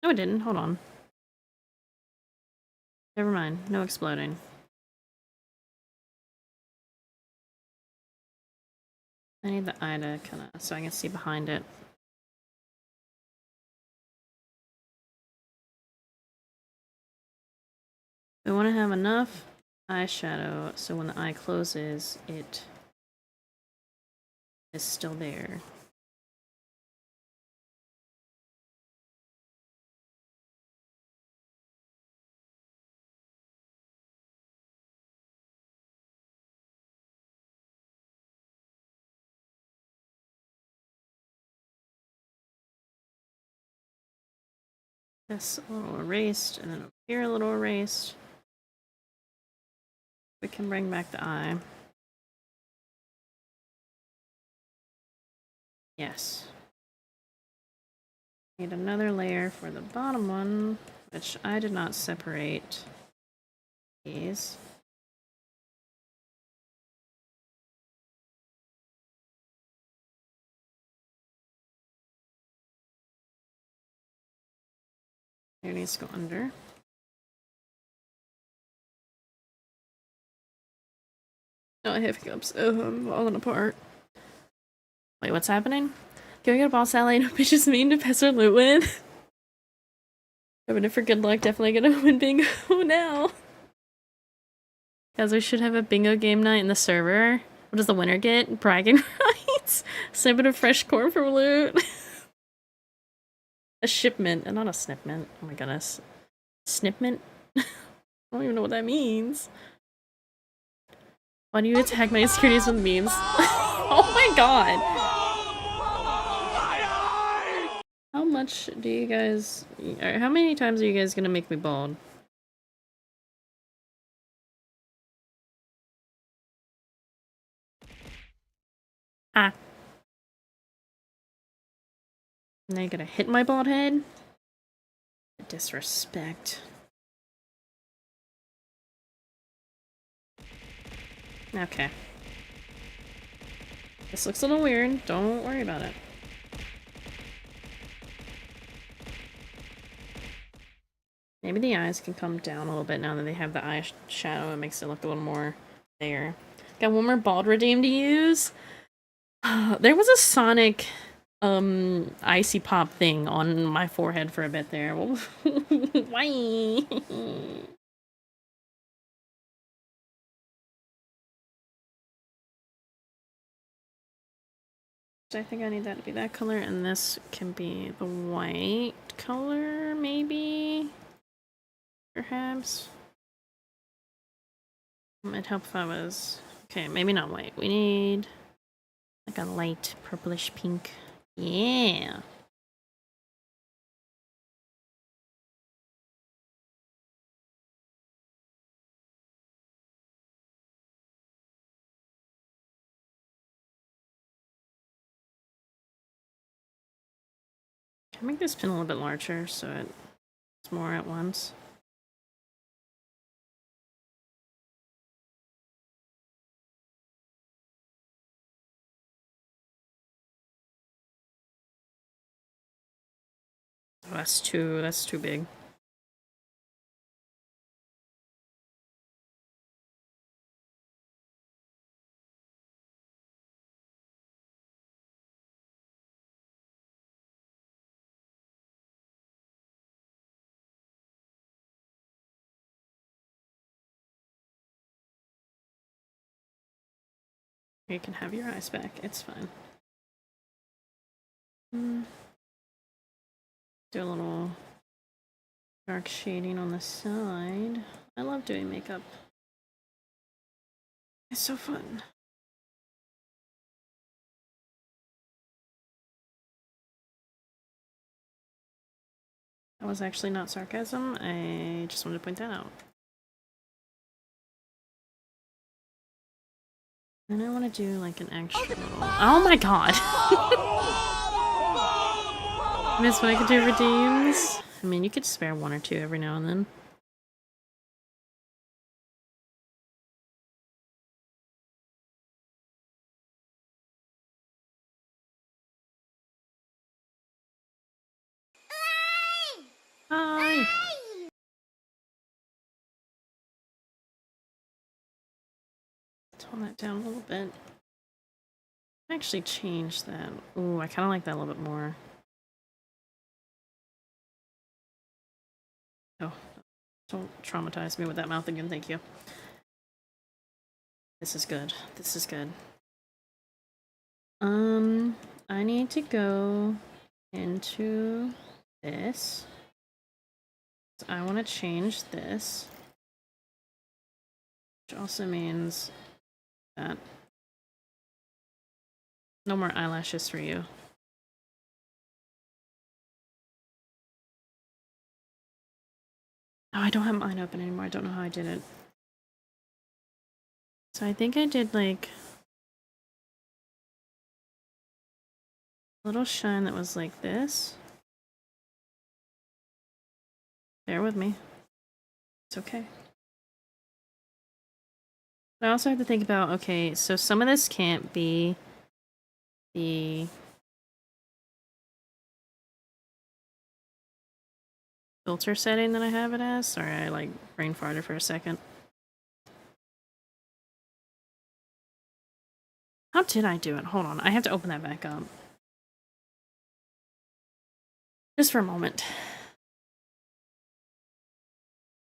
Speaker 1: No, it didn't. Hold on. Never mind. No exploding. I need the eye to kind of, so I can see behind it. We want to have enough eyeshadow so when the eye closes, it is still there. This a little erased, and then over here a little erased. We can bring back the eye. Yes. Need another layer for the bottom one, which I did not separate these. Here needs to go under. Oh, I have hiccups. Oh, I'm falling apart. Wait, what's happening? Can we get a boss ally no bitches mean to piss or loot with? I'm in for good luck, definitely gonna win bingo now. Guys, we should have a bingo game night in the server. What does the winner get? Bragging rights? Snippet of fresh corn for loot. A shipment, and not a snipment. Oh my goodness. Snipment? I don't even know what that means. Why do you attack my insecurities with memes? Oh my god! How much do you guys... or how many times are you guys gonna make me bald? Ah. Now you're gonna hit my bald head? Disrespect. Okay. This looks a little weird. Don't worry about it. Maybe the eyes can come down a little bit now that they have the eye shadow. It makes it look a little more there. Got one more bald redeem to use. There was a Sonic icy pop thing on my forehead for a bit there. Why? I think I need that to be that color, and this can be the white color, maybe? Perhaps? It'd help if I was... okay, maybe not white. We need like a light purplish pink. Yeah! Can I make this pin a little bit larger so it's more at once? Oh, that's too big. You can have your eyes back, it's fine. Do a little dark shading on the side. I love doing makeup. It's so fun. That was actually not sarcasm, I just wanted to point that out. Then I want to do like an actual... oh my god! Miss when I could do redeems? I mean, you could spare one or two every now and then. tone that down a little bit. Actually change that. Ooh, I kind of like that a little bit more. Oh, don't traumatize me with that mouth again, thank you. This is good. This is good. I need to go into this. I want to change this. Which also means that no more eyelashes for you. Oh, I don't have mine open anymore. I don't know how I did it. So I think I did like a little shine that was like this. Bear with me. It's okay. I also have to think about, okay, so some of this can't be the filter setting that I have it as. Sorry, I like brain farted for a second. How did I do it? Hold on, I have to open that back up. Just for a moment.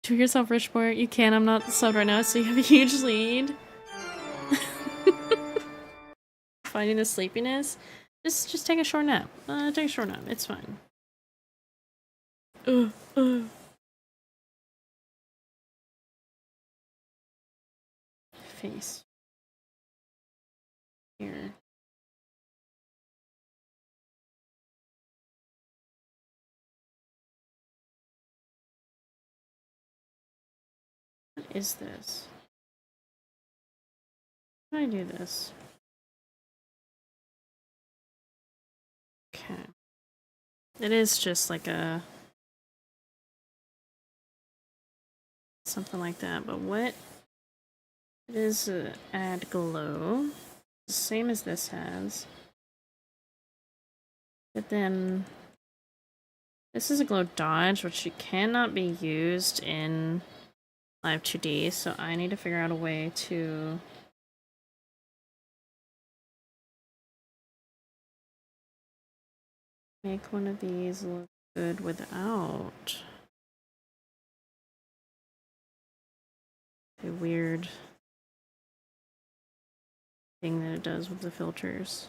Speaker 1: To yourself, Richport. You can. I'm not subbed right now, so you have a huge lead. Fighting the sleepiness. Just take a short nap. Take a short nap. It's fine. Face. Here. What is this? How do I do this? Okay. It is just like a... something like that, but what? It is add glow. The same as this has. But then... this is a glow dodge, which cannot be used in Live 2D, so I need to figure out a way to... make one of these look good without a weird thing that it does with the filters.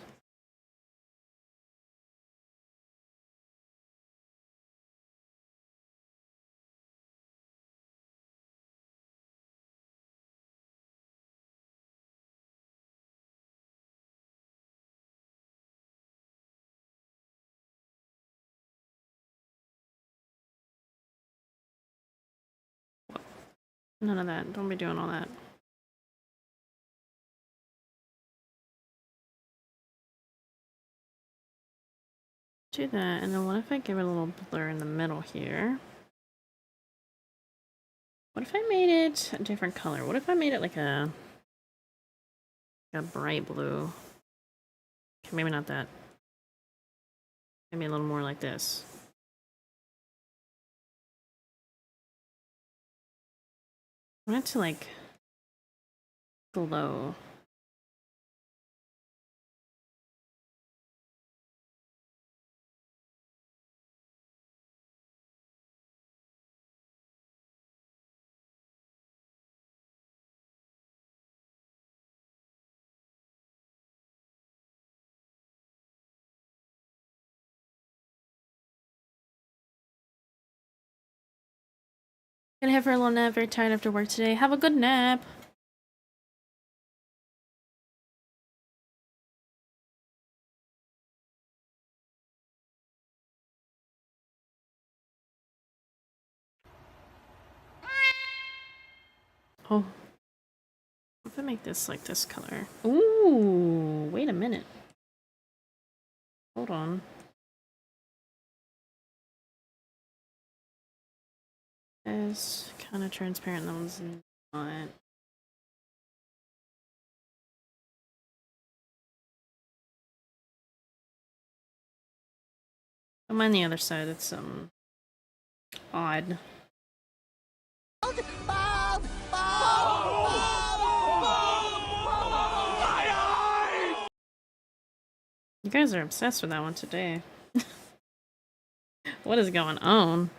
Speaker 1: None of that. Don't be doing all that. Do that, and then what if I give it a little blur in the middle here? What if I made it a different color? What if I made it like a bright blue? Okay, maybe not that. Maybe a little more like this. I want it to like glow. Gonna have her a little nap, very tired after work today. Have a good nap. Oh. What if I make this like this color? Ooh, wait a minute. Hold on. It's kind of transparent, that one's not. I'm on the other side, it's odd. You guys are obsessed with that one today. What is going on?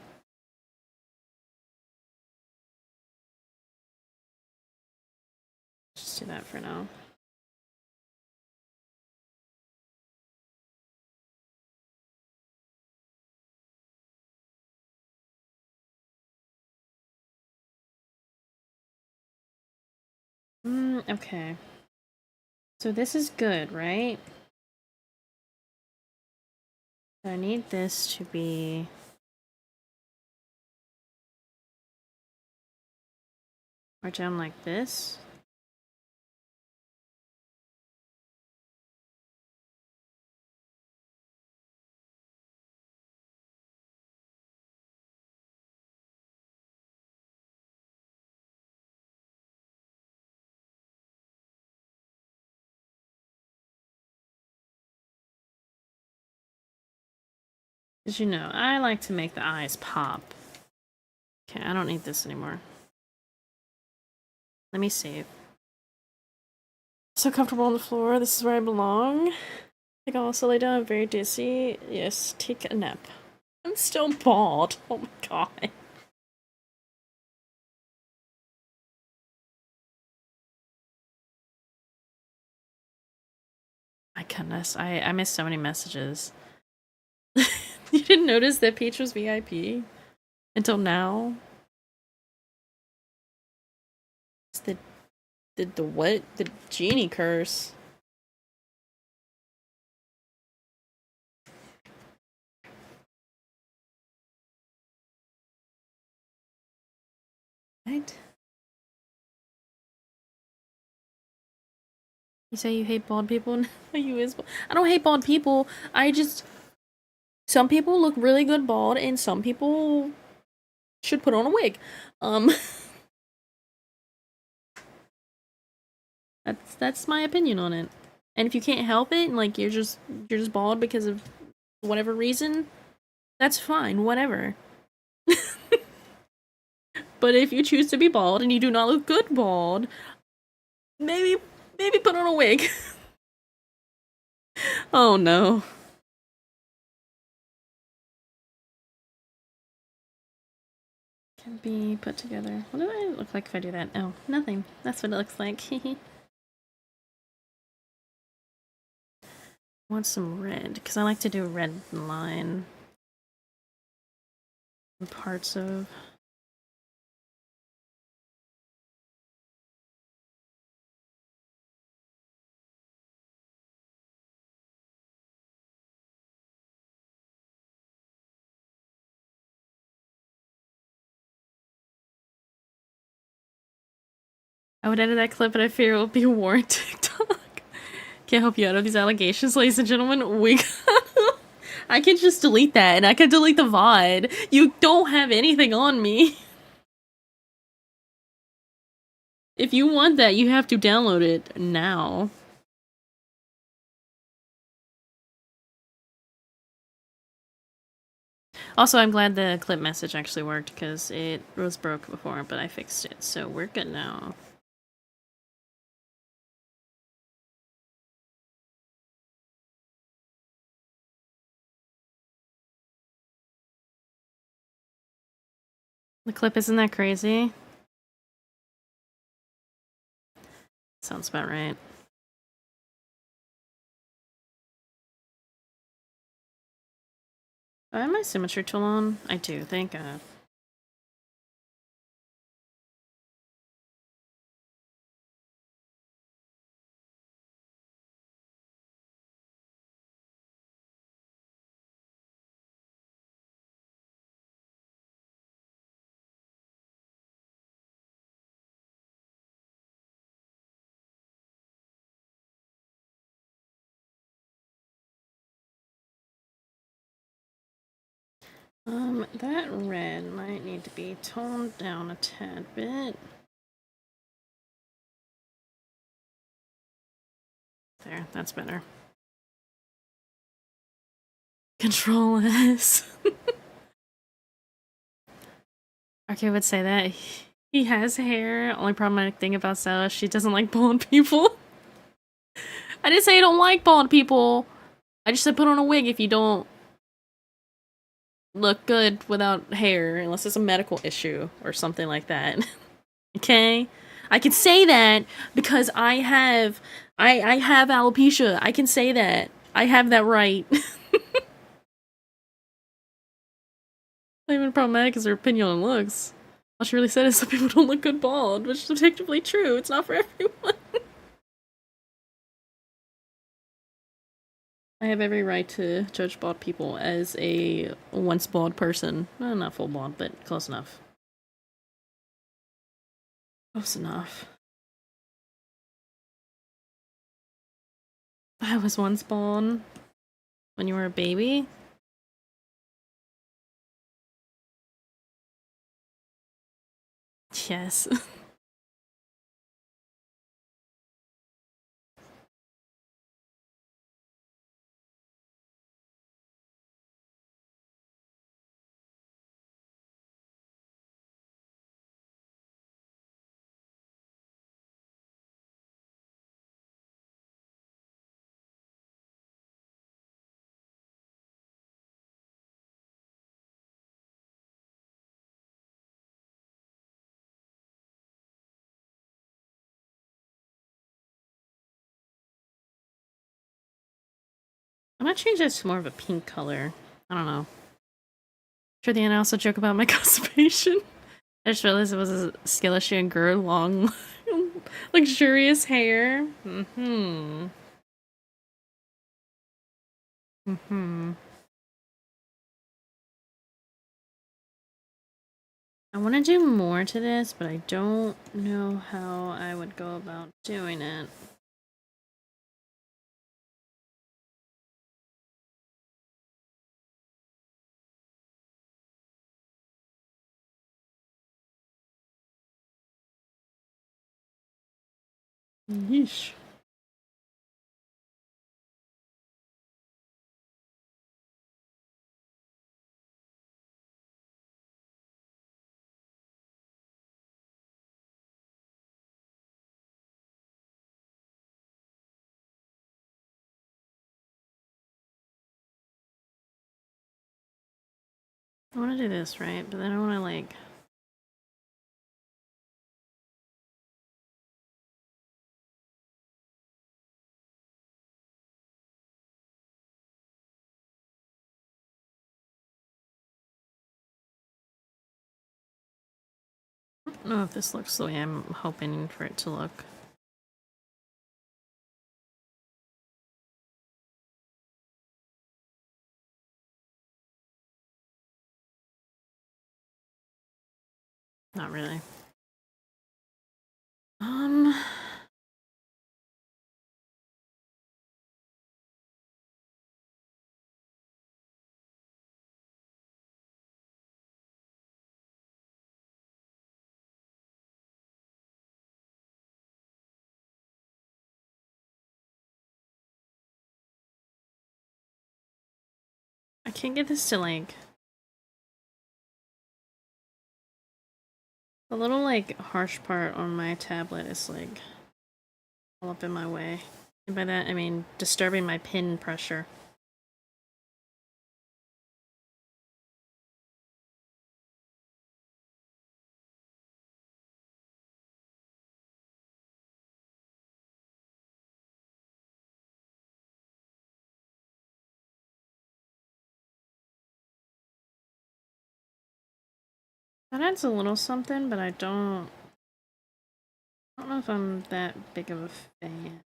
Speaker 1: Just do that for now. Okay. So this is good, right? I need this to be... or down like this. As you know, I like to make the eyes pop. Okay, I don't need this anymore. Let me save. So comfortable on the floor. This is where I belong. I think I'll also lay down. I'm very dizzy. Yes, take a nap. I'm still bald. Oh my god. My goodness, I missed so many messages. You didn't notice that Peach was VIP until now? It's the what? The genie curse. Right? You say you hate bald people? You is. I don't hate bald people. I just... some people look really good bald, and some people should put on a wig. That's my opinion on it. And if you can't help it, and like you're just bald because of whatever reason, that's fine. Whatever. But if you choose to be bald and you do not look good bald, maybe put on a wig. Oh no. Can be put together. What do I look like if I do that? Oh, nothing. That's what it looks like. Want some red, because I like to do a red line. Parts of... I would edit that clip, but I fear it will be a war on TikTok. Can't help you out of these allegations, ladies and gentlemen. We I can just delete that, and I can delete the VOD. You don't have anything on me. If you want that, you have to download it now. Also, I'm glad the clip message actually worked, because it was broke before, but I fixed it, so we're good now. The clip isn't that crazy? Sounds about right. I have my symmetry tool on? I do, thank God. That red might need to be toned down a tad bit. There, that's better. Control S. Okay, would say that. He has hair. Only problematic thing about Stella, she doesn't like bald people. I didn't say I don't like bald people. I just said put on a wig if you don't look good without hair, unless it's a medical issue or something like that. Okay? I can say that because I have alopecia. I can say that. I have that right. Not even problematic is their opinion on looks. All she really said is some people don't look good bald, which is objectively true. It's not for everyone. I have every right to judge bald people as a once bald person. Well, not full bald, but close enough. Close enough. I was once bald. When you were a baby? Yes. I'm gonna change this to more of a pink color. I don't know. Sure, the end I also joke about my constipation. I just realized it was a skill issue and grew long, luxurious hair. Mm-hmm. Mm-hmm. I want to do more to this, but I don't know how I would go about doing it. Yeesh. I want to do this, right? But then I want to, like... I don't know if this looks the way I'm hoping for it to look. Not really. I can't get this to, like... The little, like, harsh part on my tablet is, like, all up in my way. And by that, I mean disturbing my pin pressure. That adds a little something, but I don't know if I'm that big of a fan.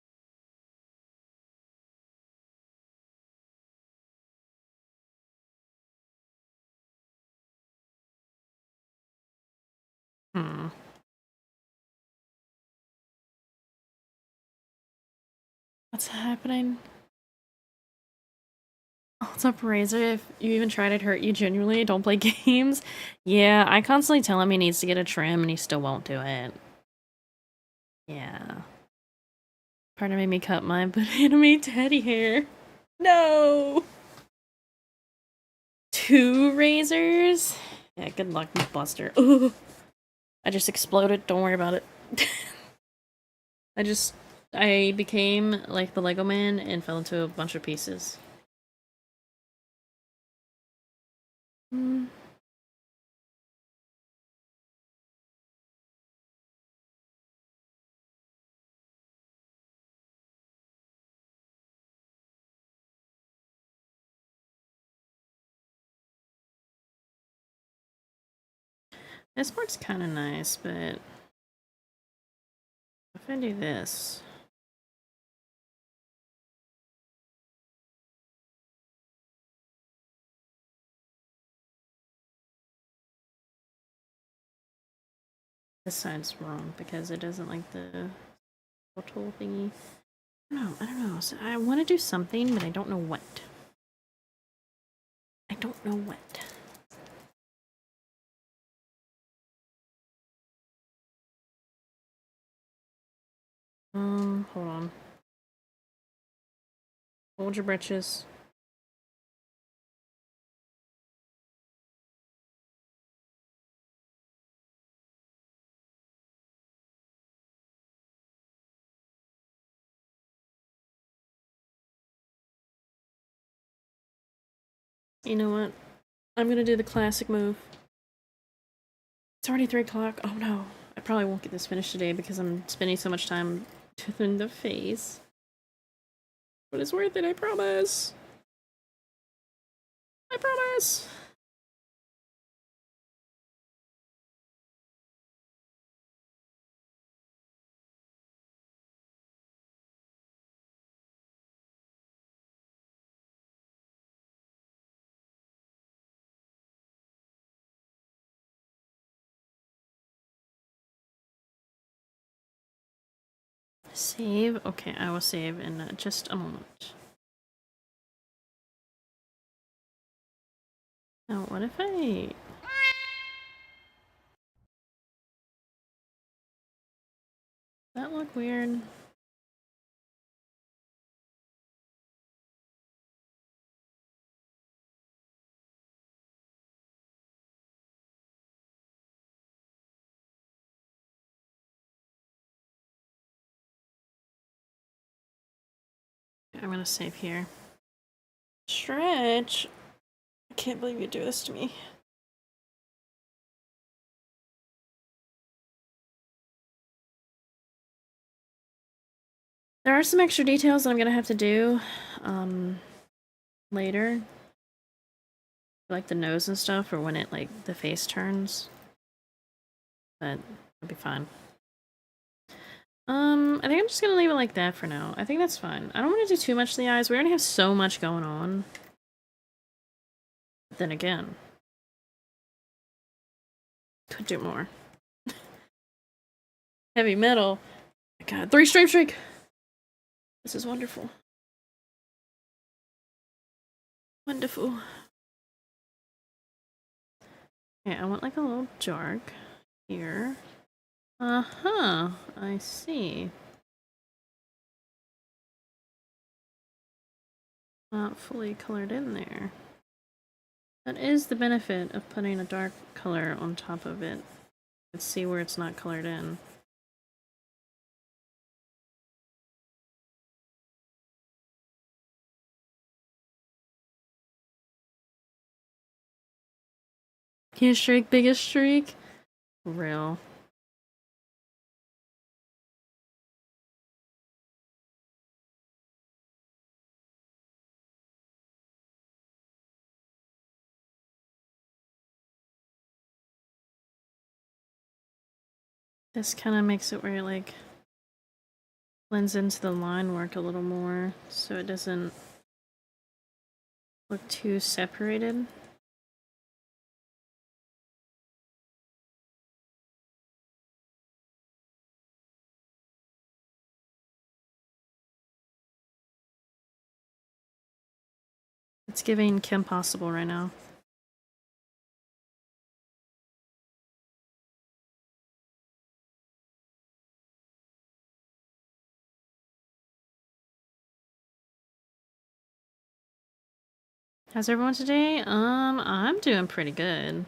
Speaker 1: What's happening? What's up, Razor? If you even tried it, hurt you genuinely? Don't play games? Yeah, I constantly tell him he needs to get a trim and he still won't do it. Yeah. Part of made me cut mine, but anime teddy hair. No! 2 razors? Yeah, good luck, Buster. Ugh. I just exploded. Don't worry about it. I became like the Lego man and fell into a bunch of pieces. Mm. This part's kind of nice, but if I do this, this side's wrong because it doesn't like the total thingy. I don't know. So I want to do something, but I don't know what. I don't know what. Hold on. Hold your britches. You know what? I'm gonna do the classic move. It's already 3 o'clock. Oh no. I probably won't get this finished today because I'm spending so much time in the face. But it's worth it, I promise. I promise. Save? Okay, I will save in just a moment. Now, what if I... That look weird? I'm gonna save here. Stretch! I can't believe you do this to me. There are some extra details that I'm gonna have to do, later. Like the nose and stuff, or when it, like, the face turns. But it'll be fine. I think I'm just gonna leave it like that for now. I think that's fine. I don't want to do too much to the eyes. We already have so much going on. But then again, could do more. Heavy metal. God, 3 stripe streak! This is wonderful. Wonderful. Okay, I want like a little dark here. Uh-huh, I see. Not fully colored in there. That is the benefit of putting a dark color on top of it. Let's see where it's not colored in. Cutest streak, biggest streak? Real. This kind of makes it where it, like, blends into the line work a little more, so it doesn't look too separated. It's giving Kim Possible right now. How's everyone today? I'm doing pretty good.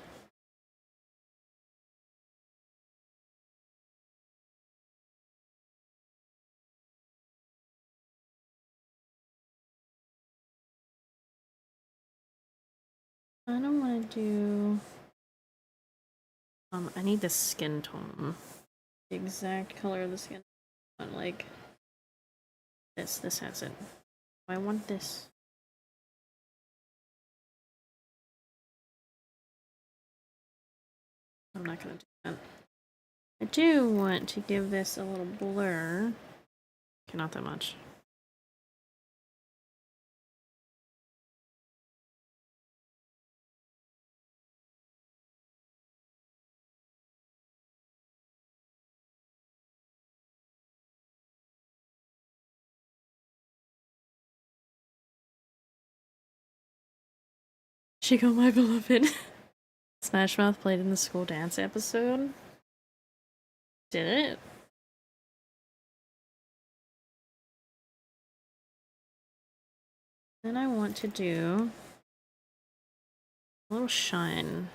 Speaker 1: I don't want to do... I need the skin tone. The exact color of the skin tone. Like this. This has it. I want this. I'm not gonna do that. I do want to give this a little blur. Okay, not that much. Chico, my beloved. Smash Mouth played in the school dance episode. Did it? Then I want to do a little shine.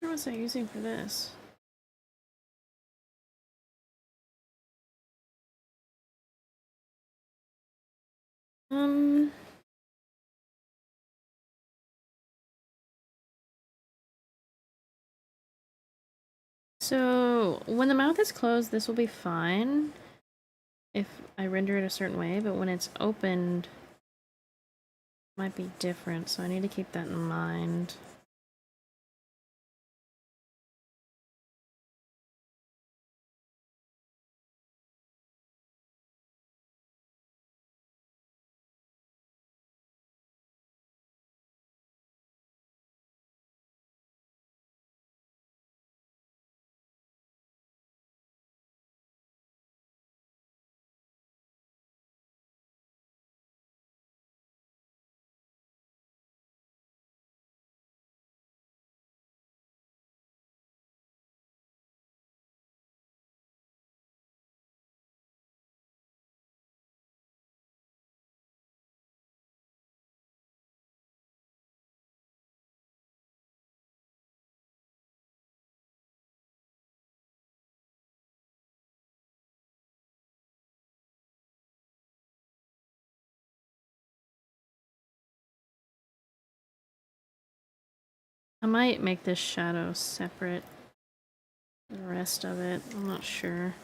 Speaker 1: What was I using for this? So when the mouth is closed, this will be fine if I render it a certain way, but when it's opened, it might be different, so I need to keep that in mind. I might make this shadow separate from the rest of it. I'm not sure.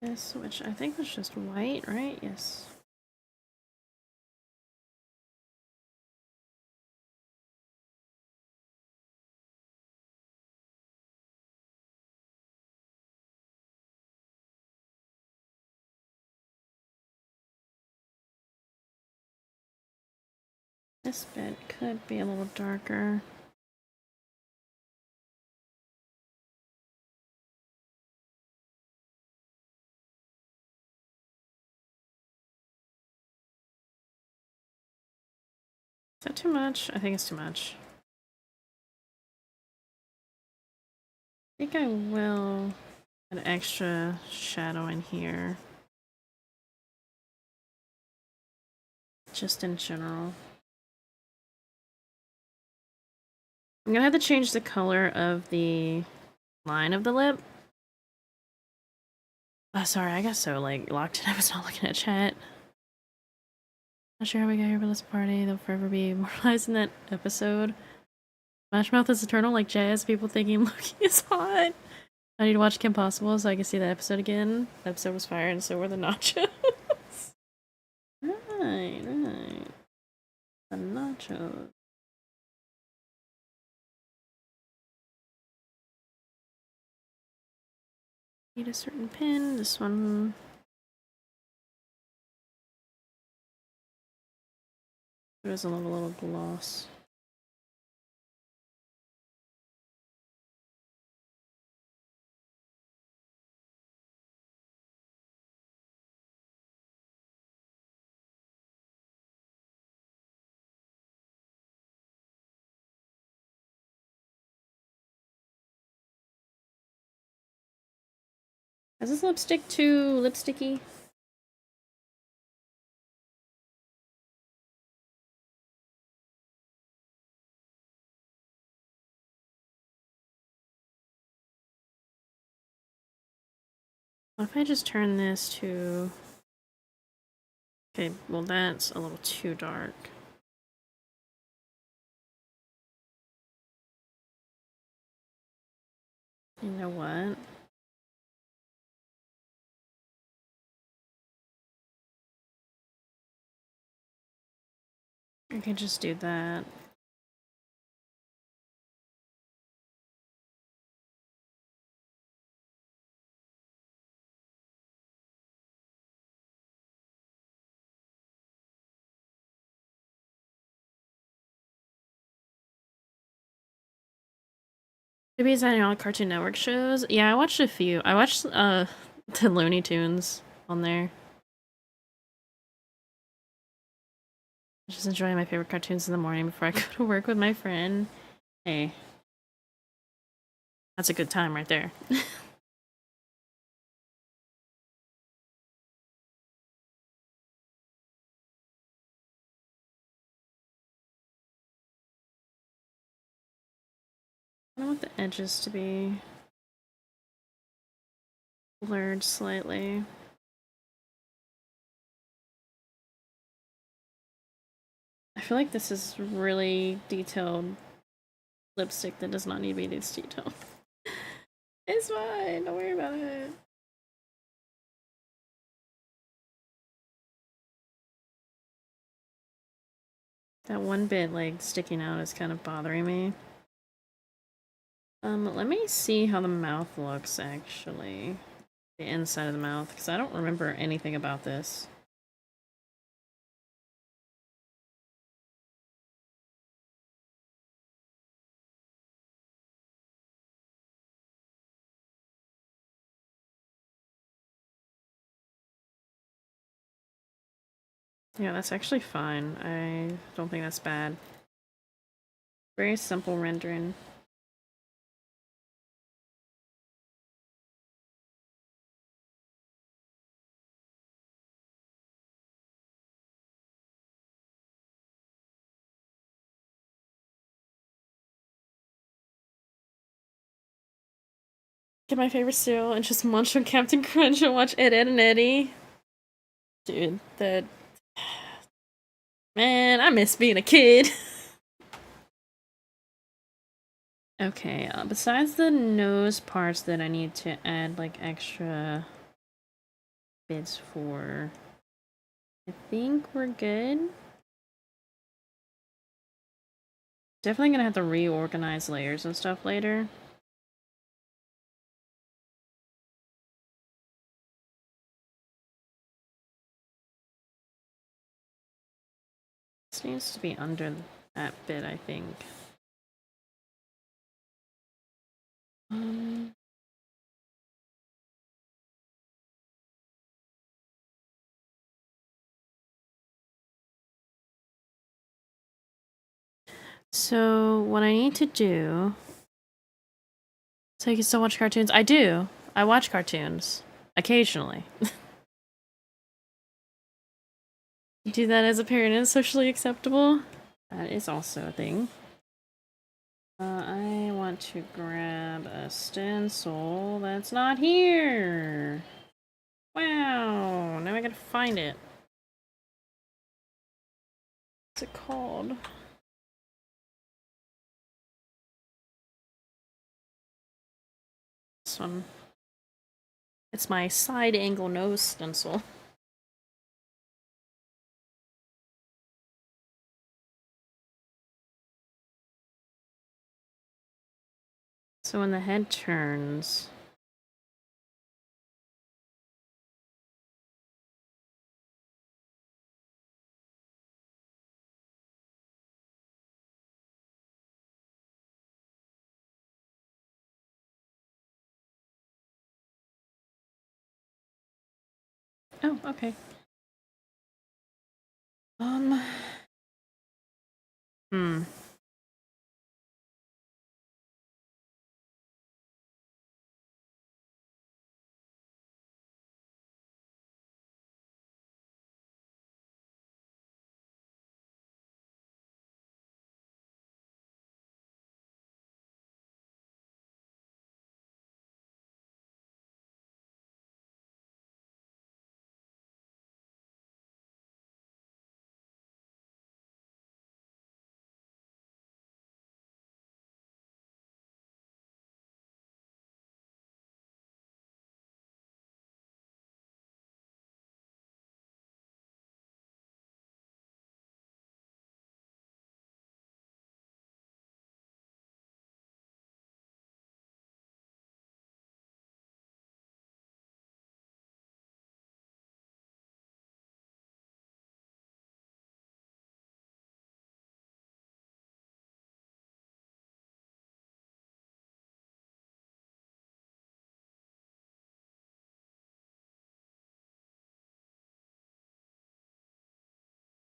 Speaker 1: This, which I think was just white, right? Yes. This bit could be a little darker. Is that too much? I think it's too much. I think I will add extra shadow in here. Just in general. I'm gonna have to change the color of the line of the lip. Oh, sorry, I got so like locked in I was not looking at chat. Not sure how we got here, but let's party. They'll forever be immortalized in that episode. Smashmouth is eternal like jazz. People thinking Loki is hot. I need to watch Kim Possible so I can see that episode again. That episode was fire, and so were the nachos. Right. The nachos. Need a certain pin. This one. There's a little gloss. Is this lipstick too lipsticky? What if I just turn this to... Okay, well that's a little too dark. You know what? I could just do that. Maybe it's on all Cartoon Network shows. Yeah, I watched a few. I watched the Looney Tunes on there. Just enjoying my favorite cartoons in the morning before I go to work with my friend. Hey. That's a good time right there. I want the edges to be blurred slightly. I feel like this is really detailed lipstick that does not need to be this detailed. It's fine, don't worry about it. That one bit, like, sticking out is kind of bothering me. Let me see how the mouth looks, actually. The inside of the mouth, because I don't remember anything about this. Yeah, that's actually fine. I don't think that's bad. Very simple rendering. Get my favorite cereal and just munch on Captain Crunch and watch Ed, Ed, and Eddie. Dude, that... Man, I miss being a kid. Okay, besides the nose parts that I need to add, like, extra bits for, I think we're good. Definitely gonna have to reorganize layers and stuff later. This needs to be under that bit, I think. So what I need to do... So you can still watch cartoons? I do. I watch cartoons. Occasionally. Do that as a parent is socially acceptable? That is also a thing. I want to grab a stencil that's not here. Wow, now I gotta find it. What's it called? This one. It's my side angle nose stencil. So when the head turns... Oh, okay. Hmm.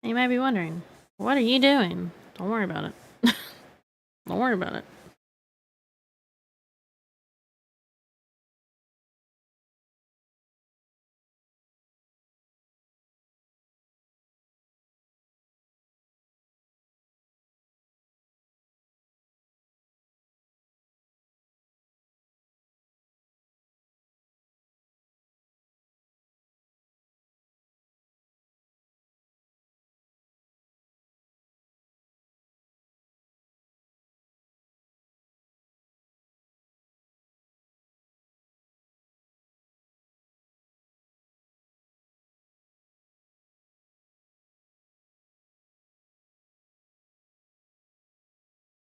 Speaker 1: You might be wondering, what are you doing? Don't worry about it. Don't worry about it.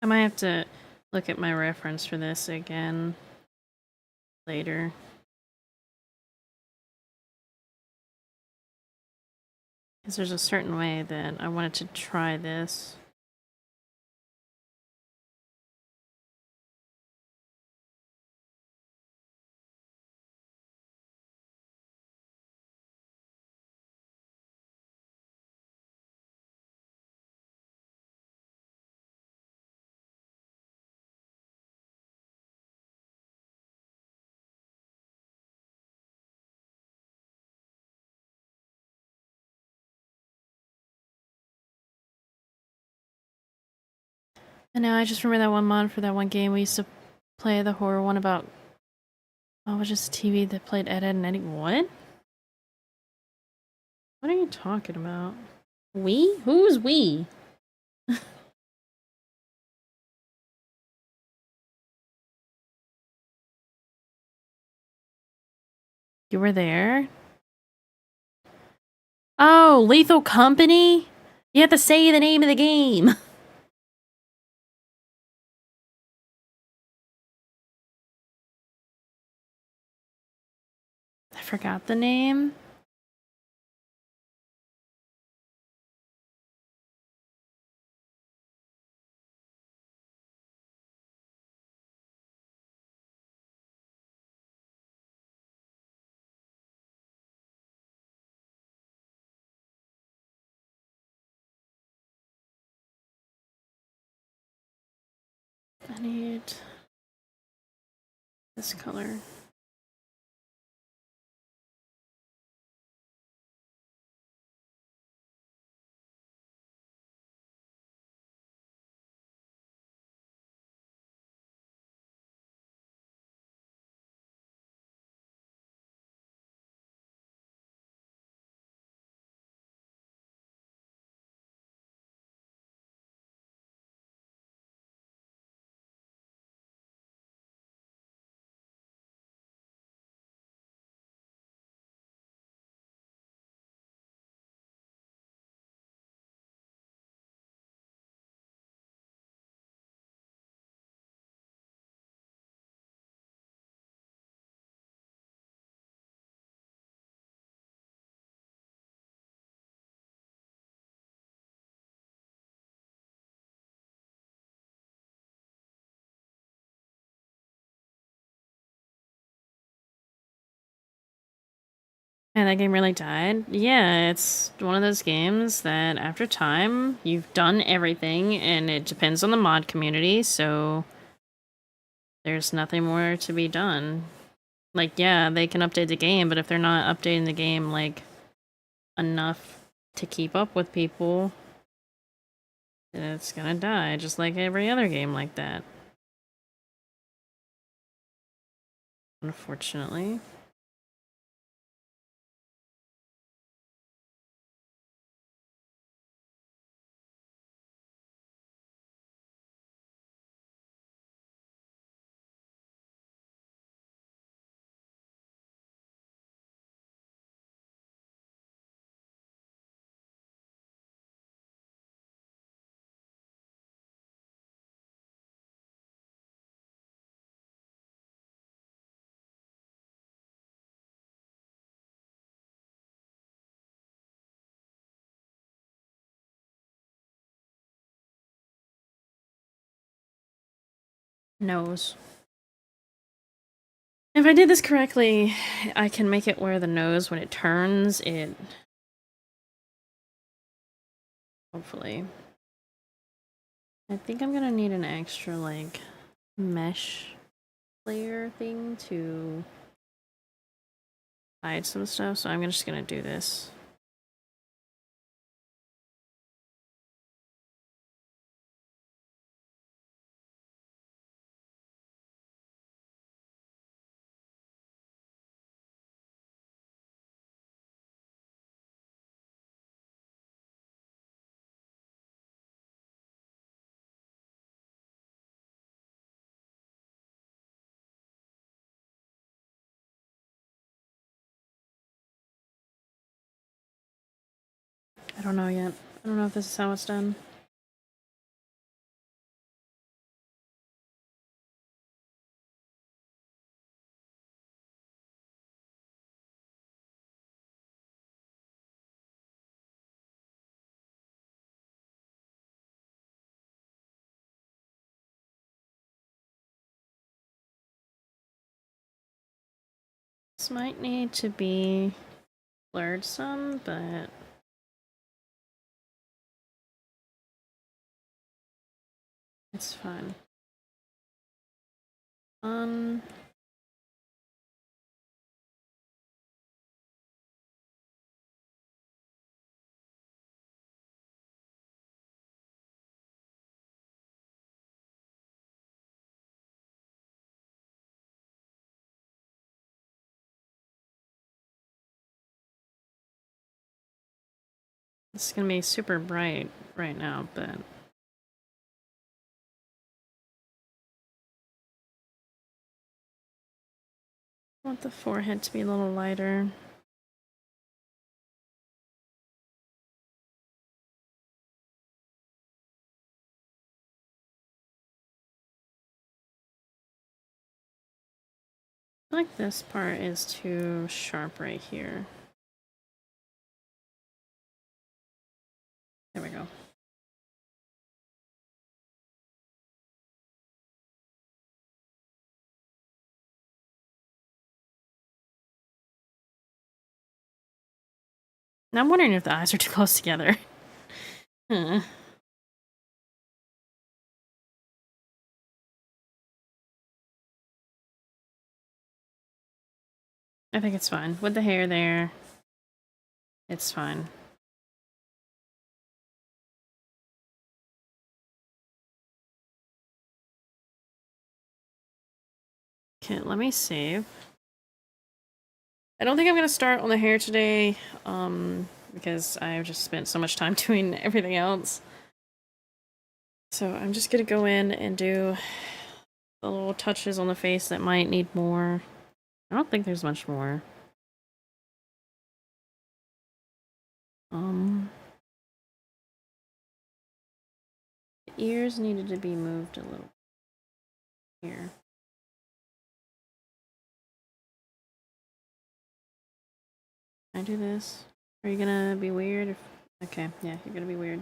Speaker 1: I might have to look at my reference for this again later. Because there's a certain way that I wanted to try this. And now I just remember that one mod for that one game we used to play, the horror one about... Oh, it was just TV that played Ed, Edd and Eddy. What? What are you talking about? We? Who's we? You were there? Oh, Lethal Company? You have to say the name of the game. I forgot the name. I need this color. And that game really died? Yeah, it's one of those games that after time, you've done everything, and it depends on the mod community, so there's nothing more to be done. Like, yeah, they can update the game, but if they're not updating the game, like, enough to keep up with people, then it's gonna die, just like every other game like that. Unfortunately. Nose. If I did this correctly, I can make it where the nose, when it turns, it... Hopefully. I think I'm gonna need an extra, like, mesh layer thing to hide some stuff, so I'm just gonna do this. I don't know yet. I don't know if this is how it's done. This might need to be blurred some, but... it's fine. This is gonna be super bright right now, but... I want the forehead to be a little lighter. I feel like this part is too sharp right here. There we go. Now I'm wondering if the eyes are too close together. Huh. I think it's fine. With the hair there, it's fine. Okay, let me save. I don't think I'm gonna start on the hair today, because I've just spent so much time doing everything else. So I'm just gonna go in and do the little touches on the face that might need more. I don't think there's much more. The ears needed to be moved a little here. Can I do this? Are you gonna be weird? Okay, yeah, you're gonna be weird.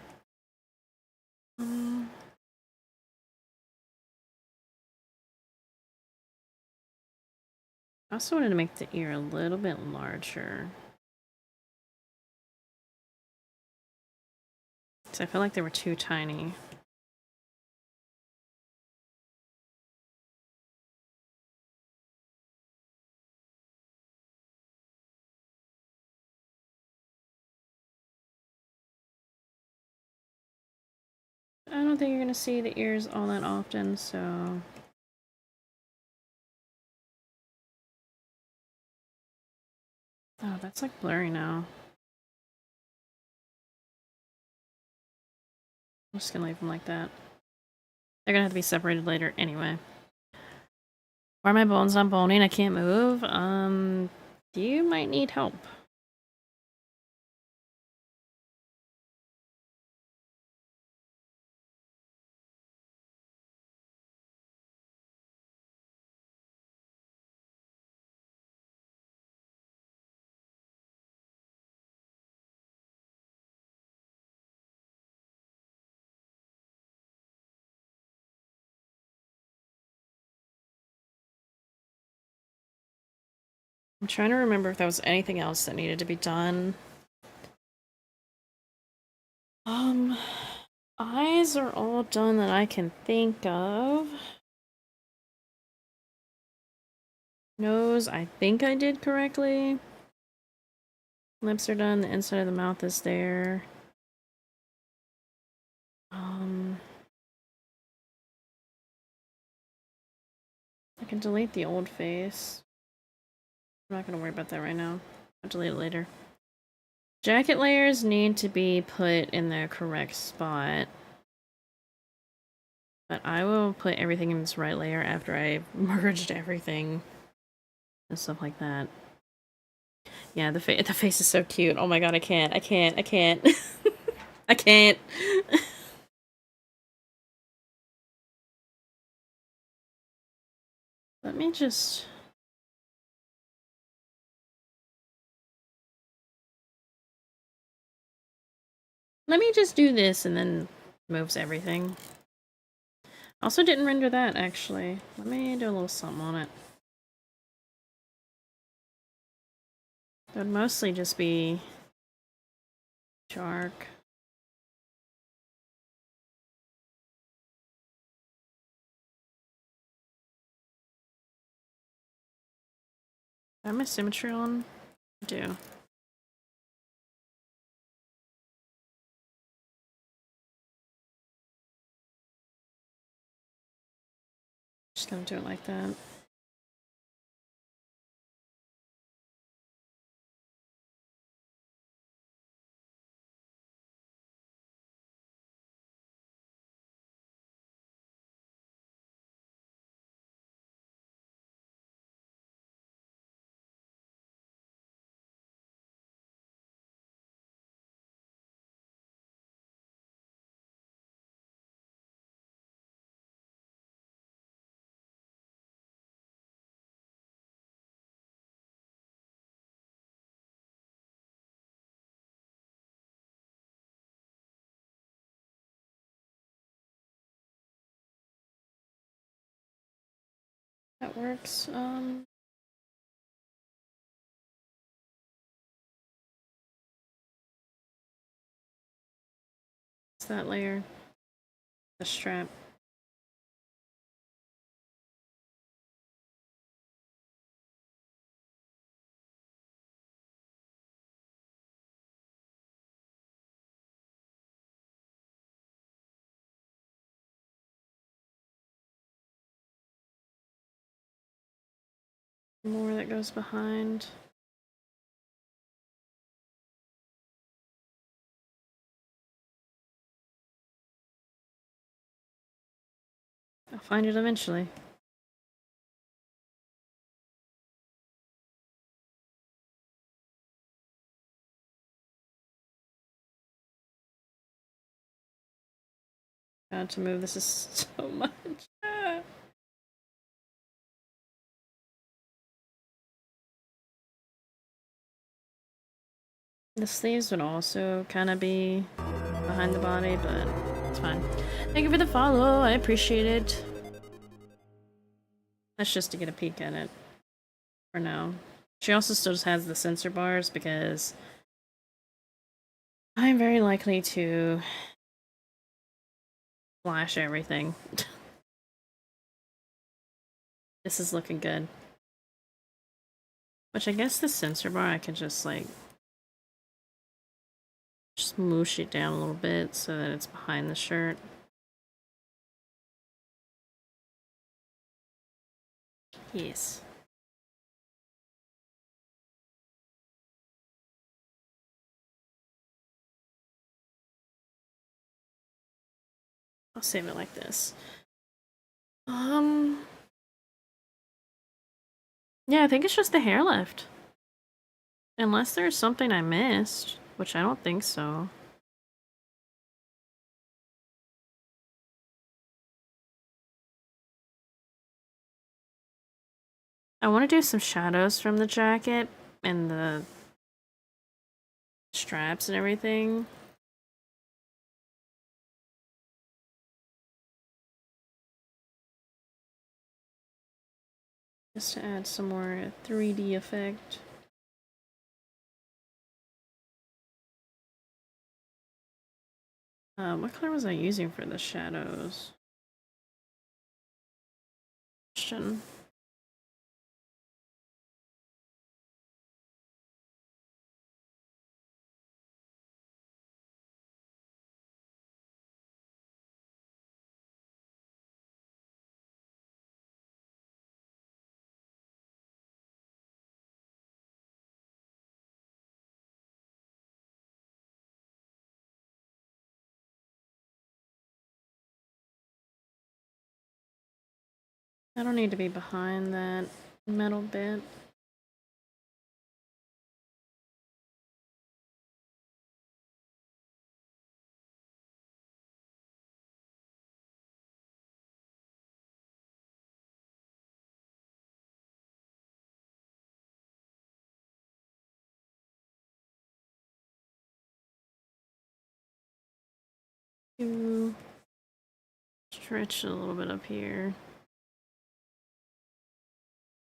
Speaker 1: I also wanted to make the ear a little bit larger. So I feel like they were too tiny. I don't think you're gonna see the ears all that often, so... Oh, that's like blurry now. I'm just gonna leave them like that. They're gonna have to be separated later anyway. Why are my bones not boning? I can't move? You might need help. I'm trying to remember if there was anything else that needed to be done. Eyes are all done that I can think of. Nose, I think I did correctly. Lips are done, the inside of the mouth is there. I can delete the old face. I'm not gonna worry about that right now. I'll delete it later. Jacket layers need to be put in their correct spot. But I will put everything in this right layer after I've merged everything and stuff like that. Yeah, the face is so cute. Oh my god, I can't. I can't. I can't. Let me just... Let me just do this and then moves everything. Also didn't render that, actually. Let me do a little something on it. It would mostly just be Shark. Do I have my symmetry on? I do. Just gonna do it like that. That works. It's that layer. The strap. More that goes behind. I'll find it eventually. God, to move this is so much. The sleeves would also kind of be behind the body, but it's fine. Thank you for the follow. I appreciate it. That's just to get a peek at it for now. She also still just has the sensor bars because I'm very likely to flash everything. This is looking good. Which I guess the sensor bar I could just like just moosh it down a little bit so that it's behind the shirt. Yes. I'll save it like this. Yeah, I think it's just the hair left. Unless there's something I missed, which I don't think so. I want to do some shadows from the jacket and the straps and everything. Just to add some more 3D effect. What color was I using for the shadows? Question. I don't need to be behind that metal bit. To stretch a little bit up here.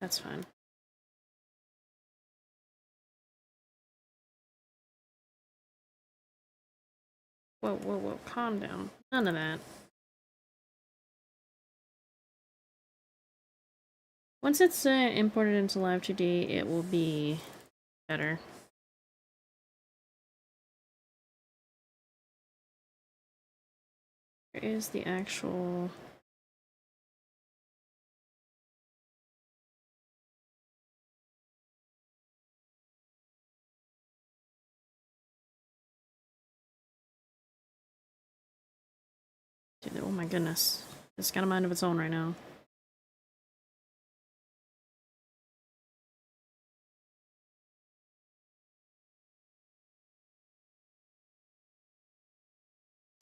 Speaker 1: That's fine. Whoa, whoa, whoa, calm down. None of that. Once it's imported into Live 2D, it will be better. Where is the actual... Dude, oh my goodness. It's got a mind of its own right now.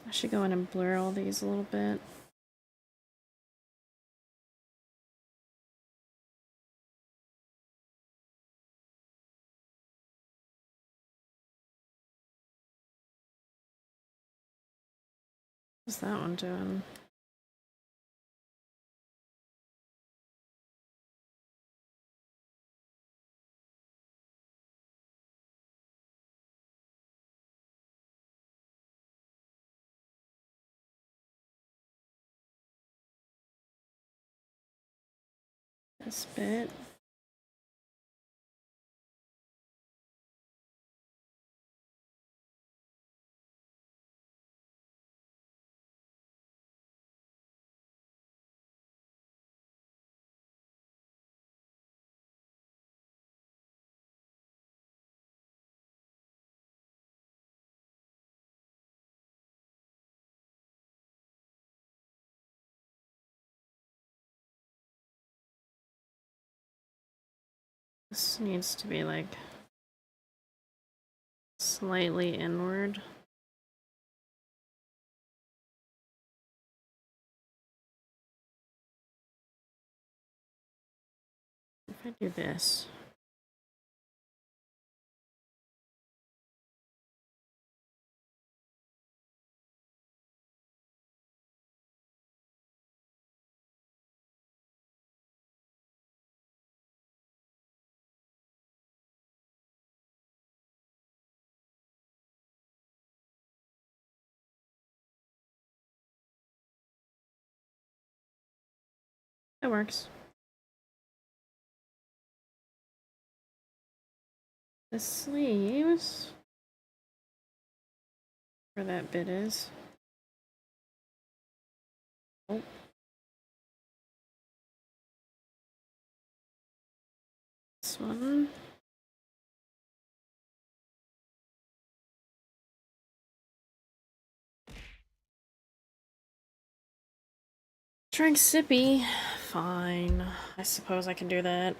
Speaker 1: I should go in and blur all these a little bit. What's that one doing? This bit. This needs to be like slightly inward. If I do this. That works. The sleeves, where that bit is. Oh. This one. Drink sippy. Fine. I suppose I can do that.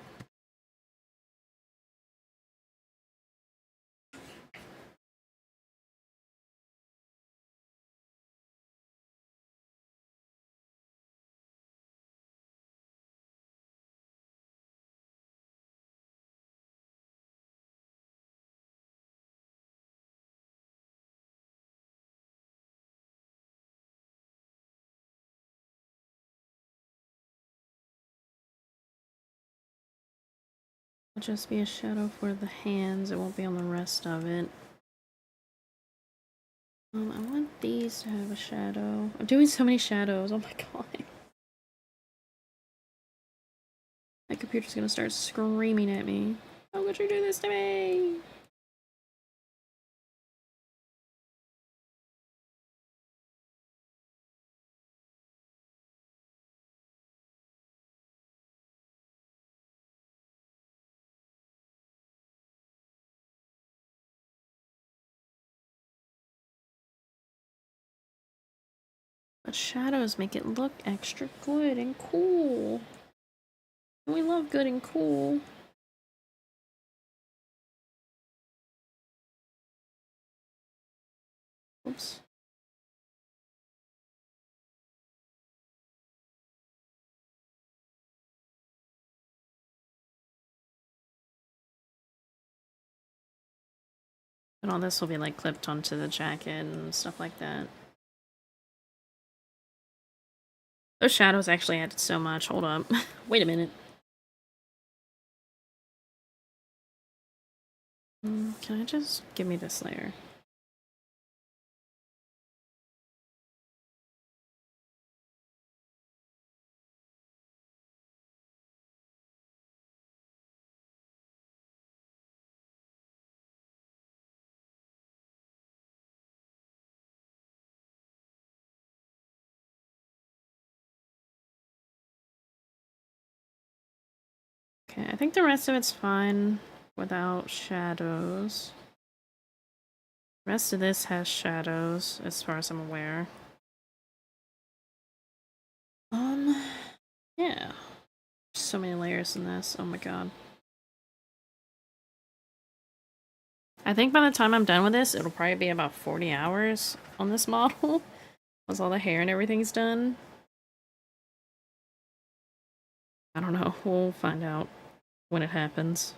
Speaker 1: It'll just be a shadow for the hands. It won't be on the rest of it. I want these to have a shadow. I'm doing so many shadows. Oh my god. My computer's gonna start screaming at me. How could you do this to me? But shadows make it look extra good and cool. And we love good and cool. Oops. And all this will be like clipped onto the jacket and stuff like that. Those shadows actually added so much. Hold up. Wait a minute. Can I just give me this layer? Okay, I think the rest of it's fine without shadows. The rest of this has shadows, as far as I'm aware. Yeah. So many layers in this. Oh my god. I think by the time I'm done with this, it'll probably be about 40 hours on this model. Once all the hair and everything's done. I don't know. We'll find out when it happens.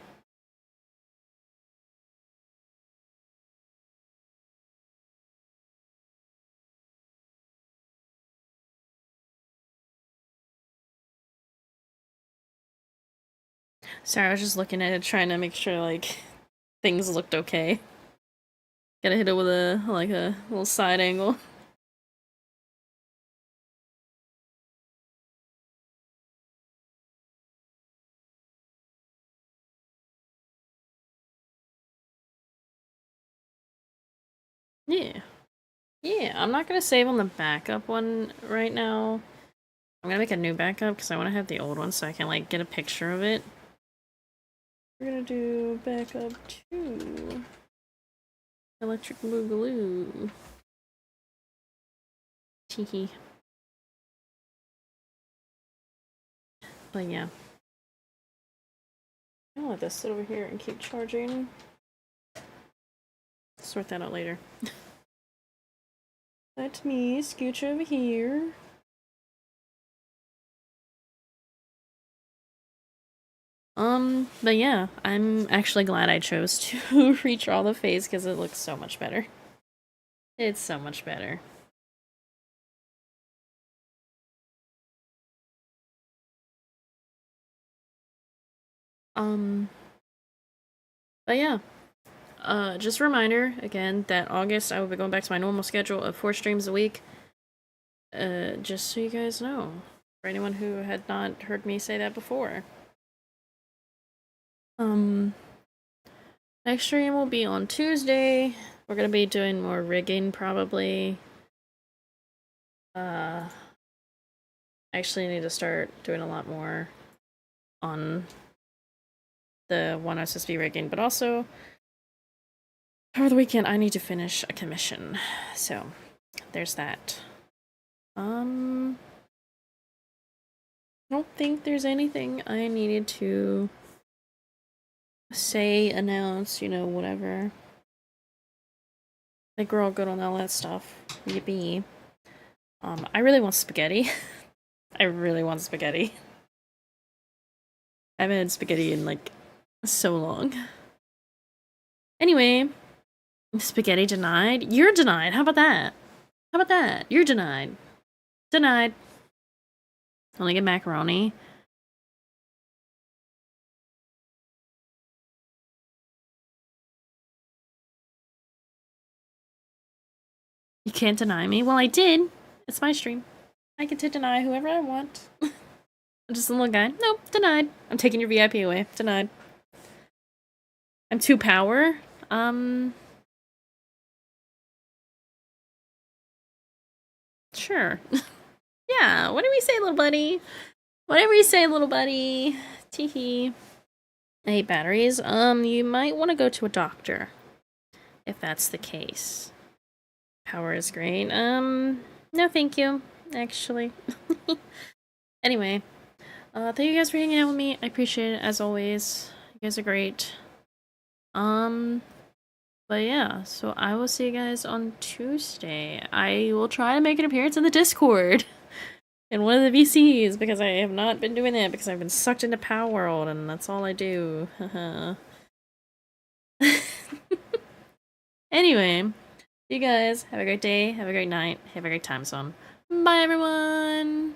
Speaker 1: Sorry, I was just looking at it, trying to make sure, like, things looked okay. Gotta hit it with a, like, a little side angle. Yeah. Yeah, I'm not gonna save on the backup one right now. I'm gonna make a new backup because I want to have the old one so I can, like, get a picture of it. We're gonna do backup 2. Electric Boogaloo. Teehee. But yeah. I'll let this sit over here and keep charging. Sort that out later. Let me scooch over here. But yeah, I'm actually glad I chose to redraw the face because it looks so much better. It's so much better. But yeah. Just a reminder, again, that August I will be going back to my normal schedule of 4 streams a week. Just so you guys know. For anyone who had not heard me say that before. Next stream will be on Tuesday. We're gonna be doing more rigging probably. I actually need to start doing a lot more on the one I was supposed to be rigging, but also over the weekend I need to finish a commission. So there's that. I don't think there's anything I needed to say, announce, you know, whatever. I think we're all good on all that stuff. Yippee. I really want spaghetti. I really want spaghetti. I haven't had spaghetti in like so long. Anyway, spaghetti denied. You're denied. How about that? How about that? You're denied. Denied. Only get macaroni. You can't deny me. Well, I did. It's my stream. I get to deny whoever I want. I'm just a little guy. Nope, denied. I'm taking your VIP away. Denied. I'm 2 power. Sure. Yeah, what do we say, little buddy? Whatever you say, little buddy. Teehee. I hate batteries. You might want to go to a doctor. If that's the case. Power is great. No thank you, actually. Anyway. Thank you guys for hanging out with me. I appreciate it, as always. You guys are great. But yeah, so I will see you guys on Tuesday. I will try to make an appearance in the Discord. In one of the VCs, because I have not been doing that, because I've been sucked into Power World, and that's all I do. Anyway, you guys have a great day, have a great night, have a great time zone. Bye, everyone!